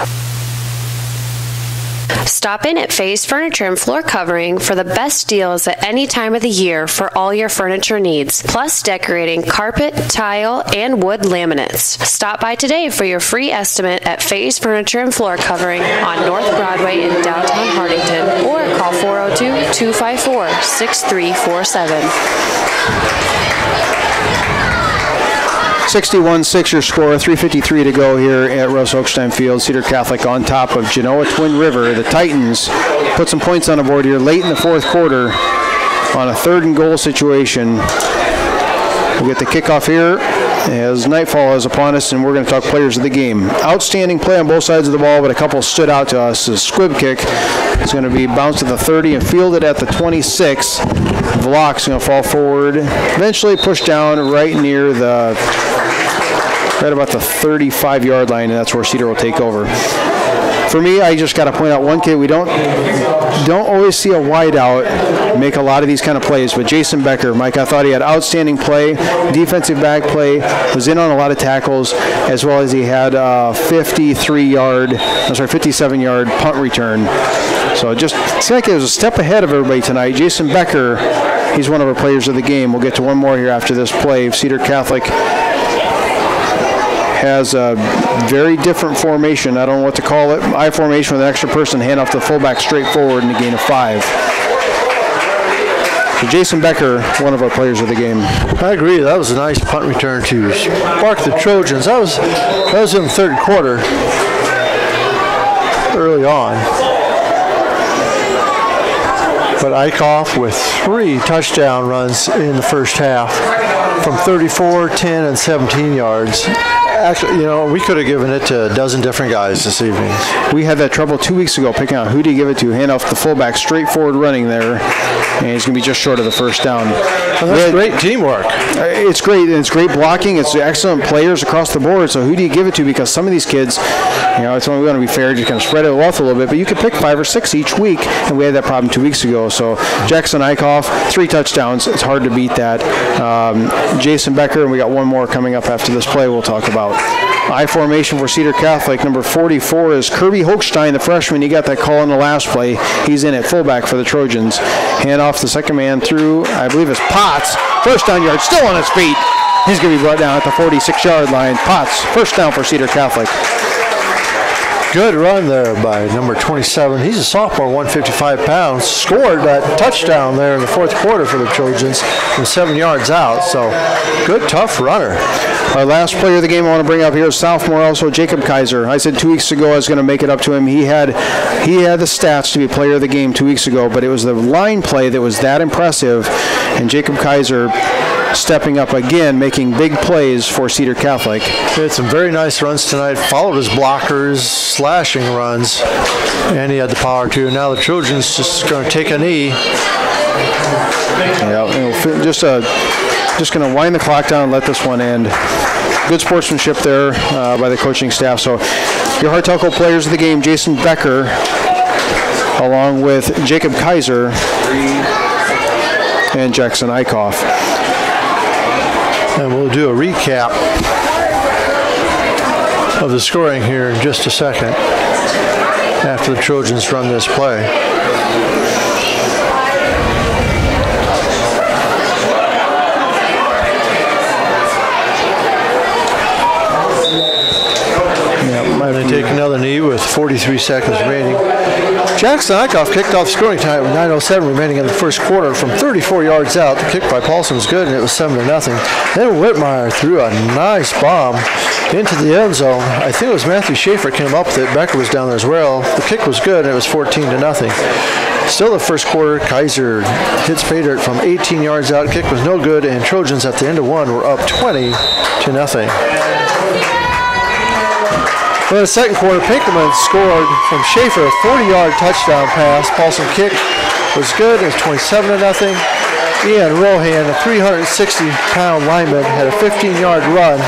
Stop in at Faye's Furniture and Floor Covering for the best deals at any time of the year for all your furniture needs, plus decorating carpet, tile, and wood laminates. Stop by today for your free estimate at Faye's Furniture and Floor Covering on North Broadway in downtown Hardington, or call 402-254-6347. 61-6 your score, 3:53 to go here at Russ Oakstein Field. Cedar Catholic on top of Genoa Twin River. The Titans put some points on the board here late in the fourth quarter on a 3rd and goal situation. We'll get the kickoff here as nightfall is upon us, and we're going to talk players of the game. Outstanding play on both sides of the ball, but a couple stood out to us. The squib kick is going to be bounced at the 30 and fielded at the 26. Vlock's going to fall forward, eventually pushed down right near the right about the 35-yard line, and that's where Cedar will take over. For me, I just got to point out one kid. We don't always see a wideout make a lot of these kind of plays, but Jason Becker, Mike, I thought he had outstanding play, defensive back play, was in on a lot of tackles, as well as he had a 57-yard punt return. So just seemed like it was a step ahead of everybody tonight. Jason Becker, he's one of our players of the game. We'll get to one more here after this play. Cedar Catholic has a very different formation. I don't know what to call it. I formation with an extra person, hand off to the fullback straight forward in a gain of 5. So Jason Becker, one of our players of the game. I agree. That was a nice punt return to spark the Trojans. That was in the 3rd quarter, early on. But Eichhoff with 3 touchdown runs in the first half from 34, 10, and 17 yards. Actually, we could have given it to a dozen different guys this evening. We had that trouble 2 weeks ago picking out who do you give it to. Hand off the fullback, straightforward running there, and he's going to be just short of the first down. Well, that's great teamwork. It's great, and it's great blocking. It's excellent players across the board. So who do you give it to? Because some of these kids, it's only going to be fair, just kind of spread it off a little bit, but you could pick 5 or 6 each week, and we had that problem 2 weeks ago. So Jackson Eichhoff, 3 touchdowns. It's hard to beat that. Jason Becker, and we got one more coming up after this play we'll talk about. I formation for Cedar Catholic. Number 44 is Kirby Hochstein, the freshman. He got that call in the last play. He's in at fullback for the Trojans. Hand off the second man through, I believe it's Potts. First down yard, still on his feet. He's going to be brought down at the 46-yard line. Potts, first down for Cedar Catholic. Good run there by number 27. He's a sophomore, 155 pounds. Scored that touchdown there in the fourth quarter for the Trojans from 7 yards out. So good, tough runner. Our last player of the game I want to bring up here is sophomore, also Jacob Kaiser. I said 2 weeks ago I was going to make it up to him. He had the stats to be player of the game 2 weeks ago, but it was the line play that was that impressive, and Jacob Kaiser stepping up again, making big plays for Cedar Catholic. He had some very nice runs tonight, followed his blockers, slashing runs, and he had the power too. Now the Trojans just going to take a knee. Yeah, just going to wind the clock down and let this one end. Good sportsmanship there by the coaching staff. So your Hartelco players of the game, Jason Becker, along with Jacob Kaiser and Jackson Eichhoff. And we'll do a recap of the scoring here in just a second after the Trojans run this play. Might take another knee with 43 seconds remaining. Jackson Eichhoff kicked off scoring time with 9:07 remaining in the first quarter from 34 yards out. The kick by Paulson was good, and it was 7-0. Then Whitmire threw a nice bomb into the end zone. I think it was Matthew Schaefer came up with it. Becker was down there as well. The kick was good, and it was 14-0. Still the first quarter, Kaiser hits pay dirt from 18 yards out. Kick was no good, and Trojans at the end of one were up 20-0. In the second quarter, Pinkerman scored from Schaefer a 40-yard touchdown pass. Paulson kick was good. It was 27-0. Ian Rohan, a 360-pound lineman, had a 15-yard run.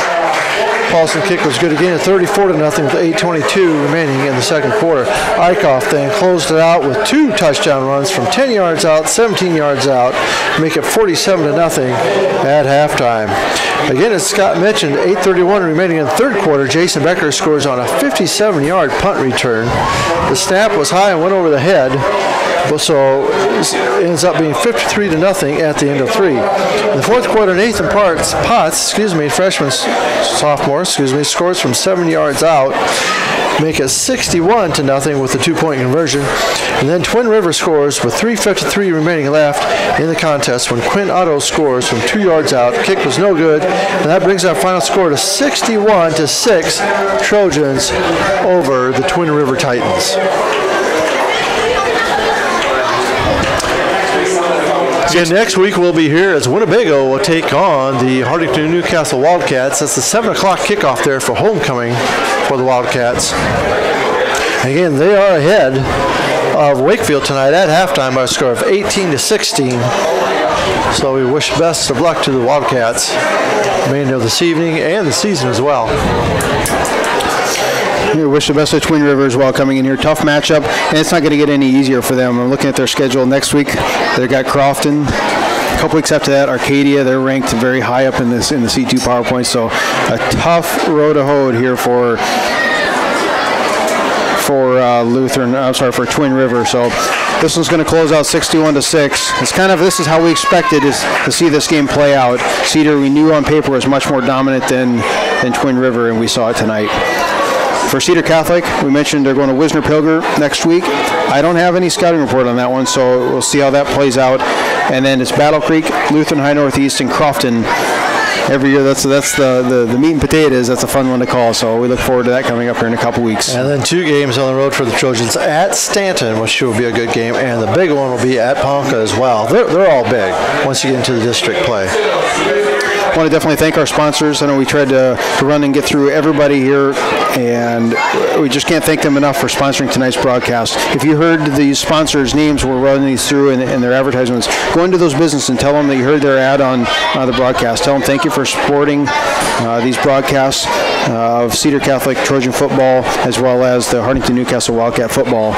Paulson kick was good again at 34-0 with 8:22 remaining in the second quarter. Eichhoff then closed it out with 2 touchdown runs from 10 yards out, 17 yards out, make it 47-0 at halftime. Again, as Scott mentioned, 8:31 remaining in the third quarter. Jason Becker scores on a 57-yard punt return. The snap was high and went over the head, so it ends up being 53-0 at the end of 3. In the fourth quarter, Nathan Potts, sophomore, scores from 7 yards out, make it 61-0 with the 2-point conversion. And then Twin River scores with 3:53 remaining left in the contest when Quinn Otto scores from 2 yards out. The kick was no good, and that brings our final score to 61-6 Trojans over the Twin River Titans. Again, next week we'll be here as Winnebago will take on the Hartington Newcastle Wildcats. That's the 7 o'clock kickoff there for homecoming for the Wildcats. Again, they are ahead of Wakefield tonight at halftime by a score of 18-16. So we wish best of luck to the Wildcats remainder of this evening and the season as well. We wish the best of Twin River as well coming in here. Tough matchup, and it's not going to get any easier for them. I'm looking at their schedule next week. They've got Crofton. A couple weeks after that, Arcadia. They're ranked very high up in the C2 PowerPoint. So a tough road to hoe here for Twin River. So this one's going to close out 61-6. This is how we expected is to see this game play out. Cedar, we knew on paper, was much more dominant than Twin River, and we saw it tonight. For Cedar Catholic, we mentioned they're going to Wisner-Pilger next week. I don't have any scouting report on that one, so we'll see how that plays out. And then it's Battle Creek, Lutheran High Northeast, and Crofton. Every year, that's the meat and potatoes. That's a fun one to call. So we look forward to that coming up here in a couple weeks. And then 2 games on the road for the Trojans at Stanton, which will be a good game, and the big one will be at Ponca as well. They're all big once you get into the district play. I want to definitely thank our sponsors. I know we tried to run and get through everybody here, and we just can't thank them enough for sponsoring tonight's broadcast. If you heard these sponsors' names, we're running these through and their advertisements, go into those businesses and tell them that you heard their ad on the broadcast. Tell them thank you for supporting these broadcasts of Cedar Catholic Trojan football, as well as the Hartington Newcastle Wildcat football.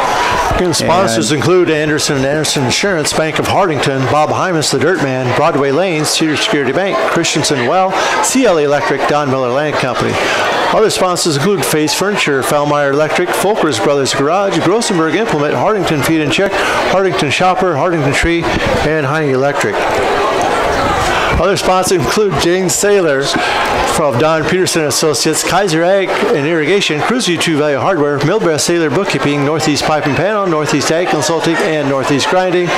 And sponsors include Anderson & Anderson Insurance, Bank of Hartington, Bob Hymas, the Dirt Man, Broadway Lanes, Cedar Security Bank, Christensen Well, CL Electric, Don Miller Land Company. Other sponsors include Face Furniture, Fellmeyer Electric, Folkers Brothers Garage, Grossenberg Implement, Hartington Feed and Check, Hartington Shopper, Hartington Tree, and Heine Electric. Other sponsors include James Saylor from Don Peterson Associates, Kaiser Ag and Irrigation, Cruiser True Value Hardware, Milbrass Saylor Bookkeeping, Northeast Pipe and Panel, Northeast Ag Consulting, and Northeast Grinding.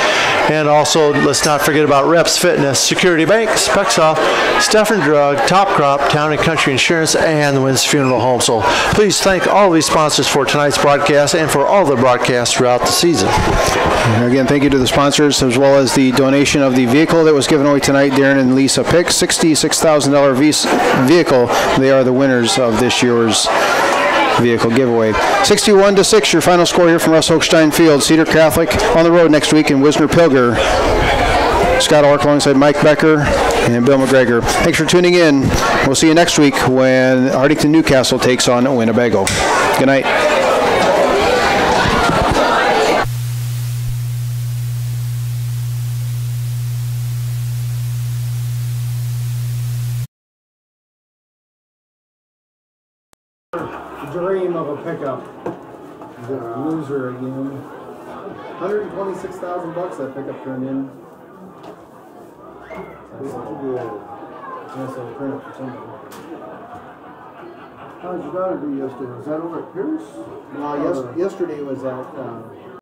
And also, let's not forget about Reps Fitness, Security Bank, Spexoff, Stefan Drug, Top Crop, Town and Country Insurance, and the Wynn's Funeral Home. So please thank all of these sponsors for tonight's broadcast and for all the broadcasts throughout the season. And again, thank you to the sponsors, as well as the donation of the vehicle that was given away tonight. Darren and Lisa Pick, $66,000 vehicle. They are the winners of this year's vehicle giveaway. 61-6, your final score here from Russ Hochstein Field. Cedar Catholic on the road next week in Wisner-Pilger. Scott Ork alongside Mike Becker and Bill McGregor. Thanks for tuning in. We'll see you next week when Hartington Newcastle takes on Winnebago. Good night. Dream of a pickup. The loser again. $126,000 that pickup turned in. That's so good. Nice little print for somebody. How did your daughter do yesterday? Was that over at Pierce? No, yesterday was at